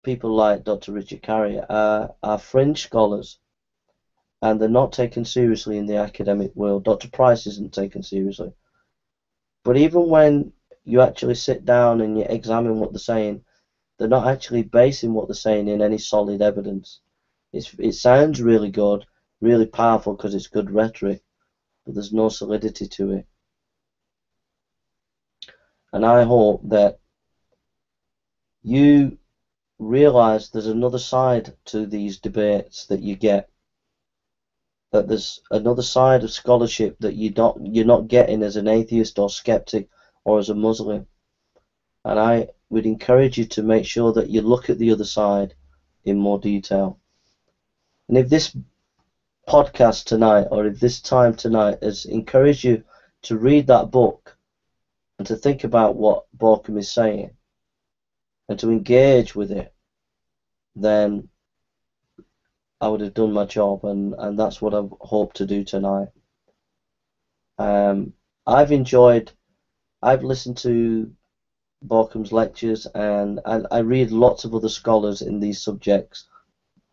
people like Dr. Richard Carrier, are fringe scholars, and they're not taken seriously in the academic world. Dr. Price isn't taken seriously. But even when you actually sit down and you examine what they're saying, they're not actually basing what they're saying in any solid evidence. It sounds really good, really powerful because it's good rhetoric, but there's no solidity to it. And I hope that you realize there's another side to these debates that you get, that there's another side of scholarship that you're not getting as an atheist or skeptic or as a Muslim. And I would encourage you to make sure that you look at the other side in more detail. And if this podcast tonight, or if this time tonight, has encouraged you to read that book and to think about what Borkum is saying and to engage with it, then I would have done my job, and that's what I hope to do tonight. I've listened to Borkum's lectures, and I read lots of other scholars in these subjects,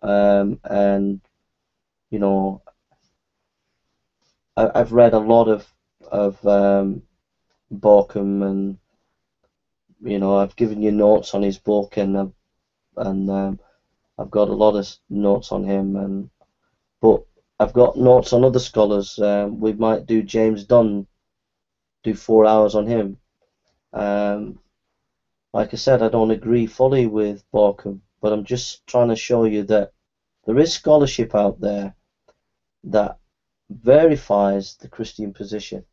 and you know, I've read a lot of Borkum, and you know, I've given you notes on his book, and I've got a lot of notes on him, but I've got notes on other scholars. We might do James Dunn, do 4 hours on him. Like I said, I don't agree fully with Borkum, but I'm just trying to show you that there is scholarship out there that verifies the Christian position,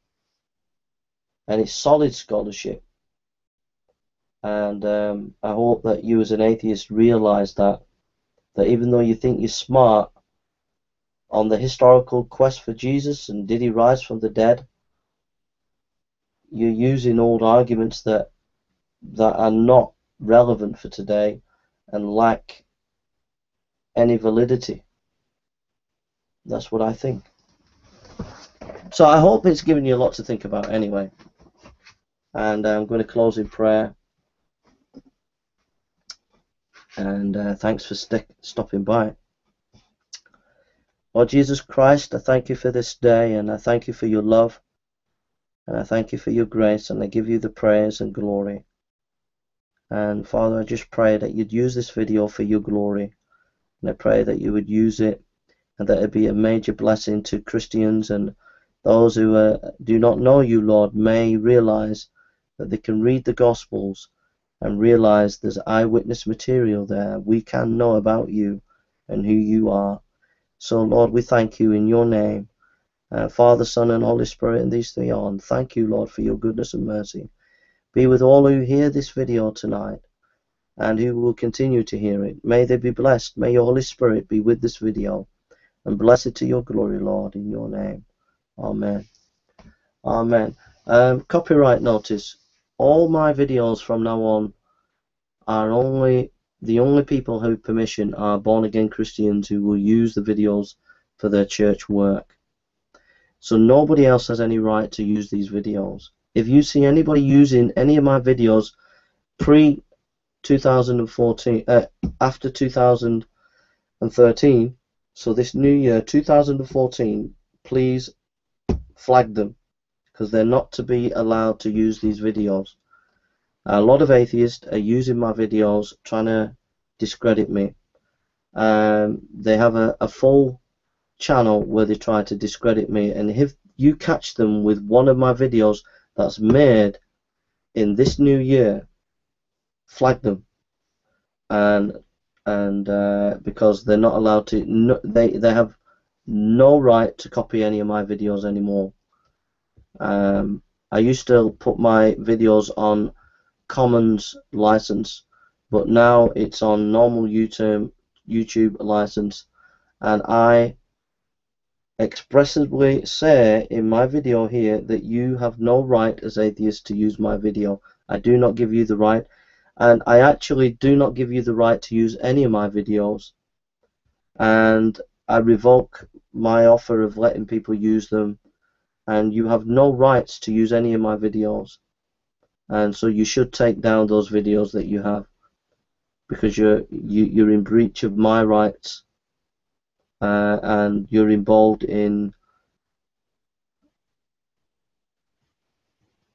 and it's solid scholarship. And I hope that you as an atheist realize that even though you think you're smart on the historical quest for Jesus and did he rise from the dead, you're using old arguments that are not relevant for today and lack any validity. That's what I think. So I hope it's given you a lot to think about anyway. And I'm going to close in prayer. And thanks for stopping by. Lord Jesus Christ, I thank you for this day, and I thank you for your love, and I thank you for your grace, and I give you the praise and glory. And Father, I just pray that you'd use this video for your glory, and I pray that you would use it, and that it be a major blessing to Christians, and those who do not know you, Lord, may realize that they can read the Gospels and realize there's eyewitness material there. We can know about you and who you are. So, Lord, we thank you in your name, Father, Son, and Holy Spirit, and these three on. Thank you, Lord, for your goodness and mercy. Be with all who hear this video tonight and who will continue to hear it. May they be blessed. May your Holy Spirit be with this video and bless it to your glory, Lord, in your name. Amen. Amen. Copyright notice. All my videos from now on are the only people who have permission are born-again Christians who will use the videos for their church work. So nobody else has any right to use these videos. If you see anybody using any of my videos pre-2014, after 2013, so this new year, 2014, please flag them, because they're not to be allowed to use these videos. A lot of atheists are using my videos trying to discredit me, They have a full channel where they try to discredit me, and if you catch them with one of my videos that's made in this new year, flag them, and because they're not allowed to, no, they have no right to copy any of my videos anymore. I used to put my videos on Commons license, but now it's on normal YouTube license, and I expressly say in my video here that you have no right as atheists to use my video. I do not give you the right, and I actually do not give you the right to use any of my videos, and I revoke my offer of letting people use them, and you have no rights to use any of my videos, and so you should take down those videos that you have, because you're in breach of my rights, and you're involved in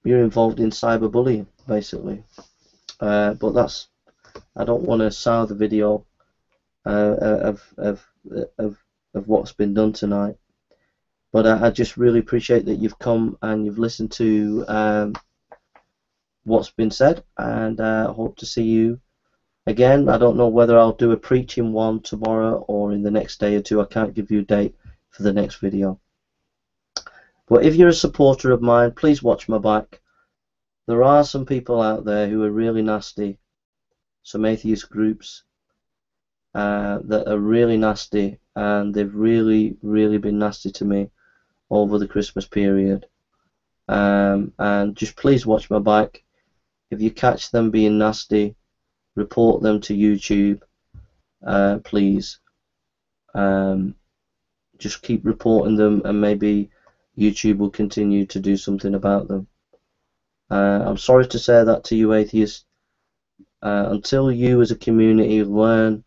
cyberbullying, basically. But that's, I don't want to sour the video of what's been done tonight. But I just really appreciate that you've come and you've listened to what's been said, and I hope to see you again. I don't know whether I'll do a preaching one tomorrow or in the next day or two. I can't give you a date for the next video. But if you're a supporter of mine, please watch my back. There are some people out there who are really nasty, some atheist groups that are really nasty, and they've really been nasty to me over the Christmas period. And just please watch my back. If you catch them being nasty, report them to YouTube, please. Just keep reporting them, and maybe YouTube will continue to do something about them. I'm sorry to say that to you atheists. Until you as a community learn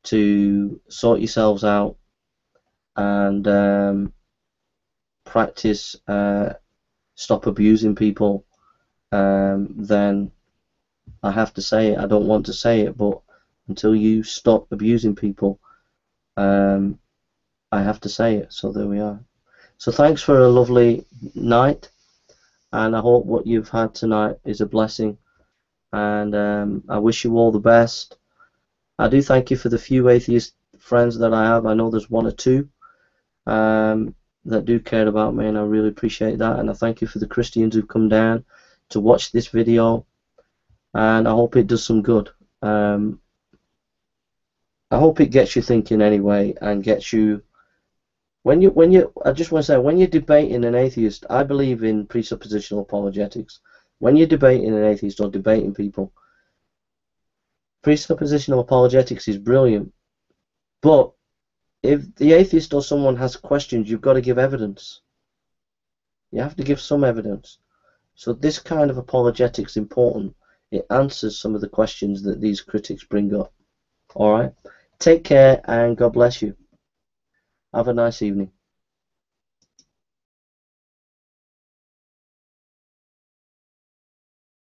to sort yourselves out and practice stop abusing people, then I have to say it. I don't want to say it, but until you stop abusing people, I have to say it. So there we are. So thanks for a lovely night, and I hope what you've had tonight is a blessing, and I wish you all the best. I do thank you for the few atheist friends that I have. I know there's one or two that do care about me, and I really appreciate that. And I thank you for the Christians who've come down to watch this video, and I hope it does some good. I hope it gets you thinking anyway, and gets you I just want to say, when you're debating an atheist, I believe in presuppositional apologetics. When you're debating an atheist or debating people, presuppositional apologetics is brilliant, but if the atheist or someone has questions, you've got to give evidence. You have to give some evidence. So this kind of apologetics is important. It answers some of the questions that these critics bring up. Alright? Take care, and God bless you. Have a nice evening.